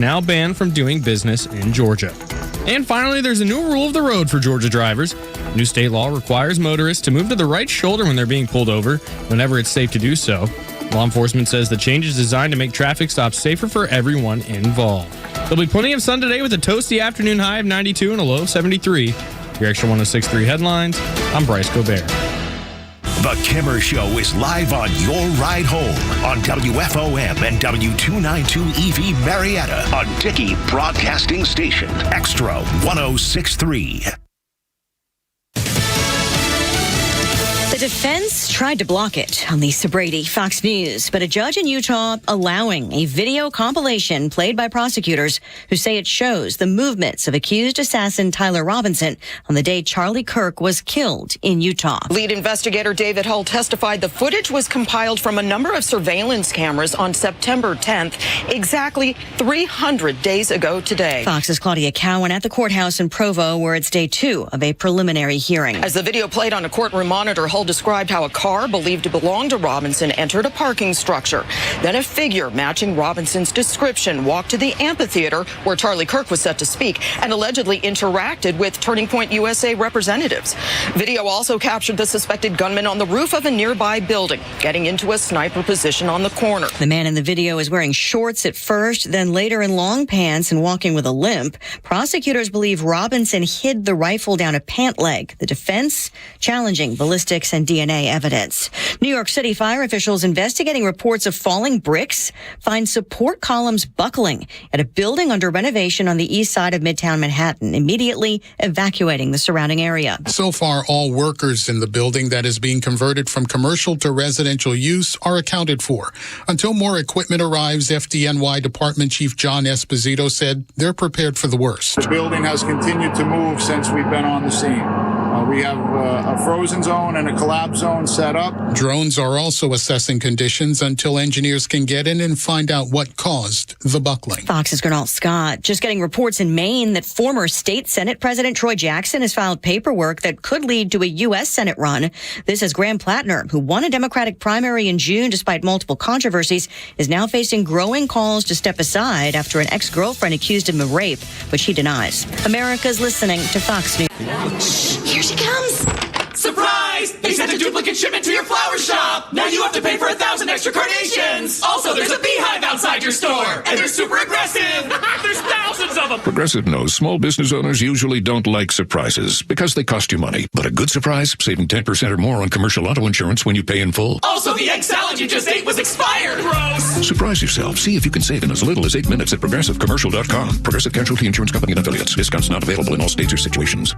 now banned from doing business in Georgia. And finally, there's a new rule of the road for Georgia drivers. New state law requires motorists to move to the right shoulder when they're being pulled over, whenever it's safe to do so. Law enforcement says the change is designed to make traffic stops safer for everyone involved. There'll be plenty of sun today with a toasty afternoon high of 92 and a low of 73. Your Extra 106.3 headlines, I'm Bryce Gobert. The Kimmer Show is live on your ride home on WFOM and W292 EV Marietta on Dickey Broadcasting Station, Extra 106.3. The defense tried to block it on Lisa Brady, Fox News, but a judge in Utah allowing a video compilation played by prosecutors who say it shows the movements of accused assassin Tyler Robinson on the day Charlie Kirk was killed in Utah. Lead investigator David Hull testified the footage was compiled from a number of surveillance cameras on September 10th, exactly 300 days ago today. Fox's Claudia Cowan at the courthouse in Provo, where it's day 2 of a preliminary hearing. As the video played on a courtroom monitor, Hull described how a car believed to belong to Robinson entered a parking structure. Then a figure matching Robinson's description walked to the amphitheater where Charlie Kirk was set to speak and allegedly interacted with Turning Point USA representatives. Video also captured the suspected gunman on the roof of a nearby building, getting into a sniper position on the corner. The man in the video is wearing shorts at first, then later in long pants and walking with a limp. Prosecutors believe Robinson hid the rifle down a pant leg. The defense challenging ballistics and DNA evidence. New York City fire officials investigating reports of falling bricks find support columns buckling at a building under renovation on the east side of Midtown Manhattan, immediately evacuating the surrounding area. So far, all workers in the building that is being converted from commercial to residential use are accounted for. Until more equipment arrives, FDNY Department Chief John Esposito said they're prepared for the worst. The building has continued to move since we've been on the scene. We have a frozen zone and a collapse zone set up. Drones are also assessing conditions until engineers can get in and find out what caused the buckling. Fox's Gernal Scott just getting reports in Maine that former state Senate President Troy Jackson has filed paperwork that could lead to a U.S. Senate run. This is Graham Plattner, who won a Democratic primary in June despite multiple controversies, is now facing growing calls to step aside after an ex-girlfriend accused him of rape, which he denies. America's listening to Fox News. Here she comes! Surprise! They sent a duplicate shipment to your flower shop! Now you have to pay for 1,000 extra carnations! Also, there's a beehive outside your store! And they're super aggressive! There's thousands of them! Progressive knows small business owners usually don't like surprises because they cost you money. But a good surprise, saving 10% or more on commercial auto insurance when you pay in full. Also, the egg salad you just ate was expired! Gross! Surprise yourself. See if you can save in as little as 8 minutes at ProgressiveCommercial.com. Progressive Casualty Insurance Company and Affiliates. Discounts not available in all states or situations.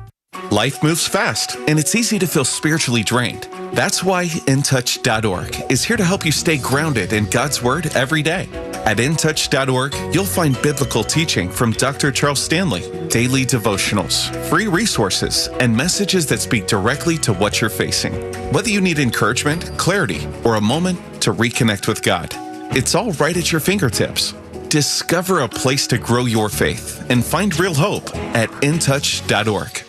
Life moves fast, and it's easy to feel spiritually drained. That's why InTouch.org is here to help you stay grounded in God's Word every day. At InTouch.org, you'll find biblical teaching from Dr. Charles Stanley, daily devotionals, free resources, and messages that speak directly to what you're facing. Whether you need encouragement, clarity, or a moment to reconnect with God, it's all right at your fingertips. Discover a place to grow your faith and find real hope at InTouch.org.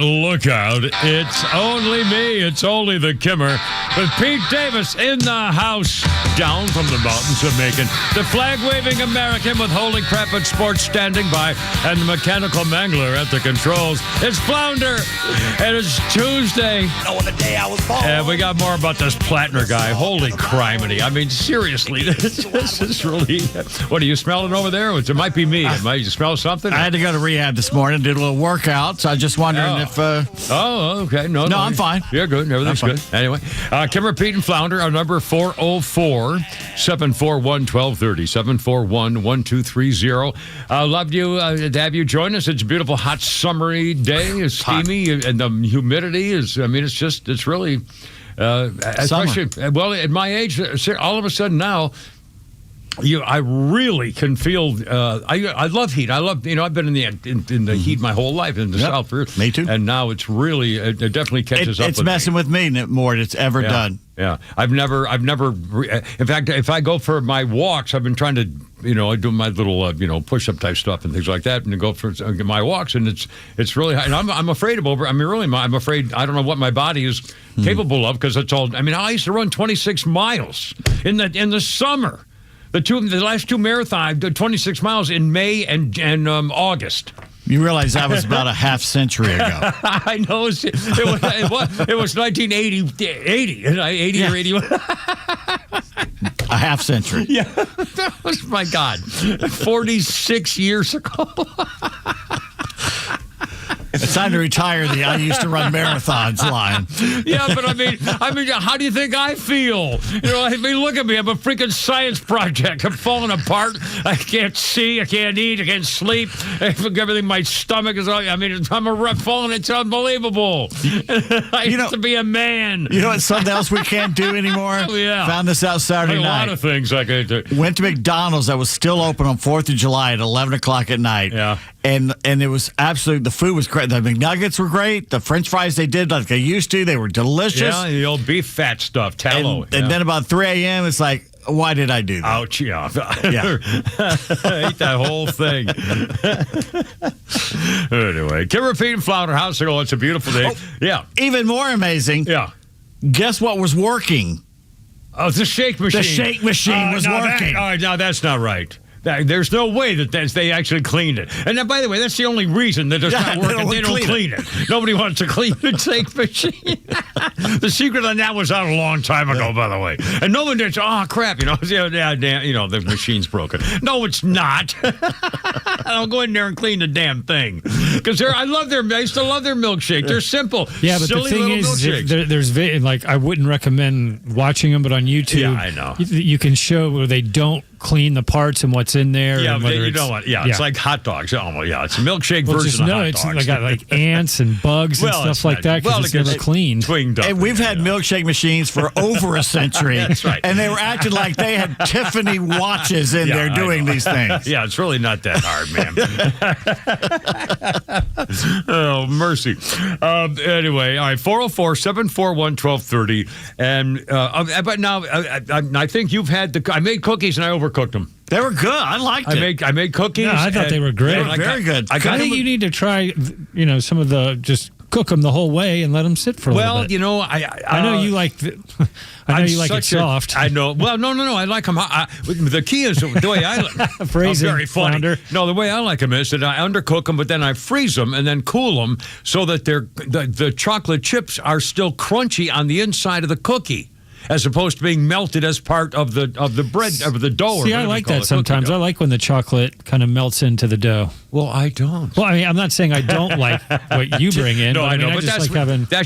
Look out. It's only me. It's only the Kimmer with Pete Davis in the house down from the mountains of Macon. The flag-waving American with Holy Crap at Sports standing by and the mechanical mangler at the controls. It's Flounder, and it's Tuesday. Oh, the day I was born. And we got more about this Plattner guy. Holy criminy. I mean, seriously, this is really... What are you smelling over there? It might be me. Might you smell something? I had to go to rehab this morning, did a little workout, so I was just wondering if... okay. No, I'm fine. You're good. Everything's good. Anyway, Kimmer, Pete, and Flounder, our number 404-741-1230, 741-1230. Love to have you join us. It's a beautiful, hot, summery day. It's steamy, and the humidity is, it's really... especially, well, at my age, all of a sudden now... I really can feel. I love heat. I love. I've been in the heat my whole life in the South. Me too. And now it's really. It definitely catches up. It's messing with me more than it's ever done. Yeah. I've never. In fact, if I go for my walks, I've been trying to. I do my little, push-up type stuff and things like that, and go for my walks, and it's really high. And I'm afraid of I'm afraid. I don't know what my body is capable of because it's all. I used to run 26 miles in the summer. The last two marathons, the 26 miles in May and August. You realize that was about a half century ago. I know. It was 1980, 80 or 81. A half century. Yeah. That was, my God, 46 years ago. It's time to retire the I used to run marathons line. Yeah, but I mean, how do you think I feel? I mean, look at me. I'm a freaking science project. I'm falling apart. I can't see. I can't eat. I can't sleep. Everything. My stomach is. I'm a rep falling. It's unbelievable. I used to be a man. You know what? Something else we can't do anymore. Yeah. Found this out Saturday night. A lot of things I could do. Went to McDonald's that was still open on 4th of July at 11 o'clock at night. Yeah. And it was absolutely, the food was great. The McNuggets were great. The French fries they did like they used to, they were delicious. Yeah, the old beef fat stuff, tallow. And then about 3 a.m., it's like, why did I do that? Ouch, yeah. Yeah. I ate that whole thing. Anyway, Kimmer Pete and Flounder House. Oh, it's a beautiful day. Oh, yeah. Even more amazing. Yeah. Guess what was working? Oh, the shake machine. The shake machine was working. No, that's not right. There's no way that they actually cleaned it. And then, by the way, that's the only reason that it's not working. They don't clean it. Nobody wants to clean the shake machine. The secret on that was out a long time ago, by the way. And no one did. Oh crap! The machine's broken. No, it's not. I'll go in there and clean the damn thing because I used to love their milkshake. They're simple. Yeah, but silly the thing is, there's I wouldn't recommend watching them, but on YouTube, yeah, I know. You can show where they don't clean the parts and what's in there. Yeah, and you know what? Yeah, it's like hot dogs. Oh, yeah, it's a milkshake version of hot dogs. It's like ants and bugs and stuff like that because it's never cleaned. And we've had milkshake machines for over a century. That's right. And they were acting like they had Tiffany watches in there doing these things. Yeah, it's really not that hard, man. Oh, mercy. Anyway, all right, 404-741-1230. And but now I think you've had I made cookies and I overcooked them. They were good. I liked it. I made cookies. Yeah, I thought they were great. They were very good. I think you need to try, some of the just cook them the whole way and let them sit for a little bit. I know you like. I know you like it soft. I know. Well, no. I like them. The key is the way I phrasing. Very funny. Flounder. No, the way I like them is that I undercook them, but then I freeze them and then cool them so that the chocolate chips are still crunchy on the inside of the cookie, as opposed to being melted as part of the bread of the dough. See, I like that sometimes. I like when the chocolate kind of melts into the dough. Well, I don't. Well, I'm not saying I don't like what you bring in. No, I know, but that's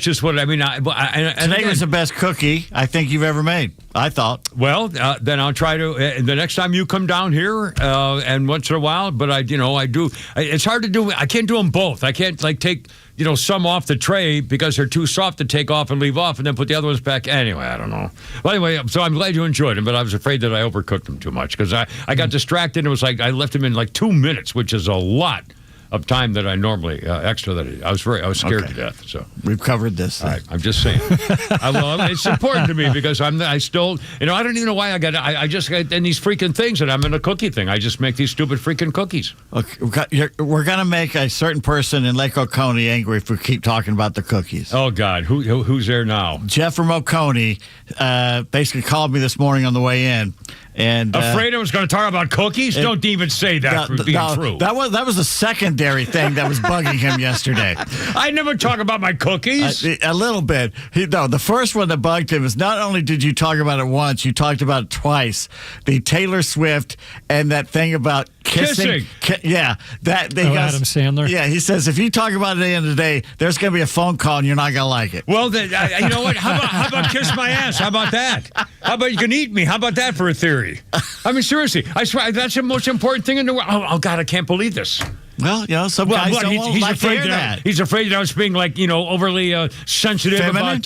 just what I mean. Today was the best cookie I think you've ever made, I thought. Well, then I'll try to the next time you come down here, and once in a while. But I do. It's hard to do. I can't do them both. I can't take some off the tray because they're too soft to take off and leave off, and then put the other ones back. Anyway, I don't know. Well, anyway, so I'm glad you enjoyed them, but I was afraid that I overcooked them too much because I got distracted. It was like I left them in like 2 minutes, which is a lot of time that I normally extra that I was scared to death. So we've covered this. All right, I'm just saying. It's important to me because I still I don't even know why I just got in these freaking things that I'm in a cookie thing. I just make these stupid freaking cookies. Okay, we're gonna make a certain person in Lake Oconee angry if we keep talking about the cookies. Oh God, who's there now? Jeff from Oconee basically called me this morning on the way in. And afraid I was going to talk about cookies? Don't even say that for being true. That was a secondary thing that was bugging him yesterday. I never talk about my cookies. A little bit. The first one that bugged him is not only did you talk about it once, you talked about it twice. The Taylor Swift and that thing about kissing. Adam Sandler. Yeah, he says if you talk about it at the end of the day, there's going to be a phone call and you're not going to like it. Well, you know what? How about kiss my ass? How about that? How about you can eat me? How about that for a theory? I mean, seriously, I swear that's the most important thing in the world. Oh God, I can't believe this. Well, some guys don't like to hear that. He's afraid that I was being overly sensitive about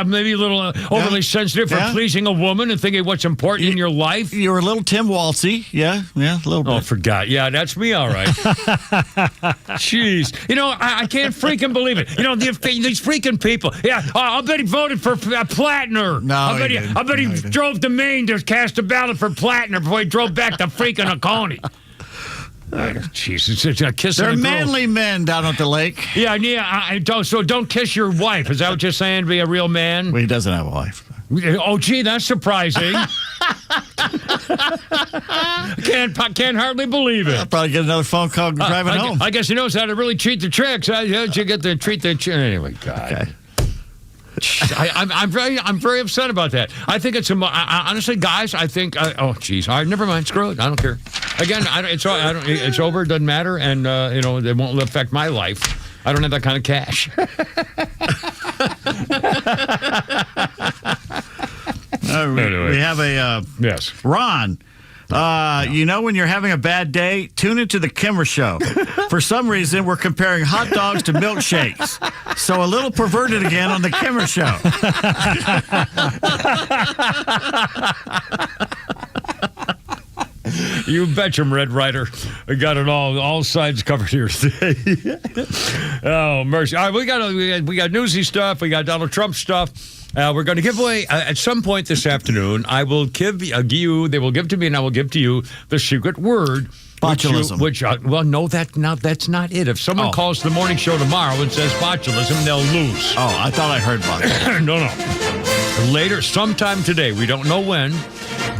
maybe a little overly sensitive for pleasing a woman and thinking what's important in your life. You're a little Tim Waltzy, a little bit. Oh, forgot. Yeah, that's me, all right. Jeez, I can't freaking believe it. These freaking people. Yeah, I'll bet he voted for Plattner. No, I bet he drove to Maine to cast a ballot for Plattner before he drove back to freaking Oconee. Jesus, it's a kiss. They're manly men down at the lake. Yeah. So don't kiss your wife. Is that what you're saying? Be a real man. Well, he doesn't have a wife. Oh, gee, that's surprising. Can't hardly believe it. I'll probably get another phone call driving home. I guess he knows how to really cheat the tricks. You get to treat the anyway. God. Okay. I'm very upset about that. I think it's honestly, guys. I think. Oh, geez. All right, never mind. Screw it. I don't care. Again, it's over. It doesn't matter, and it won't affect my life. I don't have that kind of cash. We have a yes. Ron. When you're having a bad day, tune into the Kimmer Show. For some reason, we're comparing hot dogs to milkshakes. So a little perverted again on the Kimmer Show. You betcha, Red Ryder. We got it all sides covered here today. Oh, mercy. All right, we got newsy stuff. We got Donald Trump stuff. We're going to give away at some point this afternoon. I will give you. They will give to me, and I will give to you the secret word. Botulism. That's not it. If someone calls the morning show tomorrow and says botulism, they'll lose. Oh, I thought I heard botulism. No. Later, sometime today, we don't know when,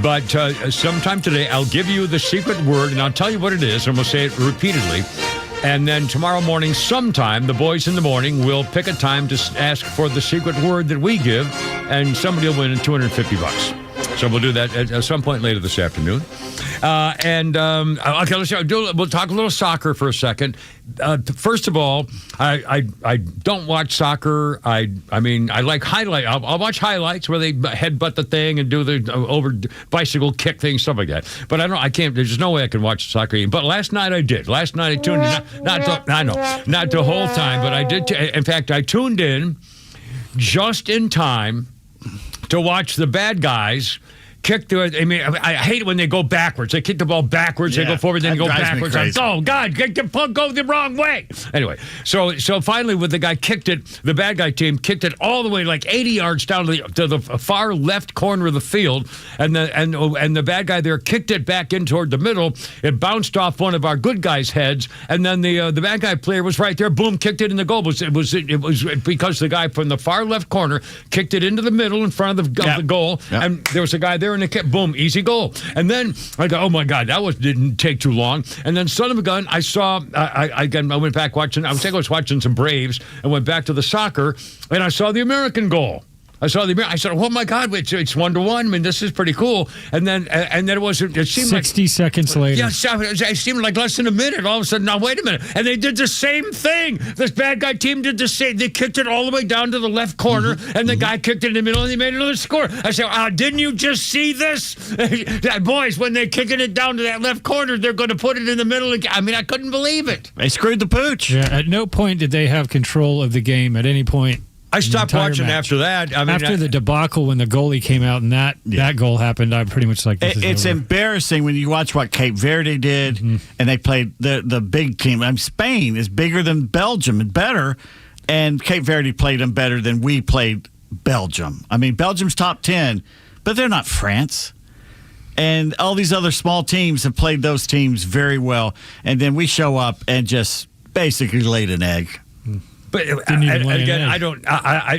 but sometime today, I'll give you the secret word, and I'll tell you what it is, and we'll say it repeatedly. And then tomorrow morning, sometime, the boys in the morning will pick a time to ask for the secret word that we give, and somebody will win $250. So we'll do that at some point later this afternoon. Okay, we'll talk a little soccer for a second. First of all, I don't watch soccer. I like highlight. I'll watch highlights where they headbutt the thing and do the over bicycle kick thing, stuff like that. But I can't. There's no way I can watch soccer game. But last night I did. Last night I tuned in. Not the whole time, but I did. In fact, I tuned in just in time to watch the bad guys kick I hate it when they go backwards. They kick the ball backwards, they go forward, then go backwards. Oh, God, go the wrong way. Anyway, so finally, when the guy kicked it, the bad guy team kicked it all the way like 80 yards down to the far left corner of the field, and the bad guy there kicked it back in toward the middle. It bounced off one of our good guys' heads, and then the bad guy player was right there. Boom, kicked it in the goal. It was because the guy from the far left corner kicked it into the middle in front of the goal, and there was a guy there. And it kept, boom, easy goal. And then I go, oh my God, didn't take too long. And then son of a gun, I saw, I went back watching, I was watching some Braves and went back to the soccer, and I saw the American goal. I said, oh my God, it's 1-1. I mean, this is pretty cool. And then it seemed 60 seconds later. Yeah, it seemed like less than a minute. All of a sudden, now wait a minute. And they did the same thing. This bad guy team did the same. They kicked it all the way down to the left corner, and the guy kicked it in the middle, and they made another score. I said, didn't you just see this? Boys, when they're kicking it down to that left corner, they're going to put it in the middle again. I mean, I couldn't believe it. They screwed the pooch. Yeah, at no point did they have control of the game at any point. I stopped watching after that. After the debacle when the goalie came out and that goal happened, I'm pretty much like, it's embarrassing when you watch what Cape Verde did, and they played the big team. Spain is bigger than Belgium and better, and Cape Verde played them better than we played Belgium. I mean, Belgium's top 10, but they're not France. And all these other small teams have played those teams very well, and then we show up and just basically laid an egg. But again, I don't.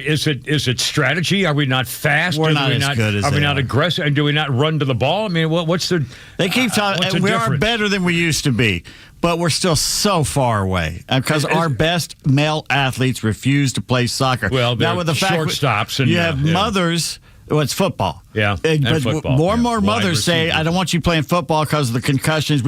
Is it strategy? Are we not fast? We're not as good as Are we not aggressive? And do we not run to the ball? I mean, what's the? They keep talking. We are better than we used to be, but we're still so far away because our best male athletes refuse to play soccer. Well, now with the fact shortstops and you have mothers. Well, it's football. Yeah, but football. More and more mothers say, I don't want you playing football because of the concussions.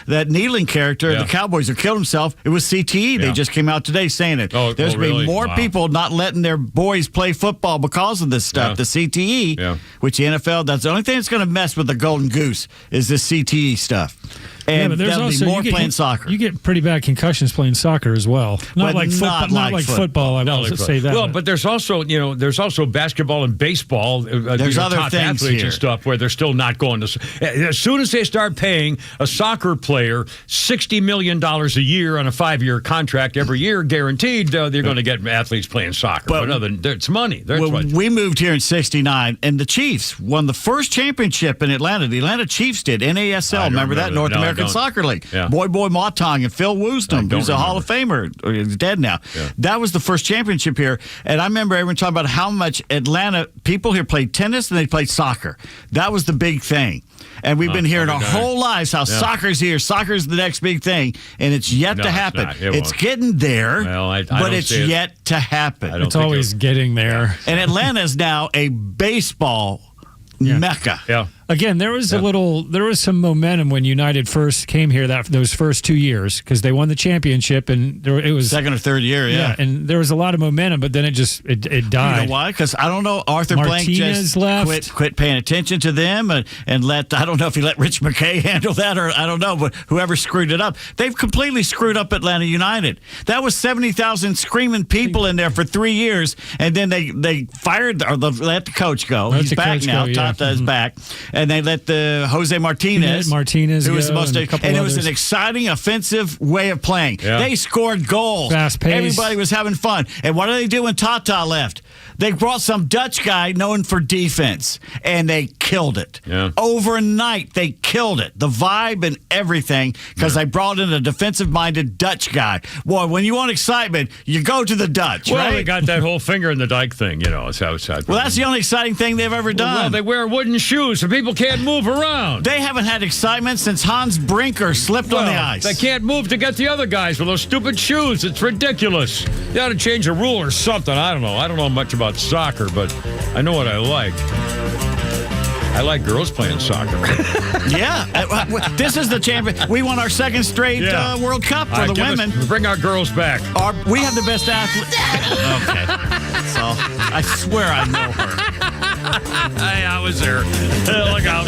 That kneeling character, the Cowboys who killed himself, it was CTE. They just came out today saying it. There's been more people not letting their boys play football because of this stuff, the CTE, which the NFL, that's the only thing that's going to mess with the golden goose is this CTE stuff. And but there's also more playing soccer. You get pretty bad concussions playing soccer as well. Not like football. I will say that. Well, but there's also basketball and baseball. There's other top things athletes here. And stuff where they're still not going to. As soon as they start paying a soccer player $60 million a year on a 5-year contract every year, guaranteed, they're going to get athletes playing soccer. But other than it's money. We moved here in '69, and the Chiefs won the first championship in Atlanta. The Atlanta Chiefs did NASL. Remember that North American Soccer League. Yeah. Boy Motong and Phil Woosnam, who's a Hall of Famer. He's dead now. Yeah. That was the first championship here. And I remember everyone talking about how much Atlanta people here played tennis and they played play soccer. That was the big thing. And we've been hearing our whole lives how soccer's here. Soccer's the next big thing, and it's yet to happen. It's getting there, but it's yet to happen. It's always getting there. And Atlanta's now a baseball mecca. Yeah. Again, there was some momentum when United first came here those first 2 years because they won the championship and it was second or third year, and there was a lot of momentum, but then it died. You know why? Because I don't know, Arthur Blank just quit paying attention to them and let, I don't know if he let Rich McKay handle that or I don't know, but whoever screwed it up. They've completely screwed up Atlanta United. That was 70,000 screaming people in there for 3 years, and then they fired or let the coach go. He's back now. Tata is back. And they let the Jose Martinez who was the most, and it was an exciting offensive way of playing. Yeah. They scored goals. Fast pace. Everybody was having fun. And what did they do when Tata left? They brought some Dutch guy known for defense, and they killed it. Yeah. Overnight, they killed it. The vibe and everything, because they brought in a defensive-minded Dutch guy. Boy, when you want excitement, you go to the Dutch, well, right? They got that whole finger in the dike thing, It's outside. Well, that's the only exciting thing they've ever done. Well, they wear wooden shoes so people can't move around. They haven't had excitement since Hans Brinker slipped on the ice. They can't move to get the other guys with those stupid shoes. It's ridiculous. They ought to change a rule or something. I don't know. I don't know much about soccer, but I know what I like. I like girls playing soccer. Yeah. This is the champion. We won our second straight World Cup for the women. Bring our girls back. We have the best athlete. Okay. So I swear I know her. Hey, I was there. Look out.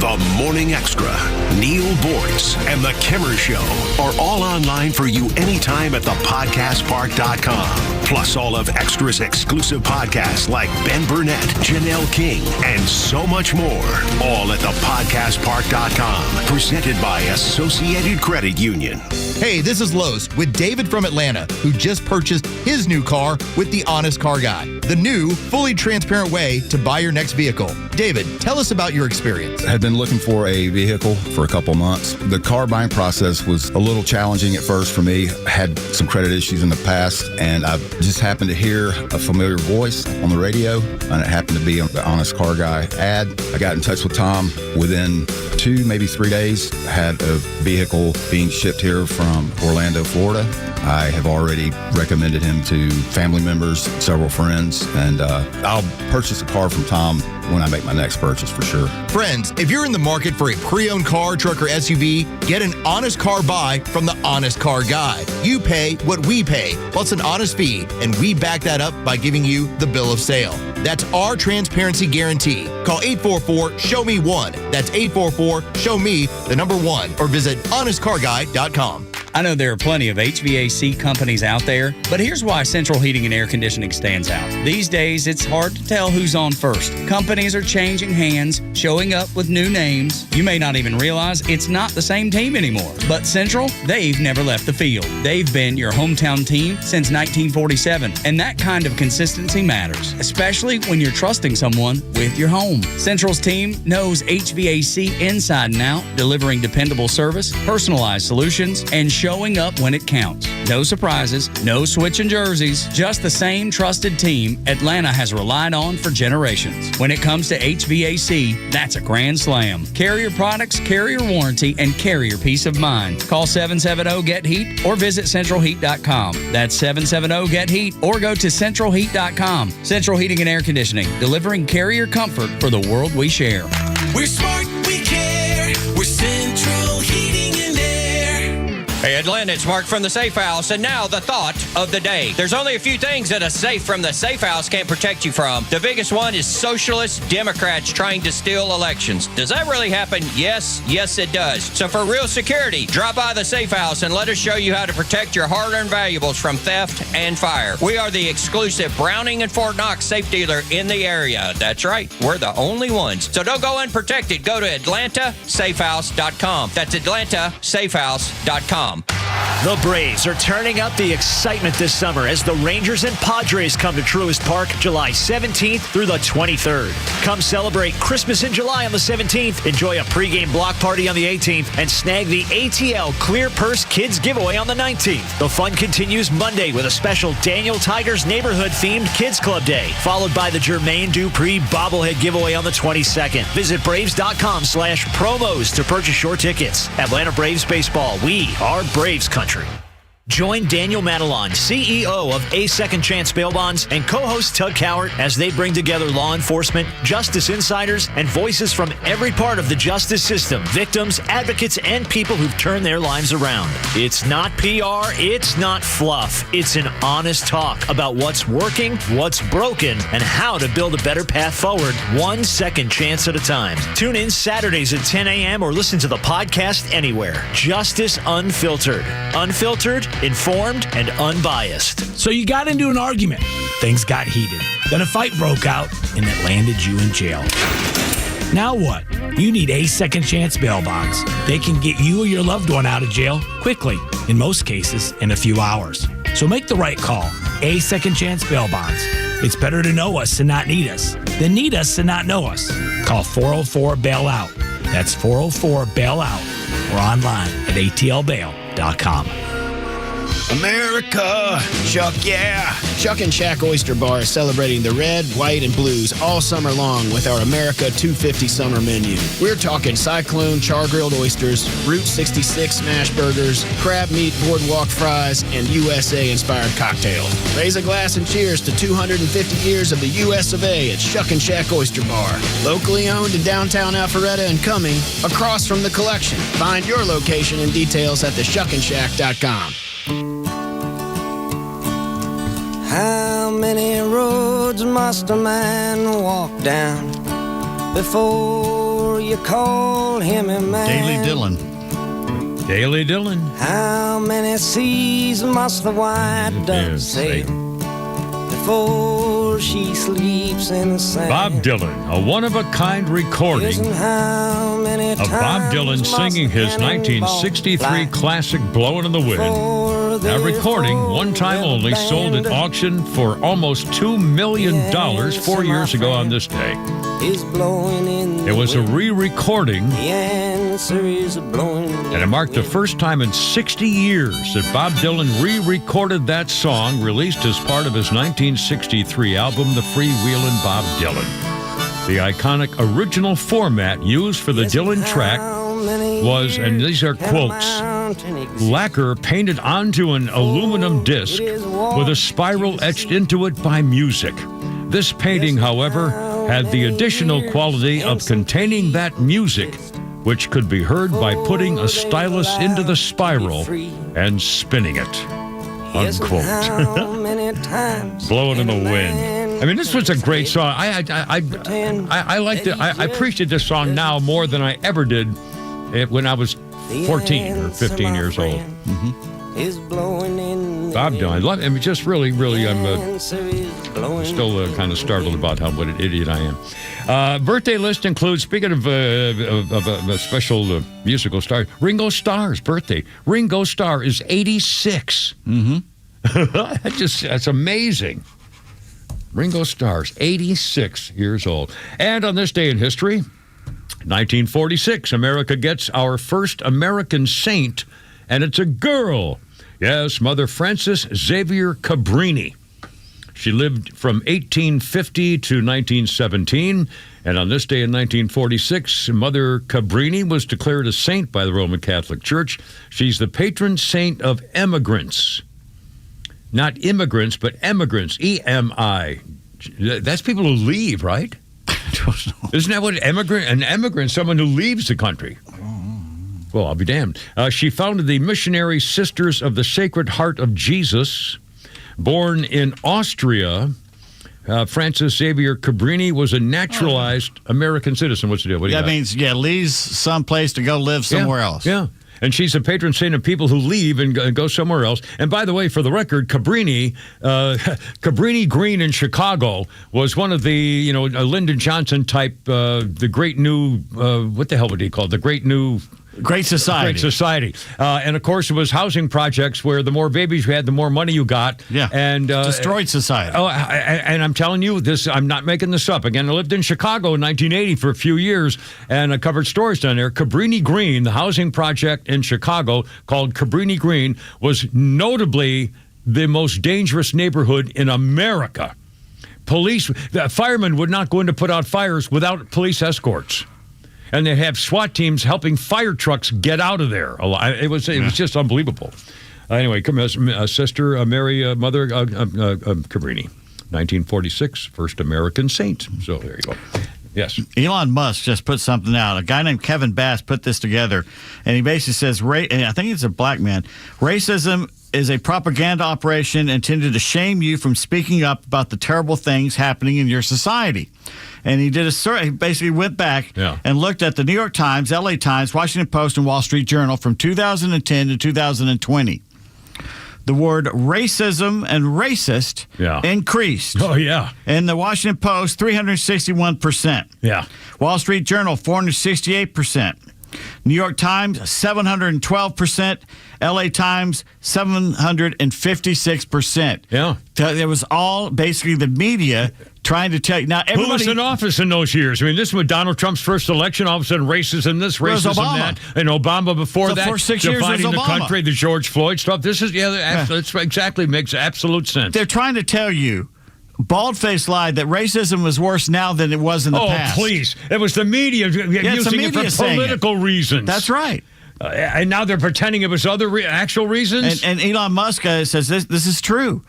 The Morning Extra, Neil Boortz, and The Kimmer Show are all online for you anytime at thepodcastpark.com. Plus all of Extra's exclusive podcasts like Ben Burnett, Janelle King, and so much more. All at thepodcastpark.com. Presented by Associated Credit Union. Hey, this is Los with David from Atlanta, who just purchased his new car with the Honest Car Guy, the new, fully transparent way to buy your next vehicle. David, tell us about your experience. I had been looking for a vehicle for a couple months. The car buying process was a little challenging at first for me. I had some credit issues in the past, and I just happened to hear a familiar voice on the radio, and it happened to be on the Honest Car Guy ad. I got in touch with Tom. Within 2, maybe 3 days, I had a vehicle being shipped here from Orlando, Florida. I have already recommended him to family members, several friends, and I'll purchase a car from Tom when I make my next purchase for sure. Friends, if you're in the market for a pre-owned car, truck, or SUV, get an honest car buy from the Honest Car Guy. You pay what we pay, plus an honest fee, and we back that up by giving you the bill of sale. That's our transparency guarantee. Call 844-SHOW-ME-1. That's 844-SHOW-ME, the number 1, or visit honestcarguy.com. I know there are plenty of HVAC companies out there, but here's why Central Heating and Air Conditioning stands out. These days, it's hard to tell who's on first. Companies are changing hands, showing up with new names. You may not even realize it's not the same team anymore. But Central, they've never left the field. They've been your hometown team since 1947, and that kind of consistency matters, especially when you're trusting someone with your home. Central's team knows HVAC inside and out, delivering dependable service, personalized solutions, and showing up when it counts. No surprises, no switching jerseys, just the same trusted team Atlanta has relied on for generations. When it comes to HVAC, that's a grand slam. Carrier products, carrier warranty, and carrier peace of mind. Call 770-GET-HEAT or visit centralheat.com. That's 770-GET-HEAT or go to centralheat.com. Central Heating and Air Conditioning, delivering carrier comfort for the world we share. We're smart, we care. We're Central Heating and Air. Hey, Atlanta, it's Mark from the Safe House, and now the thought of the day. There's only a few things that a safe from the Safe House can't protect you from. The biggest one is socialist Democrats trying to steal elections. Does that really happen? Yes, it does. So for real security, drop by the Safe House and let us show you how to protect your hard-earned valuables from theft and fire. We are the exclusive Browning and Fort Knox safe dealer in the area. That's right, we're the only ones. So don't go unprotected. Go to AtlantaSafehouse.com. That's AtlantaSafehouse.com. The Braves are turning up the excitement this summer as the Rangers and Padres come to Truist Park July 17th through the 23rd. Come celebrate Christmas in July on the 17th, enjoy a pregame block party on the 18th, and snag the ATL Clear Purse Kids giveaway on the 19th. The fun continues Monday with a special Daniel Tigers neighborhood-themed Kids Club Day, followed by the Jermaine Dupri bobblehead giveaway on the 22nd. Visit Braves.com/promos to purchase your tickets. Atlanta Braves Baseball, we are Braves Country. Join Daniel Madelon, CEO of A Second Chance Bail Bonds, and co-host Tug Cowart as they bring together law enforcement, justice insiders, and voices from every part of the justice system, victims, advocates, and people who've turned their lives around. It's not PR, it's not fluff. It's an honest talk about what's working, what's broken, and how to build a better path forward, one second chance at a time. Tune in Saturdays at 10 a.m. or listen to the podcast anywhere. Justice Unfiltered. Unfiltered, informed, and unbiased. So you got into an argument. Things got heated. Then a fight broke out, and it landed you in jail. Now what? You need A Second Chance Bail Bonds. They can get you or your loved one out of jail quickly, in most cases, in a few hours. So make the right call. A Second Chance Bail Bonds. It's better to know us and not need us than need us and not know us. Call 404-BAIL-OUT. That's 404-BAIL-OUT. Or online at atlbail.com. America, Chuck, yeah. Chuck and Shack Oyster Bar is celebrating the red, white, and blues all summer long with our America 250 summer menu. We're talking Cyclone char-grilled oysters, Route 66 smash burgers, crab meat boardwalk fries, and USA-inspired cocktails. Raise a glass and cheers to 250 years of the US of A at Chuck and Shack Oyster Bar. Locally owned in downtown Alpharetta and Cumming, across from the collection. Find your location and details at theshuckandshack.com. How many roads must a man walk down before you call him a man? Daily Dillon. How many seas must the white dove sail before she sleeps in the sand? Bob Dylan, a one-of-a-kind recording of Bob Dylan singing his 1963 classic Blowin' in the Wind. That recording, one time only, sold at auction for almost $2 million 4 years ago on this day. It was a re-recording, and it marked the first time in 60 years that Bob Dylan re-recorded that song, released as part of his 1963 album, The Freewheelin' Bob Dylan. The iconic original format used for the Dylan track was, and these are quotes, lacquer painted onto an aluminum disc with a spiral etched into it by music. This painting, however, had the additional quality of containing that music, which could be heard by putting a stylus into the spiral and spinning it. Unquote. Blowing in the Wind. I mean, this was a great song. I liked it. I appreciate this song now more than I ever did when I was 14 or 15 years old. Bob Dylan, I love him. Just really, I'm still kind of startled about what an idiot I am. Birthday list includes, speaking of a special musical star, Ringo Starr's birthday. Ringo Starr is 86. That's amazing. Ringo Starr's 86 years old. And on this day in history, 1946, America gets our first American saint, and it's a girl. Yes, Mother Frances Xavier Cabrini. She lived from 1850 to 1917, and on this day in 1946, Mother Cabrini was declared a saint by the Roman Catholic Church. She's the patron saint of emigrants. Not immigrants, but emigrants, E-M-I. That's people who leave, right? Isn't that what an immigrant, someone who leaves the country? Well, I'll be damned. She founded the Missionary Sisters of the Sacred Heart of Jesus. Born in Austria, Frances Xavier Cabrini was a naturalized American citizen. What's the deal? That means, leaves someplace to go live somewhere else. Yeah. And she's a patron saint of people who leave and go somewhere else. And by the way, for the record, Cabrini Green in Chicago was one of the, Lyndon Johnson type, the great new, what the hell would he call it? The great new Great society. Great society. And, of course, it was housing projects where the more babies you had, the more money you got. Yeah. And destroyed society. Oh, and I'm telling you, this. I'm not making this up. Again, I lived in Chicago in 1980 for a few years, and I covered stories down there. Cabrini Green, the housing project in Chicago called Cabrini Green, was notably the most dangerous neighborhood in America. Firemen would not go in to put out fires without police escorts. And they have SWAT teams helping fire trucks get out of there. It was just unbelievable. Anyway, Sister Mary, Mother Cabrini, 1946, first American saint. So there you go. Yes. Elon Musk just put something out. A guy named Kevin Bass put this together, and he basically says, and I think it's a black man, racism is a propaganda operation intended to shame you from speaking up about the terrible things happening in your society. And he did a survey. He basically went back and looked at the New York Times, LA Times, Washington Post, and Wall Street Journal from 2010 to 2020. The word racism and racist increased. Oh, yeah. In the Washington Post, 361%. Yeah. Wall Street Journal, 468%. New York Times, 712%. LA Times, 756%. Yeah. It was all basically the media trying to tell you. Now, everybody, who was in office in those years? I mean, this was Donald Trump's first election. All of a sudden, racism this, racism that. And Obama before that. For 6 years, dividing was the Obama. country, the George Floyd stuff. This is, that's exactly, makes absolute sense. They're trying to tell you, bald-faced lied, that racism was worse now than it was in the past. Oh, please. It was the media using it for political reasons. That's right. And now they're pretending it was other actual reasons. And Elon Musk says this is true.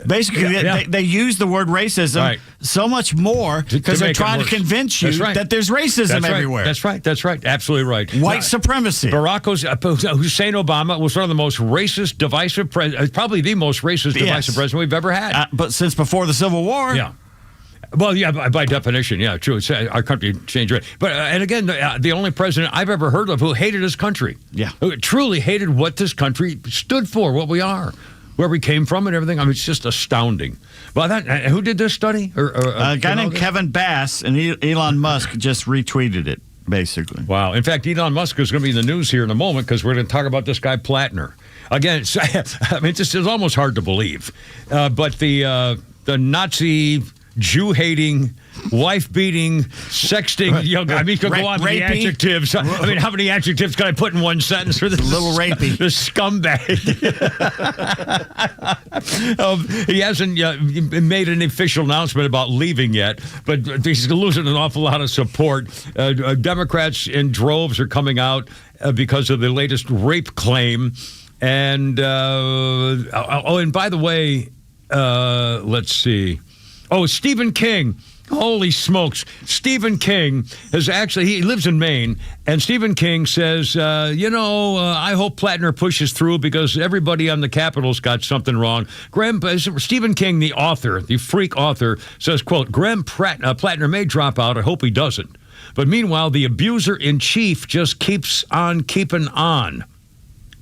Basically, they use the word racism so much more because they're trying to convince you that there's racism everywhere. That's right. That's right. Absolutely right. White supremacy. Barack Hussein Obama was one of the most racist, divisive probably the most racist, divisive president we've ever had. But since before the Civil War. Yeah. Well, yeah, by definition, yeah, true. It's, our country changed. But and again, the only president I've ever heard of who hated his country, who truly hated what this country stood for, what we are, where we came from, and everything. I mean, it's just astounding. Well, who did this study? A guy named Kevin Bass, and Elon Musk just retweeted it, basically. Wow. In fact, Elon Musk is going to be in the news here in a moment because we're going to talk about this guy Plattner. Again, I mean, it's almost hard to believe, but the Nazi, Jew-hating, wife-beating, sexting, I mean, you could go on with the adjectives. I mean, how many adjectives can I put in one sentence for this? A little rapey. This scumbag. He hasn't made an official announcement about leaving yet, but he's losing an awful lot of support. Democrats in droves are coming out because of the latest rape claim. And, and by the way, let's see. Oh, Stephen King. Holy smokes. Stephen King he lives in Maine, and Stephen King says, I hope Plattner pushes through because everybody on the Capitol's got something wrong. Stephen King, the author, the freak author, says, quote, Graham Plattner may drop out. I hope he doesn't. But meanwhile, the abuser-in-chief just keeps on keeping on.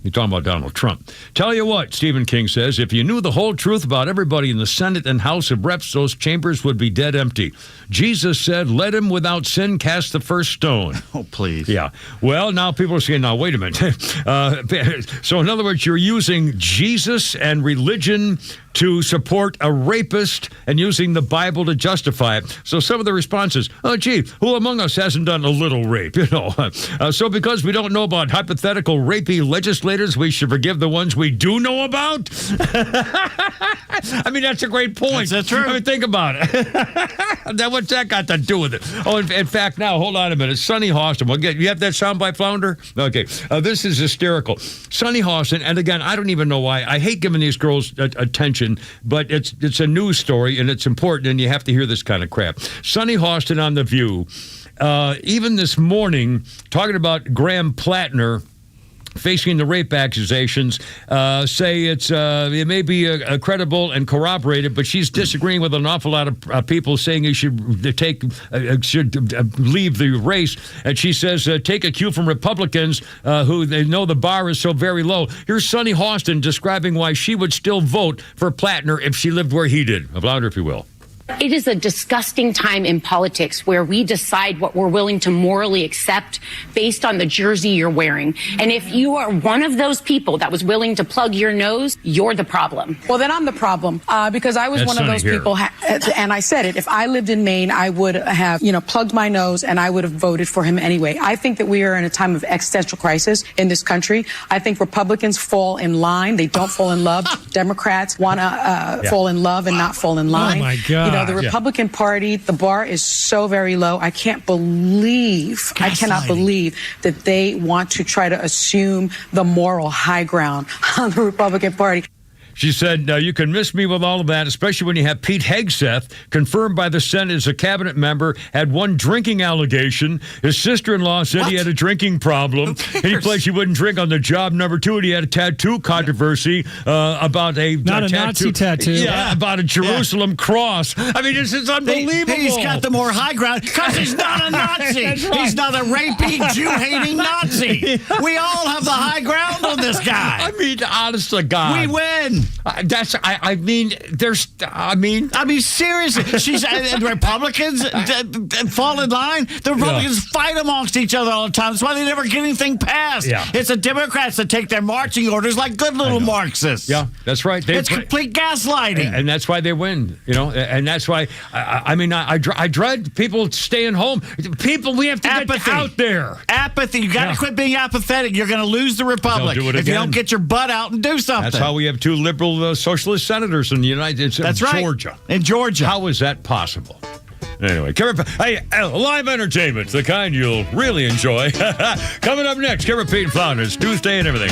You're talking about Donald Trump. Tell you what, Stephen King says, if you knew the whole truth about everybody in the Senate and House of Reps, those chambers would be dead empty. Jesus said, let him without sin cast the first stone. Oh, please. Yeah. Well, now people are saying, now, wait a minute. So, in other words, you're using Jesus and religion to support a rapist and using the Bible to justify it. So some of the responses, oh, gee, who among us hasn't done a little rape? So because we don't know about hypothetical rapey legislators, we should forgive the ones we do know about? I mean, that's a great point. That's true. I mean, think about it. What's that got to do with it? Oh, in fact, now, hold on a minute. Sonny Hostin. You have that soundbite, Flounder? Okay. This is hysterical. Sonny Hostin, and again, I don't even know why. I hate giving these girls attention, but it's a news story, and it's important, and you have to hear this kind of crap. Sonny Hostin on The View, even this morning, talking about Graham Plattner facing the rape accusations, say it may be credible and corroborated, but she's disagreeing with an awful lot of people saying you should leave the race. And she says, take a cue from Republicans who they know the bar is so very low. Here's Sonny Hostin describing why she would still vote for Plattner if she lived where he did. A louder, if you will. It is a disgusting time in politics where we decide what we're willing to morally accept based on the jersey you're wearing. And if you are one of those people that was willing to plug your nose, you're the problem. Well, then I'm the problem because I was one of those people, and I said it. If I lived in Maine, I would have, plugged my nose and I would have voted for him anyway. I think that we are in a time of existential crisis in this country. I think Republicans fall in line. They don't fall in love. Democrats want to fall in love and not fall in line. Oh, my God. The Republican Party, the bar is so very low. I cannot believe that they want to try to assume the moral high ground on the Republican Party. She said, you can miss me with all of that, especially when you have Pete Hegseth, confirmed by the Senate as a cabinet member, had one drinking allegation. His sister-in-law said he had a drinking problem. He pledged he wouldn't drink on the job. Number two, and he had a tattoo controversy about a Nazi tattoo. Yeah, about a Jerusalem cross. I mean, this is unbelievable. He's got the more high ground because he's not a Nazi. He's not a rapey, Jew-hating Nazi. We all have the high ground on this guy. I mean, honest to God. We win. Seriously, she's the Republicans fall in line. The Republicans fight amongst each other all the time. That's why they never get anything passed. Yeah. It's the Democrats that take their marching orders like good little Marxists. Yeah, that's right. It's complete gaslighting, and that's why they win. And that's why I dread people staying home. People, we have to get out there. Apathy. You got to quit being apathetic. You're going to lose the republic if you don't get your butt out and do something. That's how we have two liberal socialist senators in the United States. That's right. Georgia. In Georgia. How is that possible? Anyway, live entertainment, the kind you'll really enjoy. Coming up next, Kevin Pete and Flounders, Tuesday and everything.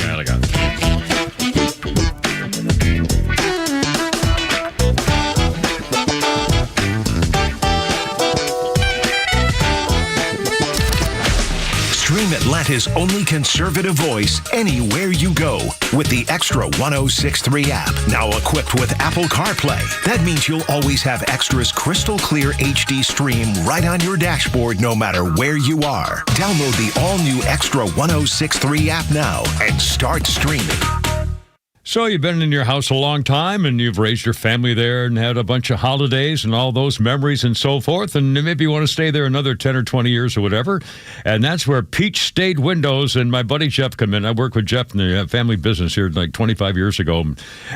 Stream Atlanta's only conservative voice anywhere you go with the Extra 106.3 app. Now equipped with Apple CarPlay. That means you'll always have Extra's crystal clear HD stream right on your dashboard no matter where you are. Download the all-new Extra 106.3 app now and start streaming. So you've been in your house a long time, and you've raised your family there and had a bunch of holidays and all those memories and so forth, and maybe you want to stay there another 10 or 20 years or whatever, and that's where Peach State Windows and my buddy Jeff come in. I worked with Jeff in the family business here like 25 years ago,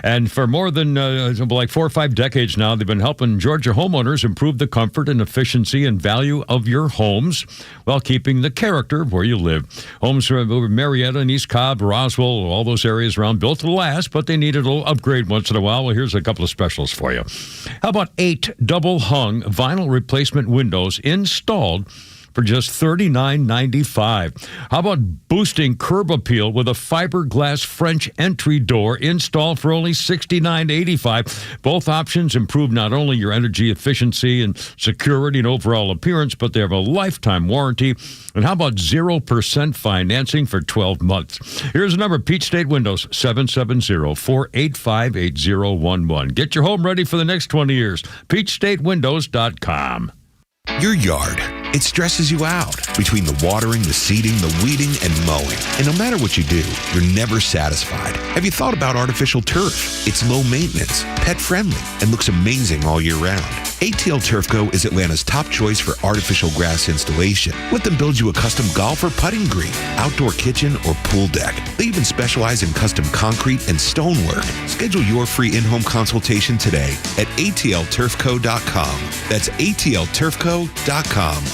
and for more than 4 or 5 decades now, they've been helping Georgia homeowners improve the comfort and efficiency and value of your homes while keeping the character of where you live. Homes over Marietta and East Cobb, Roswell, all those areas around built to last, but they need a little upgrade once in a while. Well, here's a couple of specials for you. How about 8 double-hung vinyl replacement windows installed for just $39.95. How about boosting curb appeal with a fiberglass French entry door installed for only $69.85? Both options improve not only your energy efficiency and security and overall appearance, but they have a lifetime warranty. And how about 0% financing for 12 months? Here's a number, Peach State Windows, 770-485-8011. Get your home ready for the next 20 years. PeachStateWindows.com. Your yard, it stresses you out between the watering, the seeding, the weeding, and mowing. And no matter what you do, you're never satisfied. Have you thought about artificial turf? It's low maintenance, pet friendly, and looks amazing all year round. ATL Turf Co. is Atlanta's top choice for artificial grass installation. Let them build you a custom golf or putting green, outdoor kitchen, or pool deck. They even specialize in custom concrete and stonework. Schedule your free in-home consultation today at atlturfco.com. That's atlturfco.com.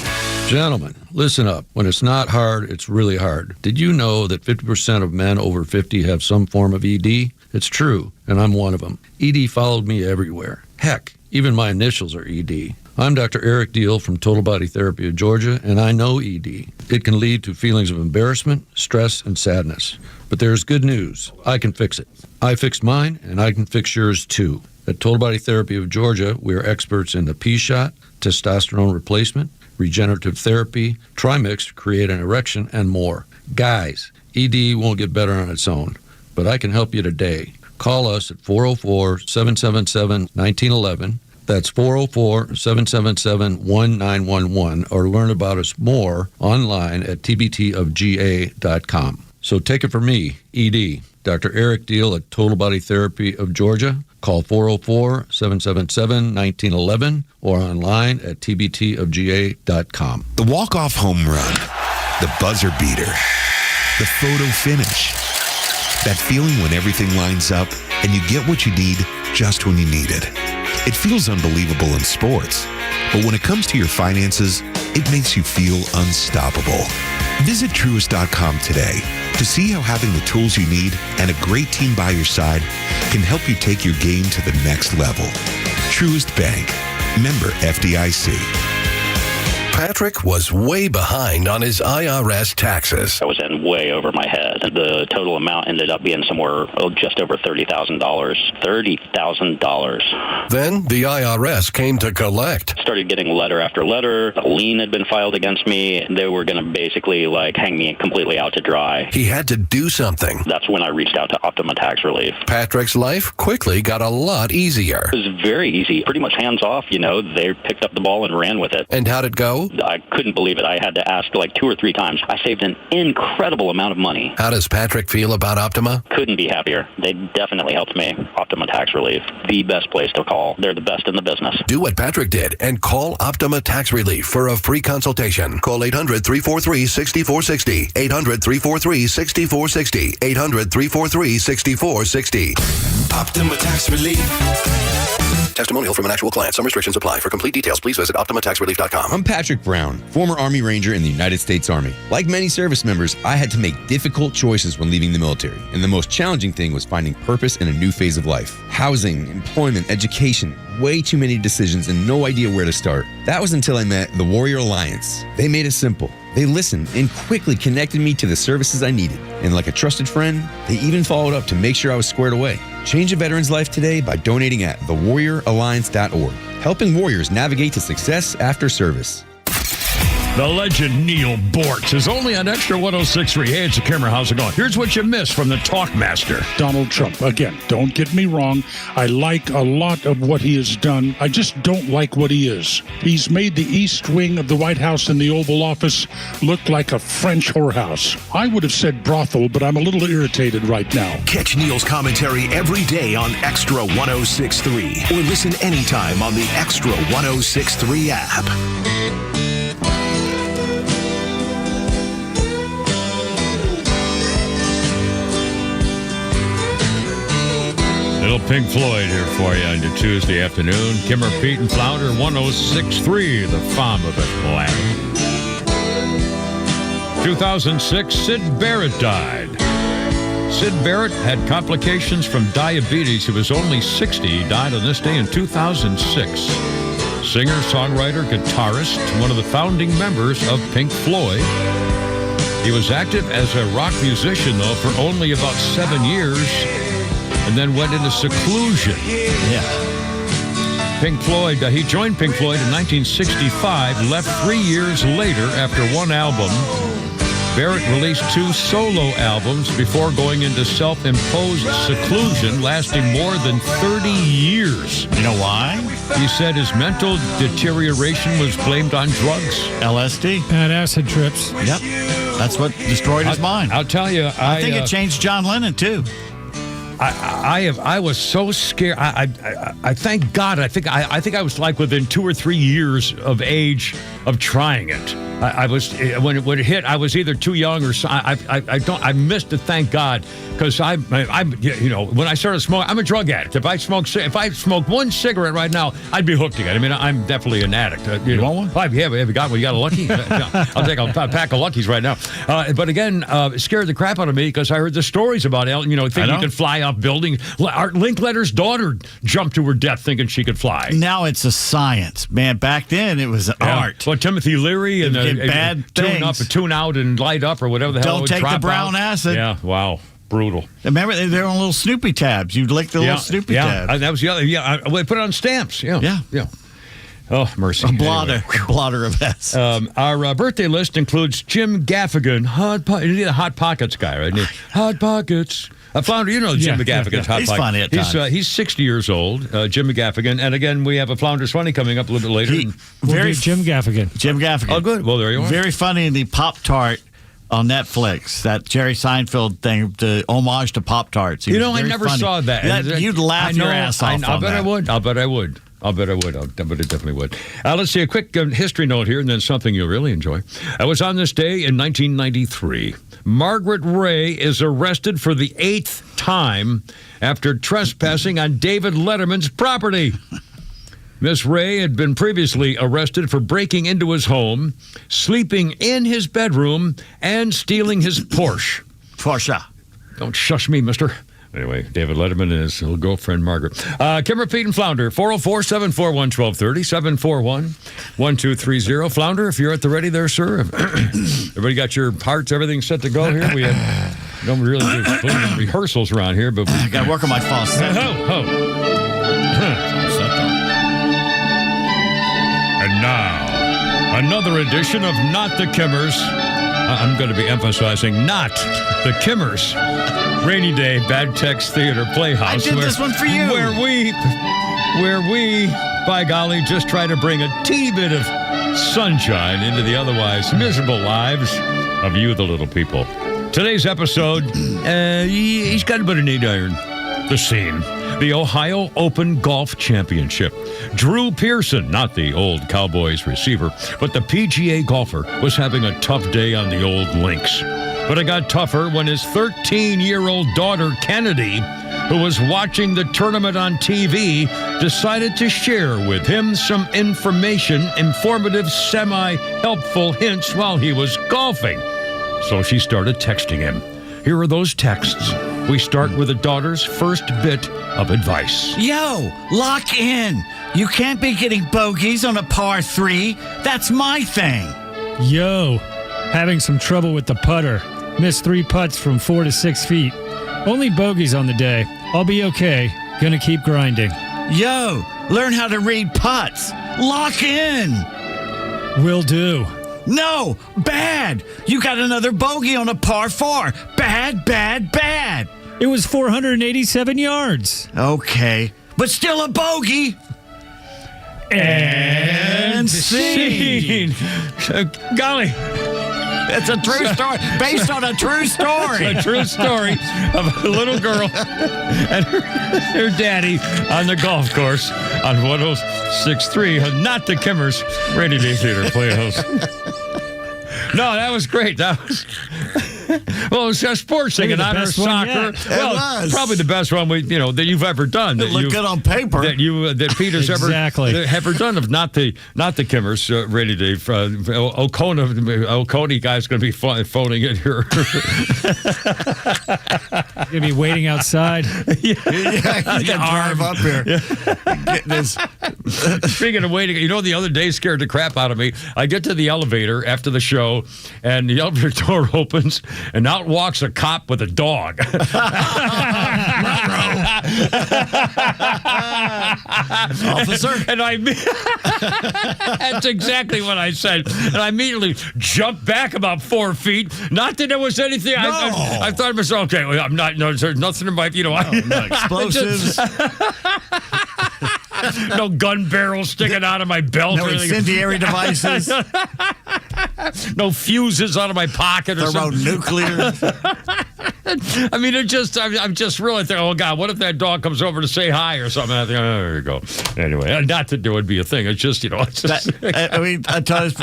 Gentlemen, listen up. When it's not hard, it's really hard. Did you know that 50% of men over 50 have some form of ED? It's true, and I'm one of them. ED followed me everywhere. Heck, even my initials are ED. I'm Dr. Eric Deal from Total Body Therapy of Georgia, and I know ED. It can lead to feelings of embarrassment, stress, and sadness. But there's good news. I can fix it. I fixed mine, and I can fix yours too. At Total Body Therapy of Georgia, we are experts in the P-shot, testosterone replacement, regenerative therapy, Trimix to create an erection, and more. Guys, ED won't get better on its own, but I can help you today. Call us at 404-777-1911. That's 404-777-1911, or learn about us more online at tbtofga.com. So take it from me, ED, Dr. Eric Deal at Total Body Therapy of Georgia. Call 404-777-1911 or online at tbtofga.com. The walk-off home run, the buzzer beater, the photo finish. That feeling when everything lines up and you get what you need just when you need it. It feels unbelievable in sports, but when it comes to your finances, it makes you feel unstoppable. Visit Truist.com today to see how having the tools you need and a great team by your side can help you take your game to the next level. Truist Bank. Member FDIC. Patrick was way behind on his IRS taxes. I was in way over my head. The total amount ended up being somewhere just over $30,000. $30,000. Then the IRS came to collect. Started getting letter after letter. A lien had been filed against me. They were going to basically hang me completely out to dry. He had to do something. That's when I reached out to Optima Tax Relief. Patrick's life quickly got a lot easier. It was very easy. Pretty much hands off, They picked up the ball and ran with it. And how'd it go? I couldn't believe it. I had to ask 2 or 3 times. I saved an incredible amount of money. How does Patrick feel about Optima? Couldn't be happier. They definitely helped me. Optima Tax Relief, the best place to call. They're the best in the business. Do what Patrick did and call Optima Tax Relief for a free consultation. Call 800-343-6460. 800-343-6460. 800-343-6460. Optima Tax Relief. Testimonial from an actual client. Some restrictions apply. For complete details, please visit OptimaTaxRelief.com. I'm Patrick Brown, former Army Ranger in the United States Army. Like many service members, I had to make difficult choices when leaving the military, and the most challenging thing was finding purpose in a new phase of life. Housing, employment, education, way too many decisions and no idea where to start. That was until I met the Warrior Alliance. They made it simple. They listened and quickly connected me to the services I needed. And like a trusted friend, they even followed up to make sure I was squared away. Change a veteran's life today by donating at thewarrioralliance.org, helping warriors navigate to success after service. The legend Neil Bortz is only on Extra 106.3. Hey, it's a camera. How's it going? Here's what you missed from the Talkmaster. Donald Trump. Again, don't get me wrong. I like a lot of what he has done. I just don't like what he is. He's made the East Wing of the White House and the Oval Office look like a French whorehouse. I would have said brothel, but I'm a little irritated right now. Catch Neil's commentary every day on Extra 106.3 or listen anytime on the Extra 106.3 app. Little Pink Floyd here for you on your Tuesday afternoon. Kimmer, Pete, and Flounder, 106.3, the farm of Atlanta. 2006, Sid Barrett died. Sid Barrett had complications from diabetes. He was only 60. He died on this day in 2006. Singer, songwriter, guitarist, one of the founding members of Pink Floyd. He was active as a rock musician, though, for only about 7 years. And then went into seclusion. Yeah. Pink Floyd, he joined Pink Floyd in 1965, left 3 years later after one album. Barrett released 2 solo albums before going into self-imposed seclusion, lasting more than 30 years. You know why? He said his mental deterioration was blamed on drugs. LSD. And acid trips. Yep. That's what destroyed his mind. I'll tell you. I think it changed John Lennon, too. I was so scared. I thank God. I think I was like within 2 or 3 years of age of trying it. I was when it hit. I was either too young or I missed it. Thank God, because I'm when I started smoking, I'm a drug addict. If I smoke one cigarette right now, I'd be hooked again. I mean, I'm definitely an addict. You want one? Have you got one? You got a Lucky? I'll take a pack of Luckies right now. But again, it scared the crap out of me because I heard the stories about Ellen. Thinking you could fly up buildings. Art Linkletter's daughter jumped to her death thinking she could fly. Now it's a science, man. Back then it was art. Well, Timothy Leary and bad tune up, tune out, and light up, or whatever the hell. Don't take the brown acid. Yeah, wow, brutal. Remember they're on little Snoopy tabs. You'd lick the little Snoopy tabs. That was the other. Yeah, we put it on stamps. Yeah. Oh, mercy. A blotter of S. Our birthday list includes Jim Gaffigan, Hot Pockets guy, right? Hot Pockets. Flounder, Jim Gaffigan's Hot Pockets. He's funny at times. He's 60 years old, Jim Gaffigan. And again, we have a Flounders Funny coming up a little bit later. Jim Gaffigan. Jim Gaffigan. Oh, good. Well, there you are. Very funny in the Pop-Tart on Netflix, that Jerry Seinfeld thing, the homage to Pop-Tarts. I never saw that. You'd laugh your ass off I bet I would. I'll bet I would. I definitely would. Let's see a quick history note here, and then something you'll really enjoy. I was on this day in 1993. Margaret Ray is arrested for the 8th time after trespassing on David Letterman's property. Miss Ray had been previously arrested for breaking into his home, sleeping in his bedroom, and stealing his Porsche. Don't shush me, mister. Anyway, David Letterman and his little girlfriend, Margaret. Kimmer, Pete, and Flounder, 404-741-1230, 741-1230. Flounder, if you're at the ready there, sir. Everybody got your parts, everything set to go here? We don't really do rehearsals around here, but we got to work on my falsetto. And now, another edition of Not the Kimmers. I'm going to be emphasizing not the Kimmers. Rainy Day, Bad Tex Theater Playhouse. I did this one for you. Where we, by golly, just try to bring a teeny bit of sunshine into the otherwise miserable lives of you, the little people. Today's episode, he's got a bit of need iron. The scene. The Ohio Open Golf Championship. Drew Pearson, not the old Cowboys receiver, but the PGA golfer, was having a tough day on the old links. But it got tougher when his 13-year-old daughter, Kennedy, who was watching the tournament on TV, decided to share with him some informative, semi-helpful hints while he was golfing. So she started texting him. Here are those texts. We start with the daughter's first bit of advice. Yo, lock in. You can't be getting bogeys on a par 3. That's my thing. Yo, having some trouble with the putter. Missed 3 putts from 4 to 6 feet. Only bogeys on the day. I'll be okay. Gonna keep grinding. Yo, learn how to read putts. Lock in. Will do. No, bad. You got another bogey on a par 4. Bad, bad, bad. It was 487 yards. Okay, but still a bogey. And scene. Golly. It's a true story, based on a true story. It's a true story of a little girl and her daddy on the golf course on 106.3, not the Kimmers Rainy Day Theater Playhouse. No, that was great. That was... Well, it was a sports thing, and honor soccer. Well, probably the best one that you've ever done. It looked good on paper. That Peter's ever done of not the Kimmers Rainy Day. Oconee guy's going to be phoning in here. You're going to be waiting outside. He's going to drive up here. Getting his... Speaking of waiting, the other day scared the crap out of me. I get to the elevator after the show, and the elevator door opens, and out walks a cop with a dog. Officer? And that's exactly what I said. And I immediately jumped back about 4 feet. Not that there was anything. No. I thought to myself, okay, well, I'm not. No, there's nothing in my. Not explosives. No gun barrels sticking out of my belt. No incendiary devices. No fuses out of my pocket or something. Thermonuclear. I mean, I'm just really thinking, oh, God, what if that dog comes over to say hi or something? I think, oh, there you go. Anyway, not that there would be a thing. It's just, I tell us,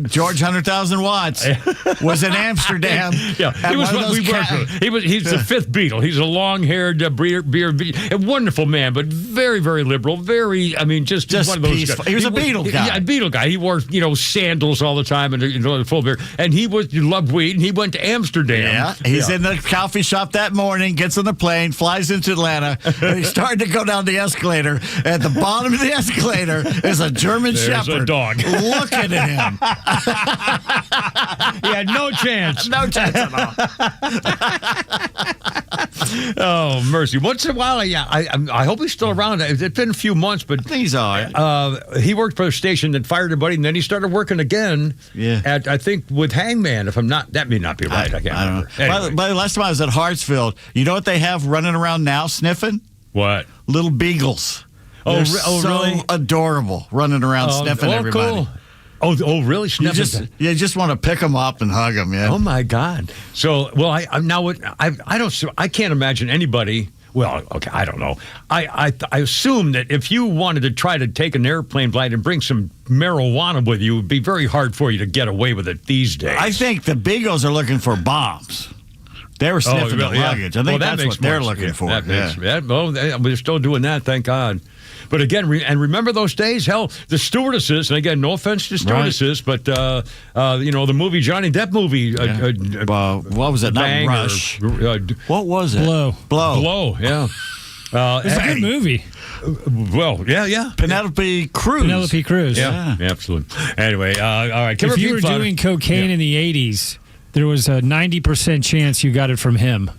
George 100,000 Watts was in Amsterdam. Yeah, he was what we worked with. He's the fifth Beatle. He's a long-haired, beard, a wonderful man, but very, very liberal. Very, I mean, just one of those peaceful. guys. He was a Beatle guy. Yeah, a Beatle guy. He wore, sandals all the time and a full beard. And he loved weed, and he went to Amsterdam. Yeah, he's in the coffee shop that morning, gets on the plane, flies into Atlanta, and he's starting to go down the escalator. At the bottom of the escalator is a German Shepherd. A dog. Looking at him. He had no chance. No chance at Oh, all. mercy. Once in a while, I hope he's still around. It's been a few months, but I think he's all right. He worked for a station that fired a buddy, and then he started working again at, I think, with Hangman. If I'm not, that may not be right. I can't remember. Anyway. By the last time I was at Hartsfield, you know what they have running around now sniffing? What? Little beagles. They're so really? Adorable, running around sniffing everybody. Cool. Oh, really? You just want to pick them up and hug them, yeah. Oh my God! So, well, I can't imagine anybody. Well, okay, I don't know. I assume that if you wanted to try to take an airplane flight and bring some marijuana with you, it would be very hard for you to get away with it these days. I think the Beagles are looking for bombs. They were sniffing the luggage. I think that's what they're looking for. We're still doing that, thank God. But again, remember those days? Hell, the stewardesses, and again, no offense to stewardesses, but, the movie, Johnny Depp movie. What was it? Not Rush. What was it? Blow, yeah. It's a good movie. Well, yeah. Penelope Cruz. Yeah, absolutely. Anyway, all right. If you were doing cocaine in the 80s, there was a 90% chance you got it from him.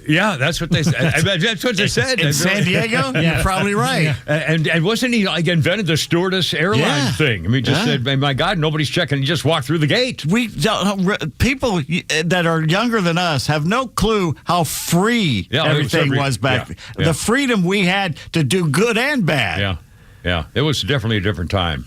Yeah, that's what they said. That's what they said. In San Diego? You're probably right. Yeah. And wasn't he invented the stewardess airline thing? I mean, just said, my God, nobody's checking. He just walked through the gate. People that are younger than us have no clue how free everything was back then. Yeah. The freedom we had to do good and bad. Yeah. It was definitely a different time.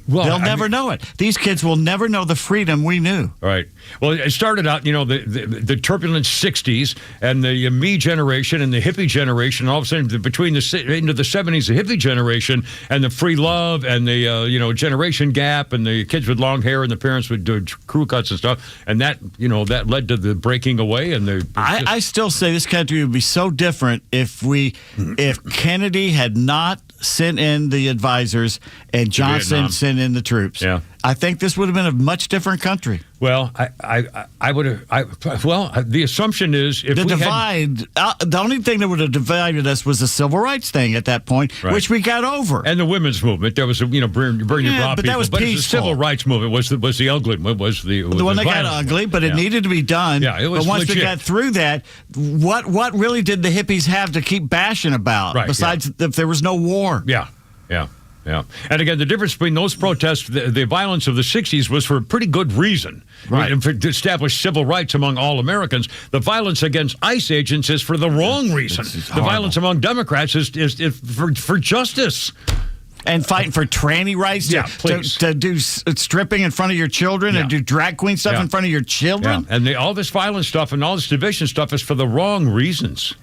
Well, they'll never know it. These kids will never know the freedom we knew. Right. Well, it started out, the turbulent 60s and the me generation and the hippie generation. All of a sudden, into the 70s, the hippie generation and the free love and the, generation gap and the kids with long hair and the parents with crew cuts and stuff. And that, that led to the breaking away. And I still say this country would be so different if Kennedy had not sent in the advisors and Johnson sent in the troops. Yeah. I think this would have been a much different country. Well, I would have. Well, the assumption is if the only thing that would have divided us was the civil rights thing at that point, which we got over, and the women's movement. There was burn your bra people, but that was peaceful. The civil rights movement was the ugly one. The one that got ugly, but it needed to be done. Yeah, it was. But once legit. we got through that, what really did the hippies have to keep bashing about? Right, besides if there was no war? Yeah. And again, the difference between those protests, the violence of the 60s was for a pretty good reason. Right. And to establish civil rights among all Americans. The violence against ICE agents is for the wrong reason. The violence among Democrats is for justice. And fighting for tranny rights to do stripping in front of your children and do drag queen stuff in front of your children. Yeah. And all this violent stuff and all this division stuff is for the wrong reasons.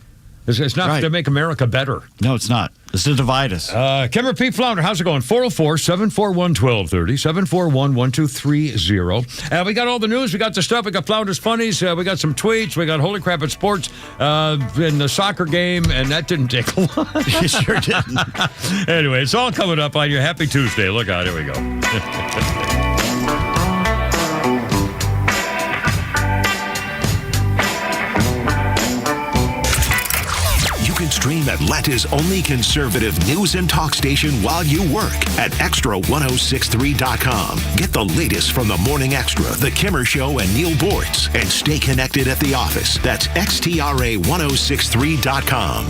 It's not to make America better. No, it's not. It's to divide us. Kimmer P. Flounder, how's it going? 404-741-1230, 741-1230. We got all the news. We got the stuff. We got Flounders Funnies. We got some tweets. We got Holy Crap at Sports in the soccer game, and that didn't take a lot. It sure didn't. Anyway, it's all coming up on your Happy Tuesday. Look out. Here we go. Stream Atlanta's only conservative news and talk station while you work at extra1063.com. Get the latest from the Morning Extra, The Kimmer Show, and Neil Bortz, and stay connected at the office. That's xtra1063.com.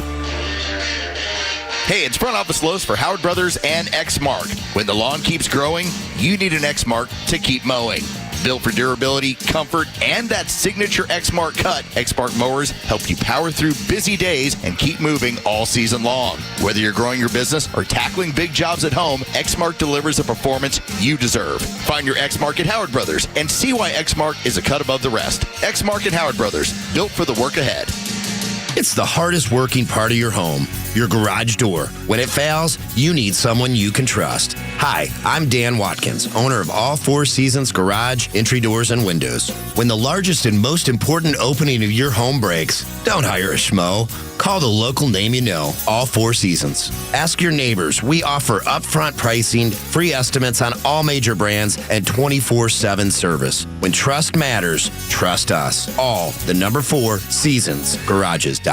Hey, it's front office Lowe's for Howard Brothers and Exmark. When the lawn keeps growing, you need an Exmark to keep mowing. Built for durability, comfort, and that signature Exmark cut, Exmark mowers help you power through busy days and keep moving all season long. Whether you're growing your business or tackling big jobs at home, Exmark delivers the performance you deserve. Find your Exmark at Howard Brothers and see why Exmark is a cut above the rest. Exmark at Howard Brothers, built for the work ahead. It's the hardest working part of your home, your garage door. When it fails, you need someone you can trust. Hi, I'm Dan Watkins, owner of All Four Seasons Garage, Entry Doors, and Windows. When the largest and most important opening of your home breaks, don't hire a schmo. Call the local name you know, All Four Seasons. Ask your neighbors. We offer upfront pricing, free estimates on all major brands, and 24/7 service. When trust matters, trust us. All the number 4 Seasons Garages.com.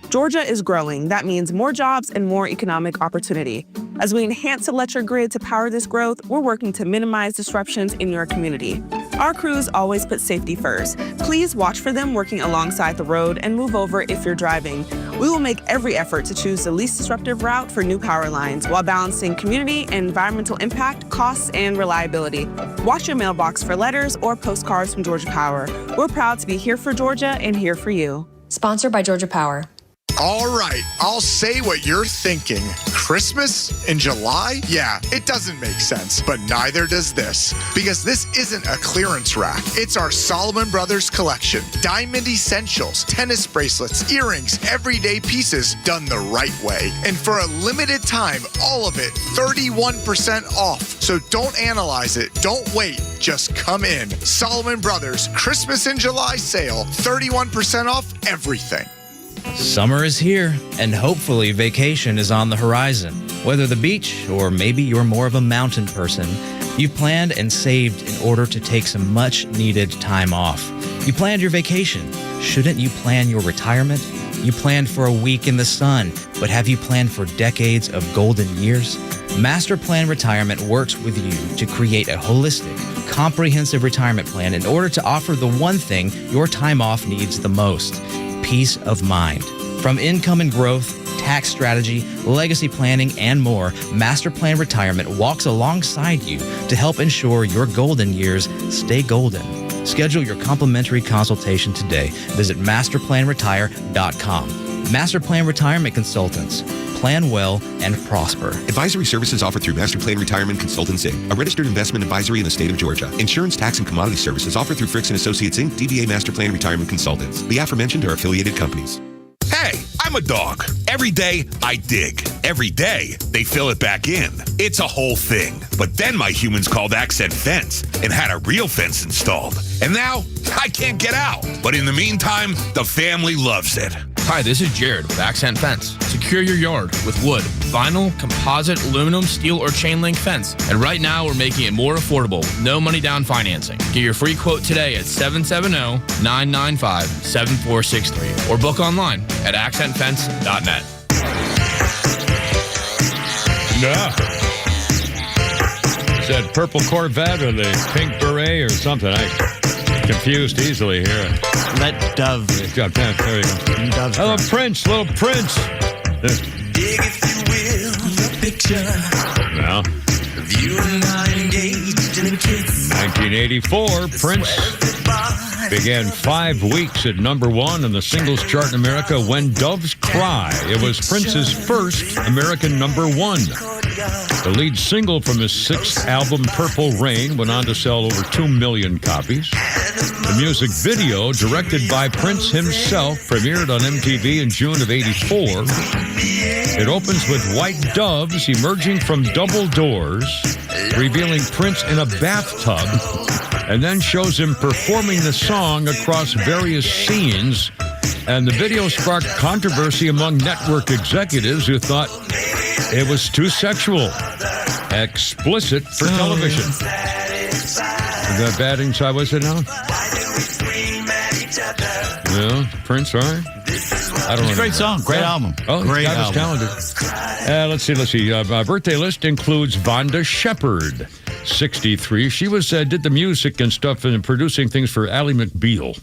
Georgia is growing. That means more jobs and more economic opportunity. As we enhance the electric grid to power this growth, we're working to minimize disruptions in your community. Our crews always put safety first. Please watch for them working alongside the road and move over if you're driving. We will make every effort to choose the least disruptive route for new power lines while balancing community and environmental impact, costs, and reliability. Watch your mailbox for letters or postcards from Georgia Power. We're proud to be here for Georgia and here for you. Sponsored by Georgia Power. All right, I'll say what you're thinking. Christmas in July? Yeah, it doesn't make sense, but neither does this. Because this isn't a clearance rack. It's our Solomon Brothers collection. Diamond essentials, tennis bracelets, earrings, everyday pieces done the right way. And for a limited time, all of it 31% off. So don't analyze it. Don't wait. Just come in. Solomon Brothers Christmas in July sale. 31% off everything. Summer is here, and hopefully vacation is on the horizon. Whether the beach or maybe you're more of a mountain person, you've planned and saved in order to take some much-needed time off. You planned your vacation. Shouldn't you plan your retirement? You planned for a week in the sun, but have you planned for decades of golden years? Master Plan Retirement works with you to create a holistic, comprehensive retirement plan in order to offer the one thing your time off needs the most: peace of mind. From income and growth, tax strategy, legacy planning, and more, Master Plan Retirement walks alongside you to help ensure your golden years stay golden. Schedule your complimentary consultation today. Visit masterplanretire.com. Master Plan Retirement Consultants. Plan well and prosper. Advisory services offered through Master Plan Retirement Consultants, Inc., a registered investment advisory in the state of Georgia. Insurance, tax, and commodity services offered through Fricks & Associates, Inc., DBA Master Plan Retirement Consultants. The aforementioned are affiliated companies. Hey, I'm a dog. Every day, I dig. Every day, they fill it back in. It's a whole thing. But then my humans called Accent Fence and had a real fence installed. And now, I can't get out. But in the meantime, the family loves it. Hi, this is Jared with Accent Fence. Secure your yard with wood, vinyl, composite, aluminum, steel, or chain link fence. And right now, we're making it more affordable with no money down financing. Get your free quote today at 770-995-7463 or book online at accentfence.net. Yeah. Is that purple Corvette or the pink beret or something? I confused easily here. Let Dove. There you go. Hello, Prince, little Prince. Dig, if you will, the picture. Well, Of you and I engaged in a kiss. 1984, Prince began 5 weeks at number one on the singles chart in America, When Doves Cry. It was Prince's first American number one. The lead single from his sixth album, Purple Rain, went on to sell over 2 million copies. The music video, directed by Prince himself, premiered on MTV in June of '84. It opens with white doves emerging from double doors, revealing Prince in a bathtub, and then shows him performing the song across various scenes. And the video sparked controversy among network executives who thought it was too sexual, explicit for television. Is that bad inside? Was it now? Yeah, Prince, all right. I don't know. Great song, great album. Oh, great God album. talented. Let's see. My birthday list includes Vonda Shepard, 63. She was did the music and stuff and producing things for Ally McBeal.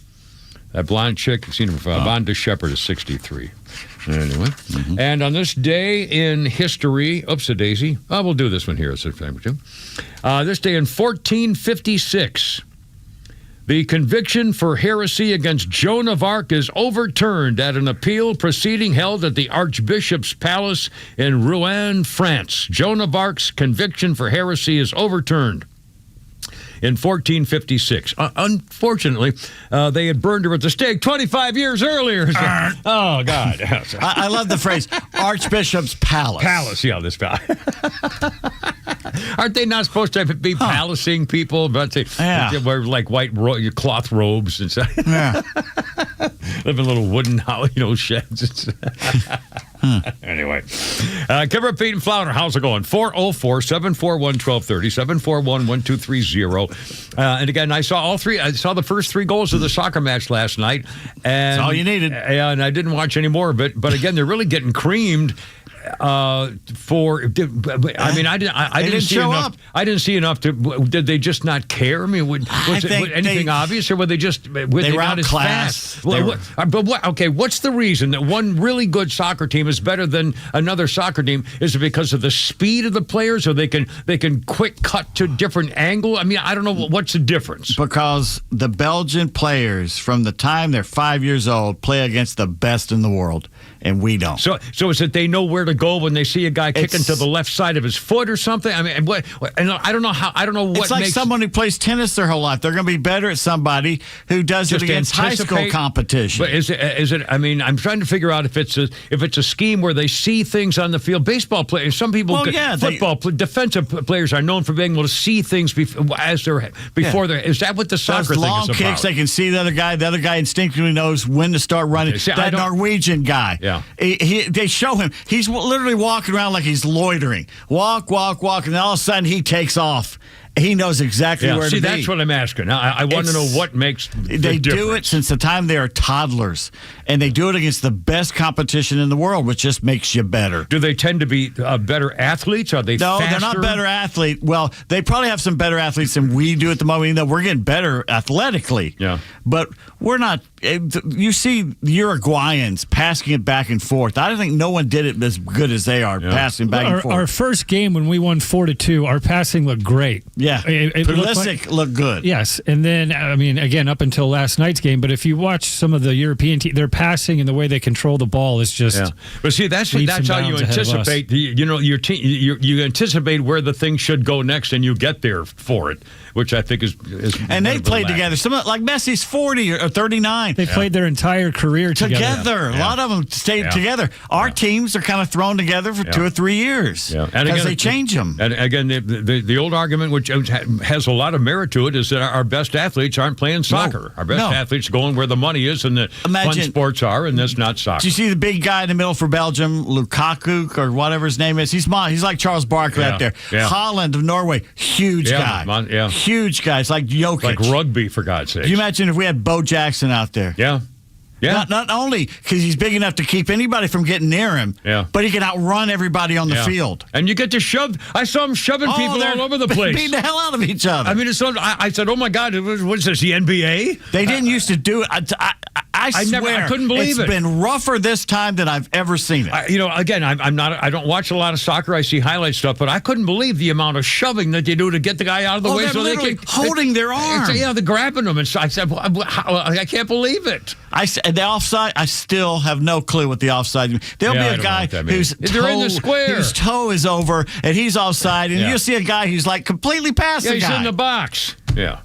That blonde chick, seen her. Vonda Shepard is 63. Anyway, and on this day in history, oops-a-daisy. We'll do this one here. This day in 1456. The conviction for heresy against Joan of Arc is overturned at an appeal proceeding held at the Archbishop's Palace in Rouen, France. Joan of Arc's conviction for heresy is overturned in 1456. Unfortunately, they had burned her at the stake 25 years earlier. So, oh, God. I love the phrase, Archbishop's Palace. Palace, yeah, this palace. Aren't they not supposed to be palacing people? But they wear like white cloth robes and stuff. Yeah. Live in little wooden sheds. Anyway, Kimber, Pete, and Flounder, how's it going? 404-741-1230, 741-1230. And again, I saw the first three goals of the soccer match last night. And, that's all you needed. Yeah, and I didn't watch any more. But again, they're really getting creamed. I mean, I didn't see enough. Up. I didn't see enough to. Did they just not care? I mean, was anything obvious, or were they just? Were they not as fast? Okay, what's the reason that one really good soccer team is better than another soccer team? Is it because of the speed of the players, or they can quick cut to different angle? I mean, I don't know what's the difference. Because the Belgian players, from the time they're 5 years old, play against the best in the world. and we don't. So is it they know where to go when they see a guy kicking to the left side of his foot or something? I mean, what? And I don't know what. It's like makes someone who plays tennis their whole life. They're going to be better at somebody who does it against high school competition. But is it? I mean, I'm trying to figure out if it's a scheme where they see things on the field. Baseball players, some people, defensive players are known for being able to see things before they're. Is that what the soccer thing is about? Long kicks, they can see the other guy. The other guy instinctively knows when to start running. That Norwegian guy. Yeah. They show him. He's literally walking around like he's loitering. Walk, and all of a sudden he takes off. He knows exactly where to be. That's what I'm asking. I want to know what makes the They difference. do it since the time they are toddlers, and they do it against the best competition in the world, which just makes you better. Do they tend to be better athletes? Are they faster? They're not better athletes. Well, they probably have some better athletes than we do at the moment, even though we're getting better athletically. Yeah. But we're not. You see the Uruguayans passing it back and forth. I don't think no one did it as good as they are passing back and forth. Our first game when we won 4-2, our passing looked great. Yeah, Pulisic looked good. Yes, and then I mean, again, up until last night's game. But if you watch some of the European teams, their passing and the way they control the ball is just. Yeah. But see, that's how you anticipate. Your team. You anticipate where the thing should go next, and you get there for it, which I think is. And they played together. Some like Messi's 40 or 39. They played their entire career together. A lot of them stayed together. Our teams are kind of thrown together for 2 or 3 years because they change them. And again, the old argument, which has a lot of merit to it, is that our best athletes aren't playing soccer. Our best athletes are going where the money is and the fun sports are, and that's not soccer. Do you see the big guy in the middle for Belgium, Lukaku or whatever his name is? He's like Charles Barkley out there. Yeah. Holland of Norway, huge guy. Huge guy. It's like Jokic. Like rugby, for God's sake. Can you imagine if we had Bo Jackson out there? Yeah. Yeah. Not only because he's big enough to keep anybody from getting near him, but he can outrun everybody on the field. And you get to shove. I saw him shoving people all over the place. Beating the hell out of each other. I mean, I said, oh my God, what is this, the NBA? They didn't used to do it. I swear, I couldn't believe it's it. been rougher this time than I've ever seen it. I don't watch a lot of soccer. I see highlight stuff, but I couldn't believe the amount of shoving that they do to get the guy out of the way. They're literally holding their arm. They're grabbing them. And so I said, I can't believe it. The offside, I still have no clue what the offside means. There'll be a guy whose toe is over and he's offside, and you'll see a guy who's like completely past the guy. He's in the box. Yeah.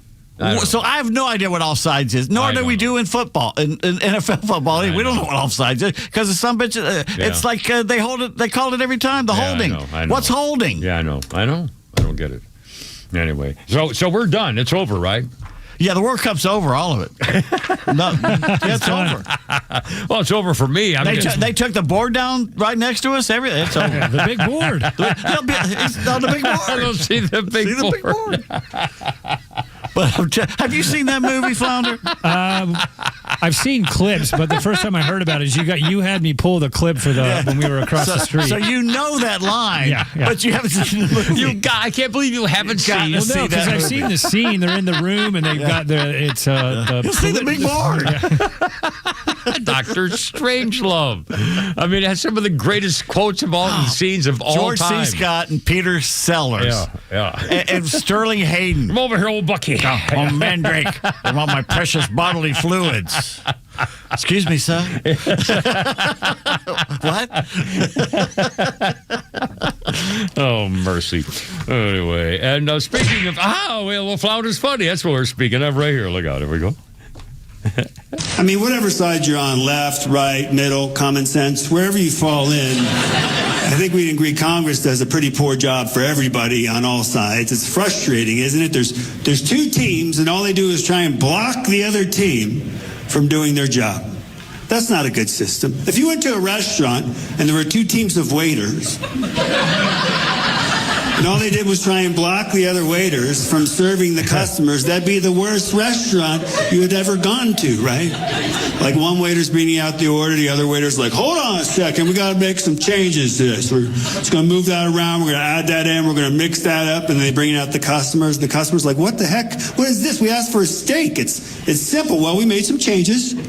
So I have no idea what offsides is, nor do we do in football, in NFL football. We don't know what offsides is because some bitch. It's like they hold it. They call it every time. The holding. I know. What's holding? Yeah, I know. I don't get it. Anyway, so we're done. It's over, right? Yeah, the World Cup's over, all of it. It's over. Well, it's over for me. They took the board down right next to us. Everything. It's over. The big board. It's on the big board. I don't see the big board. But have you seen that movie, Flounder? I've seen clips, but the first time I heard about it is you had me pull the clip for when we were across the street. So you know that line, but you haven't seen the movie. I can't believe you haven't seen it. Well, no, because I've seen the scene. They're in the room and they've got you see the big board. Dr. Strangelove. I mean, it has some of the greatest quotes of all the scenes of all George time. C. Scott and Peter Sellers. And Sterling Hayden. Come over here, old Bucky. Oh, Mandrake. I want my precious bodily fluids. Excuse me, sir. What? Oh, mercy. Anyway, and speaking of, Flounders Funny, that's what we're speaking of right here. Look out, here we go. I mean, whatever side you're on, left, right, middle, common sense, wherever you fall in, I think we agree Congress does a pretty poor job for everybody on all sides. It's frustrating, isn't it? There's two teams, and all they do is try and block the other team from doing their job. That's not a good system. If you went to a restaurant and there were two teams of waiters, and all they did was try and block the other waiters from serving the customers, that'd be the worst restaurant you had ever gone to, right? Like one waiter's reading out the order, the other waiter's like, hold on a second, we got to make some changes to this. We're just going to move that around, we're going to add that in, we're going to mix that up, and they bring it out the customers. The customer's like, what the heck? What is this? We asked for a steak. It's simple. Well, we made some changes. We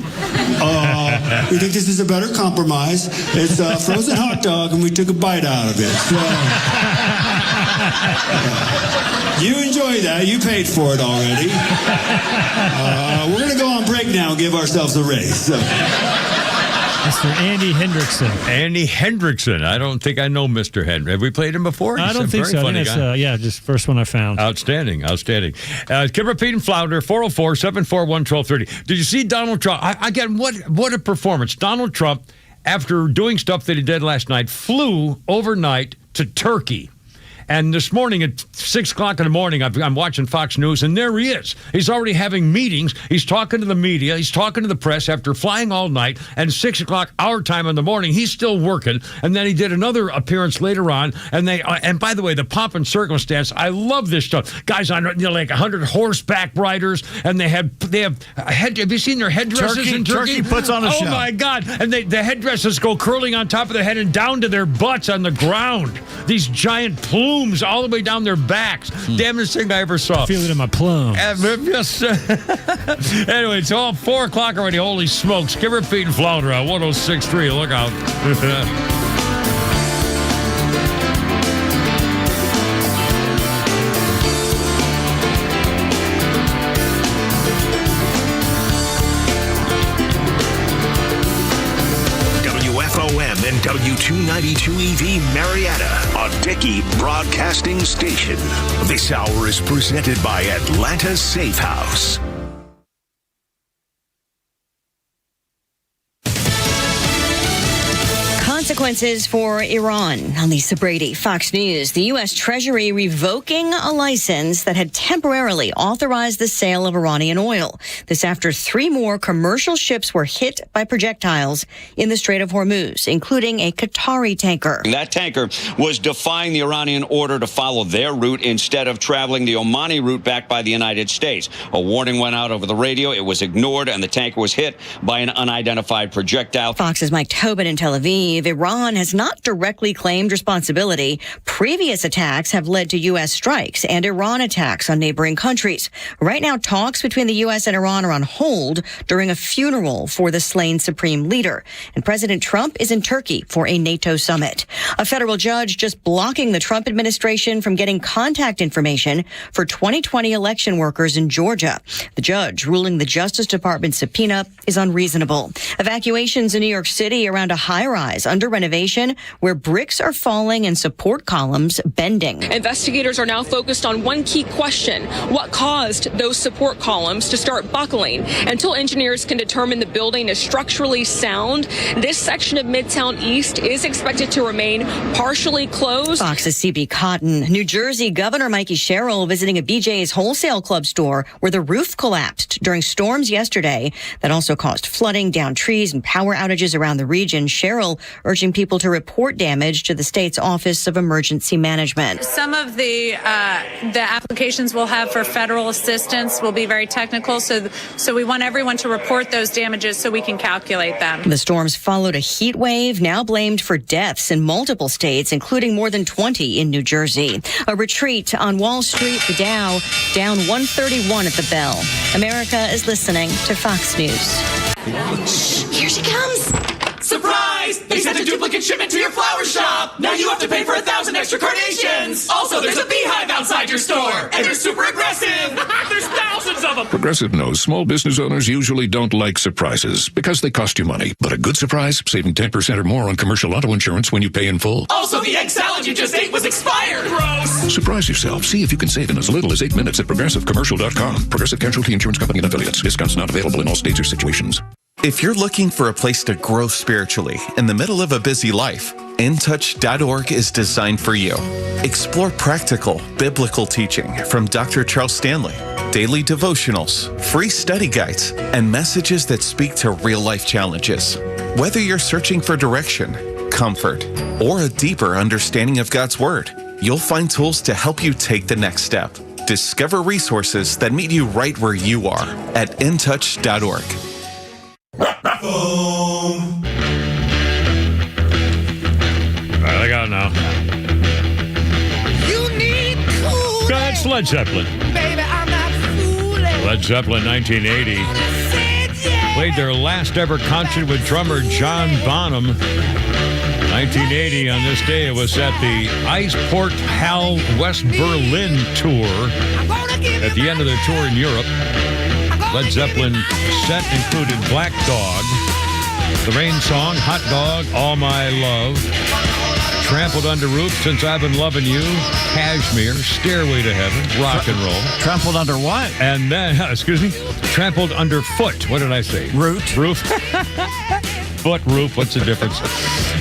think this is a better compromise. It's a frozen hot dog, and we took a bite out of it. So, you enjoy that. You paid for it already. We're going to go on break now and give ourselves a raise. So. Mr. Andy Hendrickson. Andy Hendrickson. I don't think I know Mr. Hendrickson. Have we played him before? I don't think so. I think it's, just first one I found. Outstanding. Kimber, Pete, and Flounder, 404-741-1230. Did you see Donald Trump? Again, what a performance. Donald Trump, after doing stuff that he did last night, flew overnight to Turkey. And this morning at 6 o'clock in the morning, I'm watching Fox News, and there he is. He's already having meetings. He's talking to the media. He's talking to the press after flying all night. And 6 o'clock our time in the morning, he's still working. And then he did another appearance later on. And and by the way, the pomp and circumstance, I love this stuff. Guys on like 100 horseback riders, and they have have you seen their headdresses in Turkey? Turkey puts on a show. Oh my God! And the headdresses go curling on top of their head and down to their butts on the ground. These giant plumes all the way down their backs. Damnest thing I ever saw. I feel it in my plum. Anyway, it's all 4 o'clock already. Holy smokes. Kimber, Pete, and Flounder on 106.3. Look out. WFOM and W292 EV Marietta, a Dickey Broadcasting Station. This hour is presented by Atlanta Safe House. Consequences for Iran. On Lisa Brady, Fox News. The U.S. Treasury revoking a license that had temporarily authorized the sale of Iranian oil. This after 3 more commercial ships were hit by projectiles in the Strait of Hormuz, including a Qatari tanker. That tanker was defying the Iranian order to follow their route instead of traveling the Omani route backed by the United States. A warning went out over the radio. It was ignored, and the tanker was hit by an unidentified projectile. Fox's Mike Tobin in Tel Aviv. Iran has not directly claimed responsibility. Previous attacks have led to U.S. strikes and Iran attacks on neighboring countries. Right now, talks between the U.S. and Iran are on hold during a funeral for the slain supreme leader. And President Trump is in Turkey for a NATO summit. A federal judge just blocking the Trump administration from getting contact information for 2020 election workers in Georgia. The judge ruling the Justice Department subpoena is unreasonable. Evacuations in New York City around a high-rise under renovation where bricks are falling and support columns bending. Investigators are now focused on one key question: what caused those support columns to start buckling? Until engineers can determine the building is structurally sound, this section of Midtown East is expected to remain partially closed. Fox's CB Cotton. New Jersey Governor Mikey Sherrill visiting a BJ's wholesale club store where the roof collapsed during storms yesterday that also caused flooding, downed trees, and power outages around the region. Sherrill urging people to report damage to the state's Office of Emergency Management. Some of the applications we'll have for federal assistance will be very technical, so we want everyone to report those damages so we can calculate them. The storms followed a heat wave now blamed for deaths in multiple states, including more than 20 in New Jersey. A retreat on Wall Street, the Dow down 131 at the bell. America is listening to Fox News. Here she comes. Surprise! They sent a duplicate shipment to your flower shop! Now you have to pay for 1,000 extra carnations! Also, there's a beehive outside your store! And they're super aggressive! There's thousands of them! Progressive knows small business owners usually don't like surprises because they cost you money. But a good surprise, saving 10% or more on commercial auto insurance when you pay in full. Also, the egg salad you just ate was expired! Gross! Surprise yourself. See if you can save in as little as 8 minutes at progressivecommercial.com. Progressive Casualty Insurance Company and Affiliates. Discounts not available in all states or situations. If you're looking for a place to grow spiritually in the middle of a busy life, InTouch.org is designed for you. Explore practical, biblical teaching from Dr. Charles Stanley, daily devotionals, free study guides, and messages that speak to real-life challenges. Whether you're searching for direction, comfort, or a deeper understanding of God's Word, you'll find tools to help you take the next step. Discover resources that meet you right where you are at InTouch.org. All right, I got it now. You need cool. Go ahead, Led Zeppelin. Baby, I'm not fooling. Led Zeppelin, 1980. Played their last ever concert with drummer John Bonham. 1980, on this day, it was at the Eisport Hall West Berlin tour. At the end of their tour in Europe, Led Zeppelin set included Black Dog, The Rain Song, Hot Dog, All My Love, Trampled Under Roof, Since I've Been Loving You, Cashmere, Stairway to Heaven, Rock and Roll. Trampled under what? And then, Trampled Underfoot. What did I say? Roof. Foot, roof, what's the difference?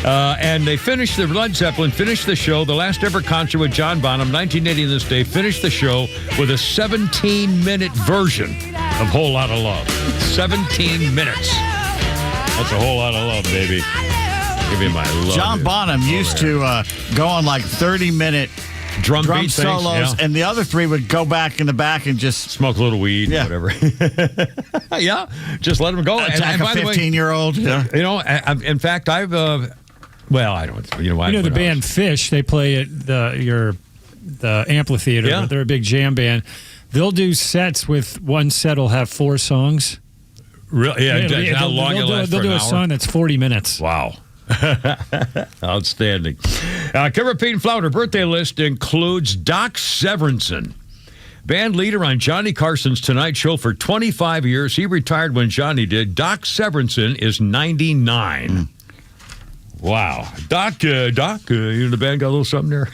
And they finished, Led Zeppelin finished the show, the last ever concert with John Bonham, 1980 this day, finished the show with a 17-minute version of Whole Lotta Love. 17 minutes. That's a whole lot of love, baby. Give me my love. John Bonham used to go on like 30-minute drum solos, and the other three would go back in the back and just smoke a little weed, whatever. Yeah, just let them go. Attack a 15-year-old. You know, in fact, I've well, I don't. You know, the band Fish. They play at the amphitheater. Yeah. They're a big jam band. They'll do sets with one set will have 4 songs. Really? Yeah. How long it lasts? They'll do a song that's 40 minutes. Wow. Outstanding. Cover Pete and Flounder birthday list includes Doc Severinsen, band leader on Johnny Carson's Tonight Show for 25 years. He retired when Johnny did. Doc Severinsen is 99. Wow. Doc, you know, the band got a little something there.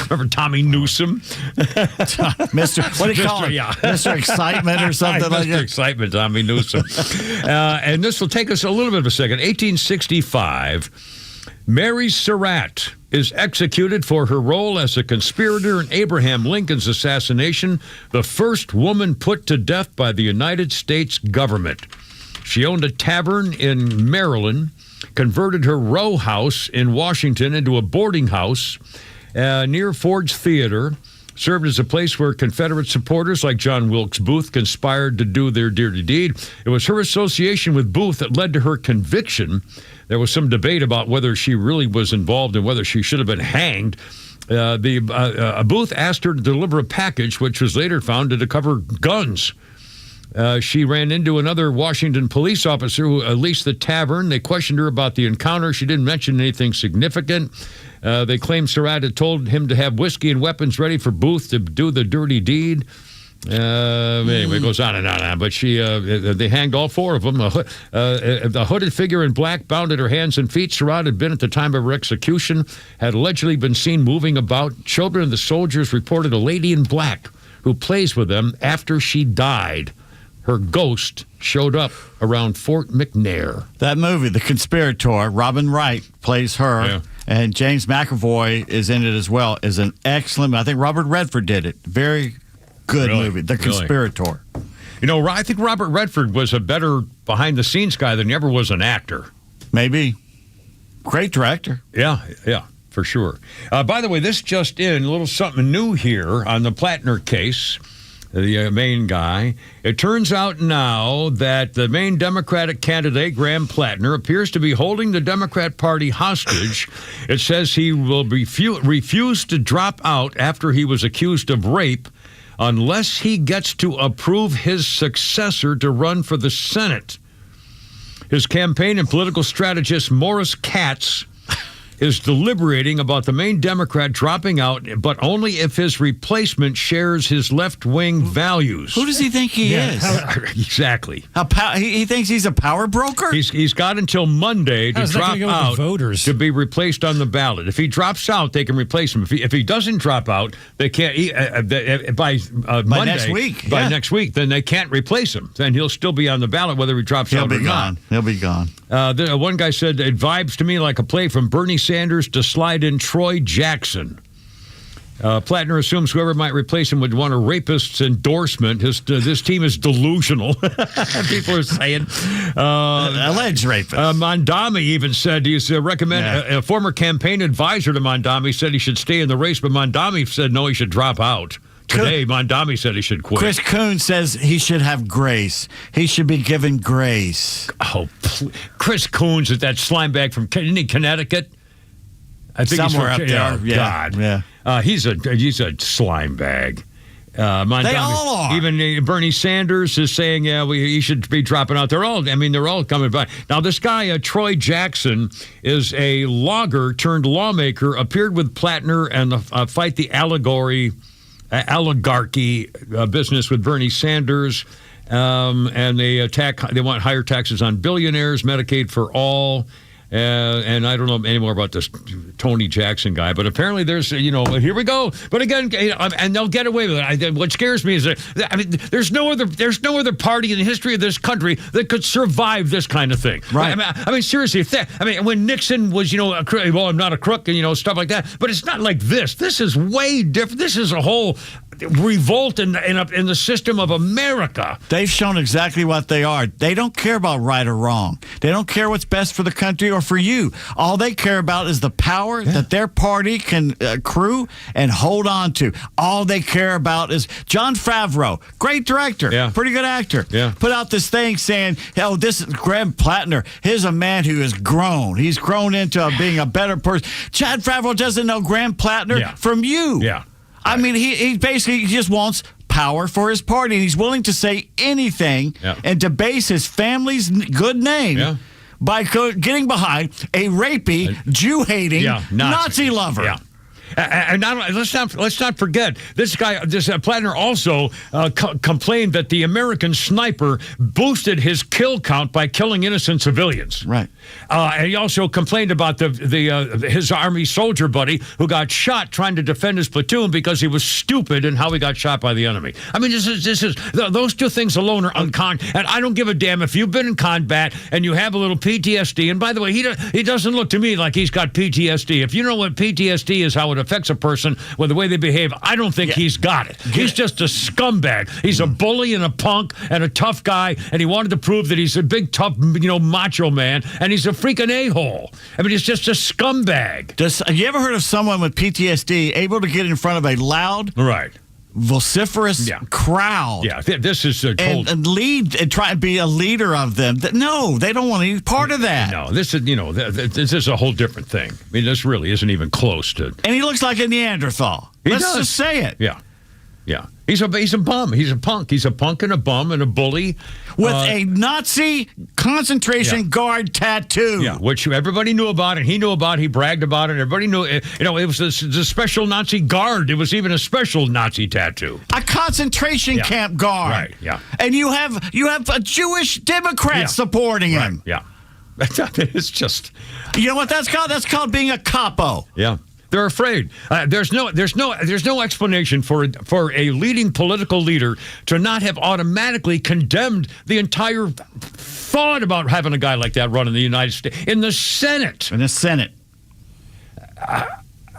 Remember Tommy Newsom? Mr. What do you call him? Yeah. Mr. Excitement or something like that? Mr. Excitement, Tommy Newsom. And this will take us a little bit of a second. 1865, Mary Surratt is executed for her role as a conspirator in Abraham Lincoln's assassination, the first woman put to death by the United States government. She owned a tavern in Maryland, converted her row house in Washington into a boarding house near Ford's Theater, served as a place where Confederate supporters like John Wilkes Booth conspired to do their dirty deed. It was her association with Booth that led to her conviction. There was some debate about whether she really was involved and whether she should have been hanged. Booth asked her to deliver a package, which was later found to cover guns. She ran into another Washington police officer who leased the tavern. They questioned her about the encounter. She didn't mention anything significant. They claimed Surratt had told him to have whiskey and weapons ready for Booth to do the dirty deed. Anyway, it goes on and on and on. But they hanged all 4 of them. The hooded figure in black bound at her hands and feet. Surratt had been at the time of her execution, had allegedly been seen moving about. Children of the soldiers reported a lady in black who plays with them after she died. Her ghost showed up around Fort McNair. That movie, The Conspirator, Robin Wright plays her, and James McAvoy is in it as well. Is an excellent. I think Robert Redford did it. Very good movie, The Conspirator. You know, I think Robert Redford was a better behind-the-scenes guy than he ever was an actor. Maybe. Great director. Yeah, for sure. By the way, this just in, a little something new here on the Plattner case. The Maine guy. It turns out now that the Maine Democratic candidate, Graham Plattner, appears to be holding the Democrat Party hostage. It says he will refuse to drop out after he was accused of rape unless he gets to approve his successor to run for the Senate. His campaign and political strategist, Morris Katz, is deliberating about the Maine Democrat dropping out, but only if his replacement shares his left-wing values. Who does he think he is? Exactly. He thinks he's a power broker? He's got until Monday to drop out to be replaced on the ballot. If he drops out, they can replace him. If he doesn't drop out, they can't. By Monday, next week. By next week, then they can't replace him. Then he'll still be on the ballot whether he drops out or not. He'll be gone. One guy said, it vibes to me like a play from Bernie Sanders to slide in Troy Jackson. Plattner assumes whoever might replace him would want a rapist's endorsement. This team is delusional. People are saying. Alleged rapist. Mondami even said he's a former campaign advisor to Mondami said he should stay in the race, but Mondami said no, he should drop out. Today, Mondami said he should quit. Chris Coon says he should have grace. He should be given grace. Oh, Chris Coons is that slime bag from Connecticut. I think somewhere he's from, up there. God. Yeah. He's a slime bag. Mondami, they all are. Even Bernie Sanders is saying, he should be dropping out. They're all coming by. Now, this guy, Troy Jackson, is a logger turned lawmaker, appeared with Plattner and Fight the Oligarchy business with Bernie Sanders. And they want higher taxes on billionaires, Medicaid for all. And I don't know any more about this Tony Jackson guy, but apparently there's, here we go. But again, and they'll get away with it. What scares me is that, there's no other party in the history of this country that could survive this kind of thing. Right. I mean seriously, when Nixon was, I'm not a crook, and stuff like that. But it's not like this. This is way different. This is a whole revolt in the system of America. They've shown exactly what they are. They don't care about right or wrong. They don't care what's best for the country or for you. All they care about is the power that their party can accrue and hold on to. All they care about is Jon Favreau, great director, pretty good actor, put out this thing saying, this is Graham Plattner. Here's a man who has grown. He's grown into being a better person. Jon Favreau doesn't know Graham Plattner from you. Yeah. I mean, he basically just wants power for his party. And he's willing to say anything and debase his family's good name by getting behind a rapey, Jew-hating Nazi lover. Yeah. And let's not forget, this guy, Plattner also complained that the American sniper boosted his kill count by killing innocent civilians. Right. And he also complained about his Army soldier buddy who got shot trying to defend his platoon because he was stupid in how he got shot by the enemy. I mean, those two things alone are unconscious. And I don't give a damn if you've been in combat and you have a little PTSD. And by the way, he doesn't look to me like he's got PTSD. If you know what PTSD is, how it affects a person with the way they behave, I don't think he's got it. He's just a scumbag. He's a bully and a punk and a tough guy, and he wanted to prove that he's a big, tough, macho man, and he's a freaking a-hole. I mean, he's just a scumbag. Have you ever heard of someone with PTSD able to get in front of a loud, vociferous crowd? Yeah, this is and lead and try and be a leader of them. No, they don't want any part of that. No, this is this is a whole different thing. I mean, this really isn't even close to. And he looks like a Neanderthal. Let's just say it. Yeah. Yeah. He's a bum. He's a punk. He's a punk and a bum and a bully. With a Nazi concentration guard tattoo. Yeah, which everybody knew about and he knew about. He bragged about it. Everybody knew. It was the special Nazi guard. It was even a special Nazi tattoo. A concentration camp guard. Right, yeah. And you have a Jewish Democrat supporting him. Yeah. It's just. You know what that's called? That's called being a capo. Yeah. They're afraid. There's no explanation for a leading political leader to not have automatically condemned the entire thought about having a guy like that run in the United States in the Senate. In the Senate.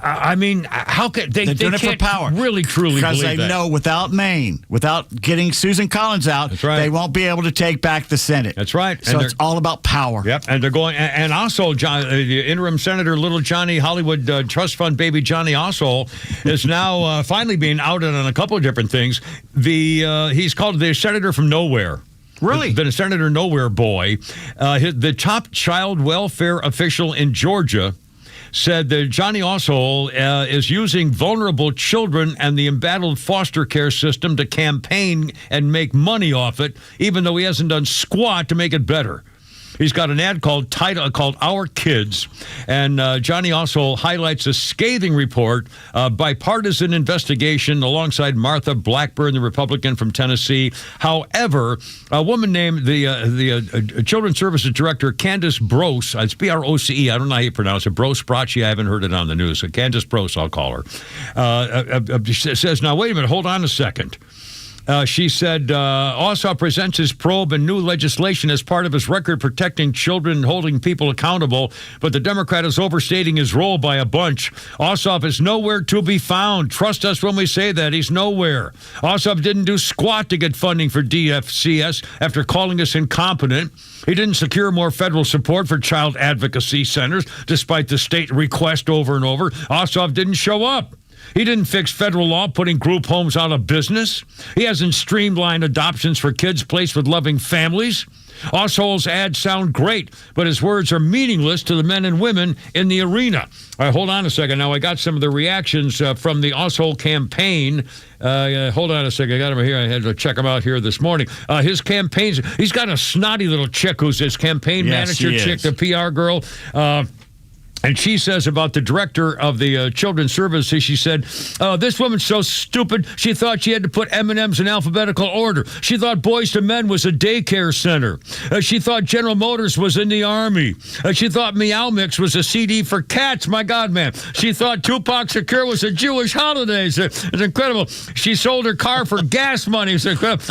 I mean, how can they? They're doing it for power. Really, truly, because believe they know without Maine, without getting Susan Collins out, they won't be able to take back the Senate. That's right. So it's all about power. Yep. And they're going, and also the interim senator, little Johnny Hollywood Trust Fund baby Johnny Ossoff is now finally being outed on a couple of different things. He's called the senator from nowhere. Really? The Senator Nowhere boy, the top child welfare official in Georgia, said that Johnny Ossoff is using vulnerable children and the embattled foster care system to campaign and make money off it, even though he hasn't done squat to make it better. He's got an ad called Our Kids, and Johnny also highlights a scathing report, bipartisan investigation alongside Martha Blackburn, the Republican from Tennessee. However, a woman named the Children's Services Director, Candace Brose, it's B-R-O-C-E, I don't know how you pronounce it, Brose Bracci, I haven't heard it on the news, so Candace Brose, I'll call her, says, now, wait a minute, hold on a second. She said, Ossoff presents his probe and new legislation as part of his record protecting children and holding people accountable, but the Democrat is overstating his role by a bunch. Ossoff is nowhere to be found. Trust us when we say that. He's nowhere. Ossoff didn't do squat to get funding for DFCS after calling us incompetent. He didn't secure more federal support for child advocacy centers, despite the state request over and over. Ossoff didn't show up. He didn't fix federal law putting group homes out of business. He hasn't streamlined adoptions for kids placed with loving families. Ossoff's ads sound great, but his words are meaningless to the men and women in the arena. All right, hold on a second. Now, I got some of the reactions from the Ossoff campaign. Hold on a second. I got him here. I had to check him out here this morning. His campaigns, he's got a snotty little chick who's his campaign manager chick, the PR girl. And she says about the director of the children's services, she said, this woman's so stupid, she thought she had to put M&Ms in alphabetical order. She thought Boys to Men was a daycare center. She thought General Motors was in the Army. She thought Meow Mix was a CD for cats. My God, man. She thought Tupac Shakur was a Jewish holiday. It's incredible. She sold her car for gas money. It's incredible.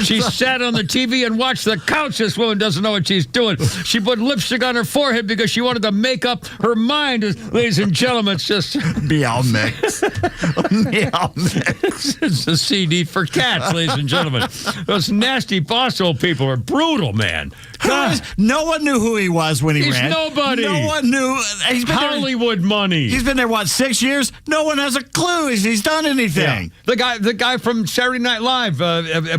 She sat on the TV and watched the couch. This woman doesn't know what she's doing. She put lipstick on her forehead because she wanted to make up her mind. Ladies and gentlemen, it's just Meow Mix. Meow Mix. It's a CD for cats, ladies and gentlemen. Those nasty Bosso people are brutal, man. No one knew who he was when he ran. He's nobody. No one knew. He's been Hollywood money. He's been there, 6 years? No one has a clue if he's done anything. Yeah. The guy from Saturday Night Live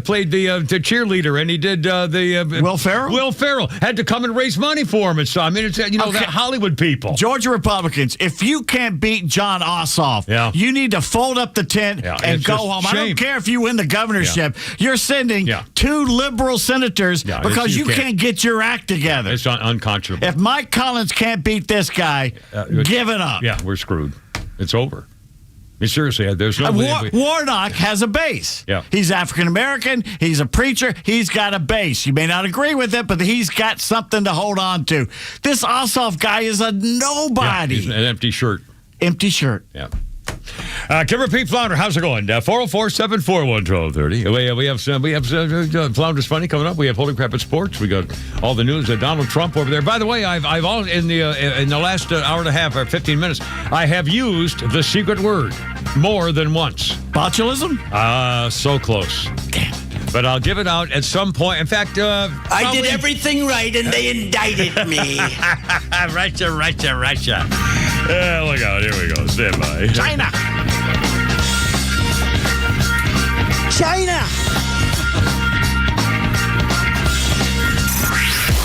played the cheerleader, and he did the Will Ferrell. Will Ferrell had to come and raise money for him, and so I mean, it's that Hollywood people. Georgia Republicans, if you can't beat John Ossoff, you need to fold up the tent and go home. I don't care if you win the governorship. You're sending 2 liberal senators because you can't get your act together. It's unconscionable. If Mike Collins can't beat this guy, give it up. Yeah, we're screwed. It's over. I mean, seriously, there's no way. Warnock has a base. Yeah. He's African-American. He's a preacher. He's got a base. You may not agree with it, but he's got something to hold on to. This Ossoff guy is a nobody. Yeah, he's an empty shirt. Empty shirt. Yeah. Kimber Pete Flounder, how's it going? 404-741-1230. We have Flounders Funny coming up. We have Holy Crap at Sports. We got all the news. Donald Trump over there. By the way, I've all in the last hour and a half or 15 minutes, I have used the secret word more than once. Botulism? So close. Damn. But I'll give it out at some point. In fact, I did everything right, and they indicted me. Right. Yeah, look out. Here we go. Stand by. China.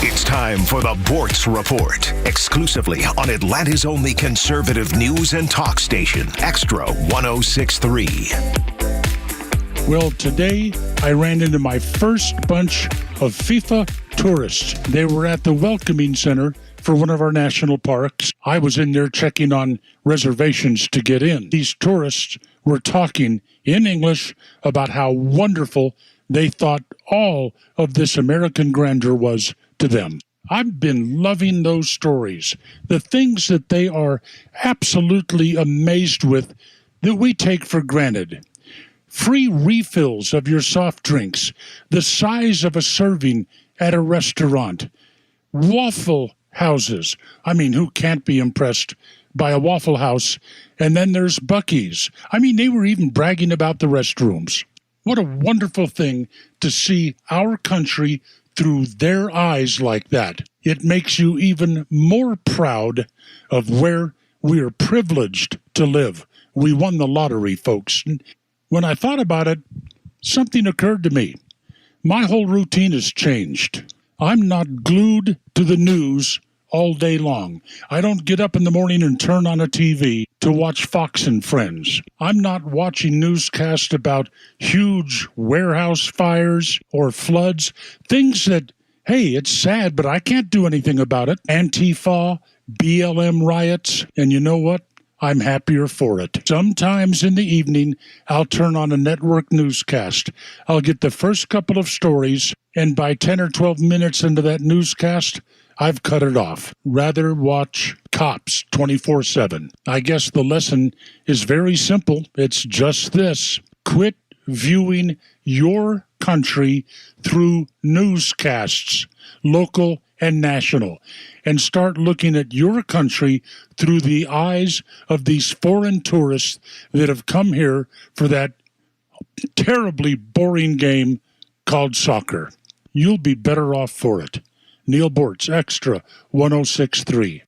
It's time for the Bortz Report, exclusively on Atlanta's only conservative news and talk station, Extra 106.3. Well, today I ran into my first bunch of FIFA tourists. They were at the welcoming center for one of our national parks. I was in there checking on reservations to get in. These tourists were talking in English about how wonderful they thought all of this American grandeur was to them. I've been loving those stories, the things that they are absolutely amazed with that we take for granted. Free refills of your soft drinks, the size of a serving at a restaurant, waffle houses. I mean, who can't be impressed by a Waffle House? And then there's Buc-ee's. I mean, they were even bragging about the restrooms. What a wonderful thing to see our country through their eyes like that. It makes you even more proud of where we are privileged to live. We won the lottery, folks. When I thought about it, something occurred to me. My whole routine has changed. I'm not glued to the news all day long. I don't get up in the morning and turn on a TV to watch Fox and Friends. I'm not watching newscasts about huge warehouse fires or floods, things that, hey, it's sad, but I can't do anything about it. Antifa, BLM riots, and you know what? I'm happier for it. Sometimes in the evening, I'll turn on a network newscast. I'll get the first couple of stories, and by 10 or 12 minutes into that newscast, I've cut it off. Rather watch Cops 24/7. I guess the lesson is very simple. It's just this. Quit viewing your country through newscasts, local and national, and start looking at your country through the eyes of these foreign tourists that have come here for that terribly boring game called soccer. You'll be better off for it. Neil Bortz, Extra 106.3.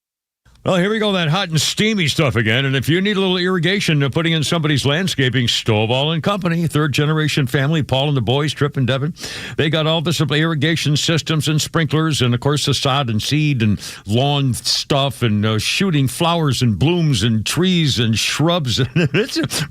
Well, here we go, that hot and steamy stuff again. And if you need a little irrigation putting in somebody's landscaping, Stovall and Company, third-generation family, Paul and the boys, Trip and Devin. They got all this irrigation systems and sprinklers and, of course, the sod and seed and lawn stuff and shooting flowers and blooms and trees and shrubs and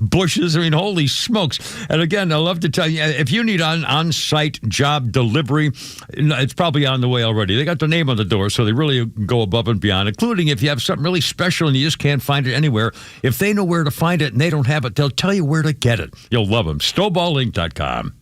bushes. I mean, holy smokes. And, again, I love to tell you, if you need on-site job delivery, it's probably on the way already. They got the name on the door, so they really go above and beyond, including if you have something really special and you just can't find it anywhere. If they know where to find it and they don't have it, they'll tell you where to get it. You'll love them. StovallInc.com.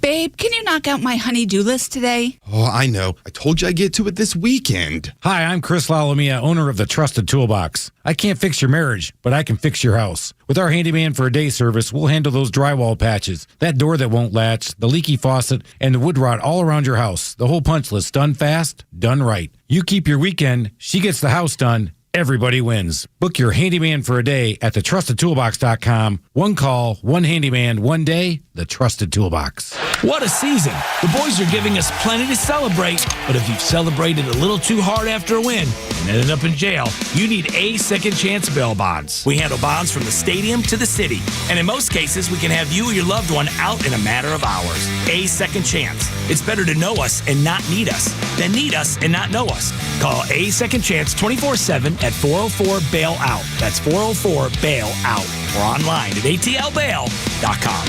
Babe, can you knock out my honey-do list today? Oh, I know. I told you I'd get to it this weekend. Hi, I'm Chris Lalomia, owner of the Trusted Toolbox. I can't fix your marriage, but I can fix your house. With our handyman for a day service, we'll handle those drywall patches, that door that won't latch, the leaky faucet, and the wood rot all around your house. The whole punch list, done fast, done right. You keep your weekend, she gets the house done. Everybody wins. Book your handyman for a day at thetrustedtoolbox.com. One call, one handyman, one day, the Trusted Toolbox. What a season. The boys are giving us plenty to celebrate, but if you've celebrated a little too hard after a win and ended up in jail, you need A Second Chance bail bonds. We handle bonds from the stadium to the city, and in most cases, we can have you or your loved one out in a matter of hours. A Second Chance. It's better to know us and not need us than need us and not know us. Call A Second Chance 24/7 at 404-BAIL-OUT. That's 404-BAIL-OUT. Or online at atlbail.com.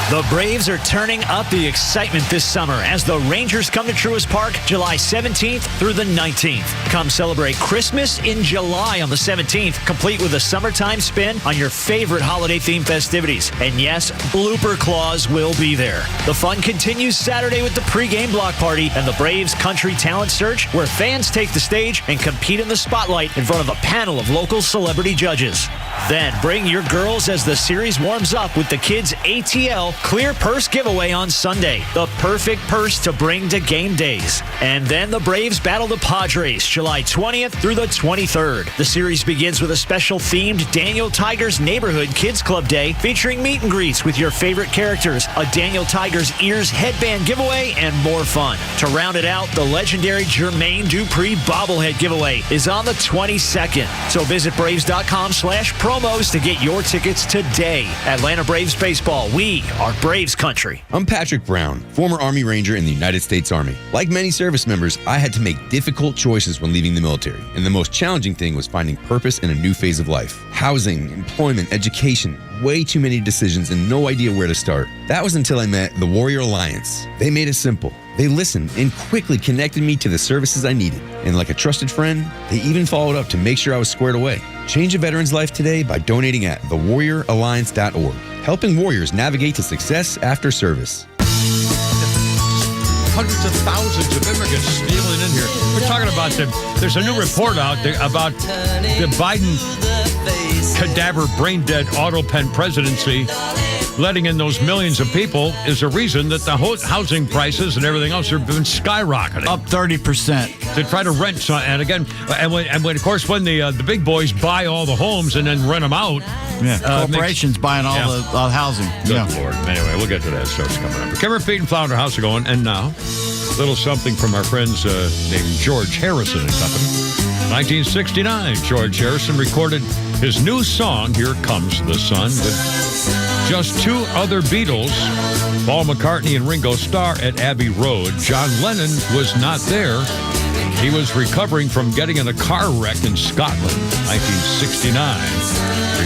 The Braves are turning up the excitement this summer as the Rangers come to Truist Park July 17th through the 19th. Come celebrate Christmas in July on the 17th, complete with a summertime spin on your favorite holiday-themed festivities. And yes, Blooper Claws will be there. The fun continues Saturday with the pregame block party and the Braves Country Talent Search, where fans take the stage and compete in the spotlight in front of a panel of local celebrity judges. Then bring your girls as the series warms up with the Kids ATL Clear Purse giveaway on Sunday. The perfect purse to bring to game days. And then the Braves battle the Padres July 20th through the 23rd. The series begins with a special themed Daniel Tiger's Neighborhood Kids Club Day featuring meet and greets with your favorite characters, a Daniel Tiger's Ears headband giveaway, and more fun. To round it out, the legendary Jermaine Dupri bobblehead giveaway is on the 22nd. So visit Braves.com/promos to get your tickets today. Atlanta Braves Baseball, we are Braves country. I'm Patrick Brown, former Army Ranger in the United States Army. Like many service members, I had to make difficult choices when leaving the military, and the most challenging thing was finding purpose in a new phase of life. Housing, employment, education, way too many decisions and no idea where to start. That was until I met the Warrior Alliance. They made it simple. They listened and quickly connected me to the services I needed. And like a trusted friend, they even followed up to make sure I was squared away. Change a veteran's life today by donating at thewarrioralliance.org, helping warriors navigate to success after service. Hundreds of thousands of immigrants stealing in here. We're talking about there's a new report out there about the Biden cadaver brain dead auto pen presidency. Letting in those millions of people is a reason that the housing prices and everything else have been skyrocketing. Up 30%. To try to rent some, and again, when of course when the big boys buy all the homes and then rent them out. Yeah, corporations buying all the housing. Good Lord. Anyway, we'll get to that. Show's coming up. Cameron, Pete, and Flounder, how's it going? And now, a little something from our friends named George Harrison and Company. 1969, George Harrison recorded his new song, Here Comes the Sun, with just two other Beatles, Paul McCartney and Ringo Starr, at Abbey Road. John Lennon was not there. He was recovering from getting in a car wreck in Scotland, 1969,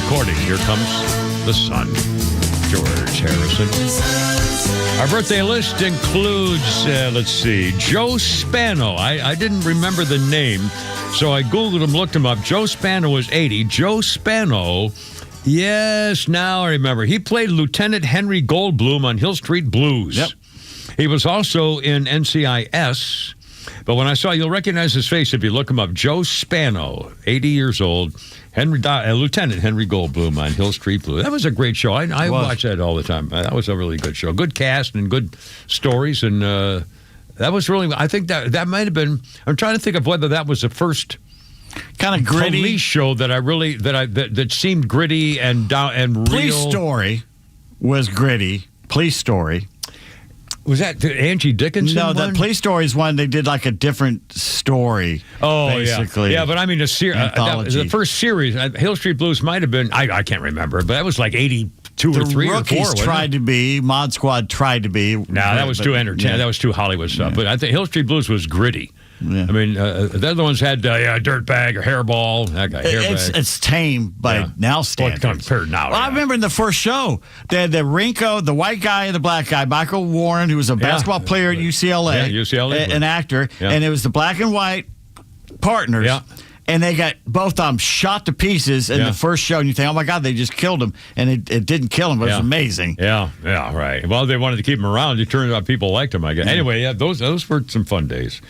recording Here Comes the Sun. George Harrison. Our birthday list includes, let's see, Joe Spano. I didn't remember the name, so I Googled him, looked him up. Joe Spano was 80. Joe Spano, yes, now I remember. He played Lieutenant Henry Goldblum on Hill Street Blues. Yep. He was also in NCIS, but when I saw, you'll recognize his face if you look him up. Joe Spano, 80 years old. Lieutenant Henry Goldblum on Hill Street Blues. That was a great show. I watch that all the time. That was a really good show. Good cast and good stories. And that was really, I think that might have been, I'm trying to think of whether that was the first kind of gritty police show that I really, that seemed gritty and real. Police Story was gritty. Police Story. Was that Angie Dickinson? No, one? the police story is one they did like a different story. Oh, basically. yeah. But I mean, the first series, Hill Street Blues might have been, I can't remember, but that was like 82 or 3 or 4. Rookies tried to be, Mod Squad tried to be. No, that was too entertaining. That was too Hollywood stuff. But I think Hill Street Blues was gritty. Yeah. I mean, the other ones had Dirtbag or Hairball. That guy, Hairbag. It's tame by now standards. Compared now. Well, I remember in the first show, they had the Rinko, the white guy and the black guy, Michael Warren, who was a basketball player at UCLA. Yeah, UCLA. An actor. Yeah. And it was the black and white partners. Yeah. And they got both of them shot to pieces in the first show. And you think, oh, my God, they just killed him. And it didn't kill him. But it was amazing. Yeah, right. Well, they wanted to keep him around. It turned out people liked him, I guess. Anyway, those were some fun days.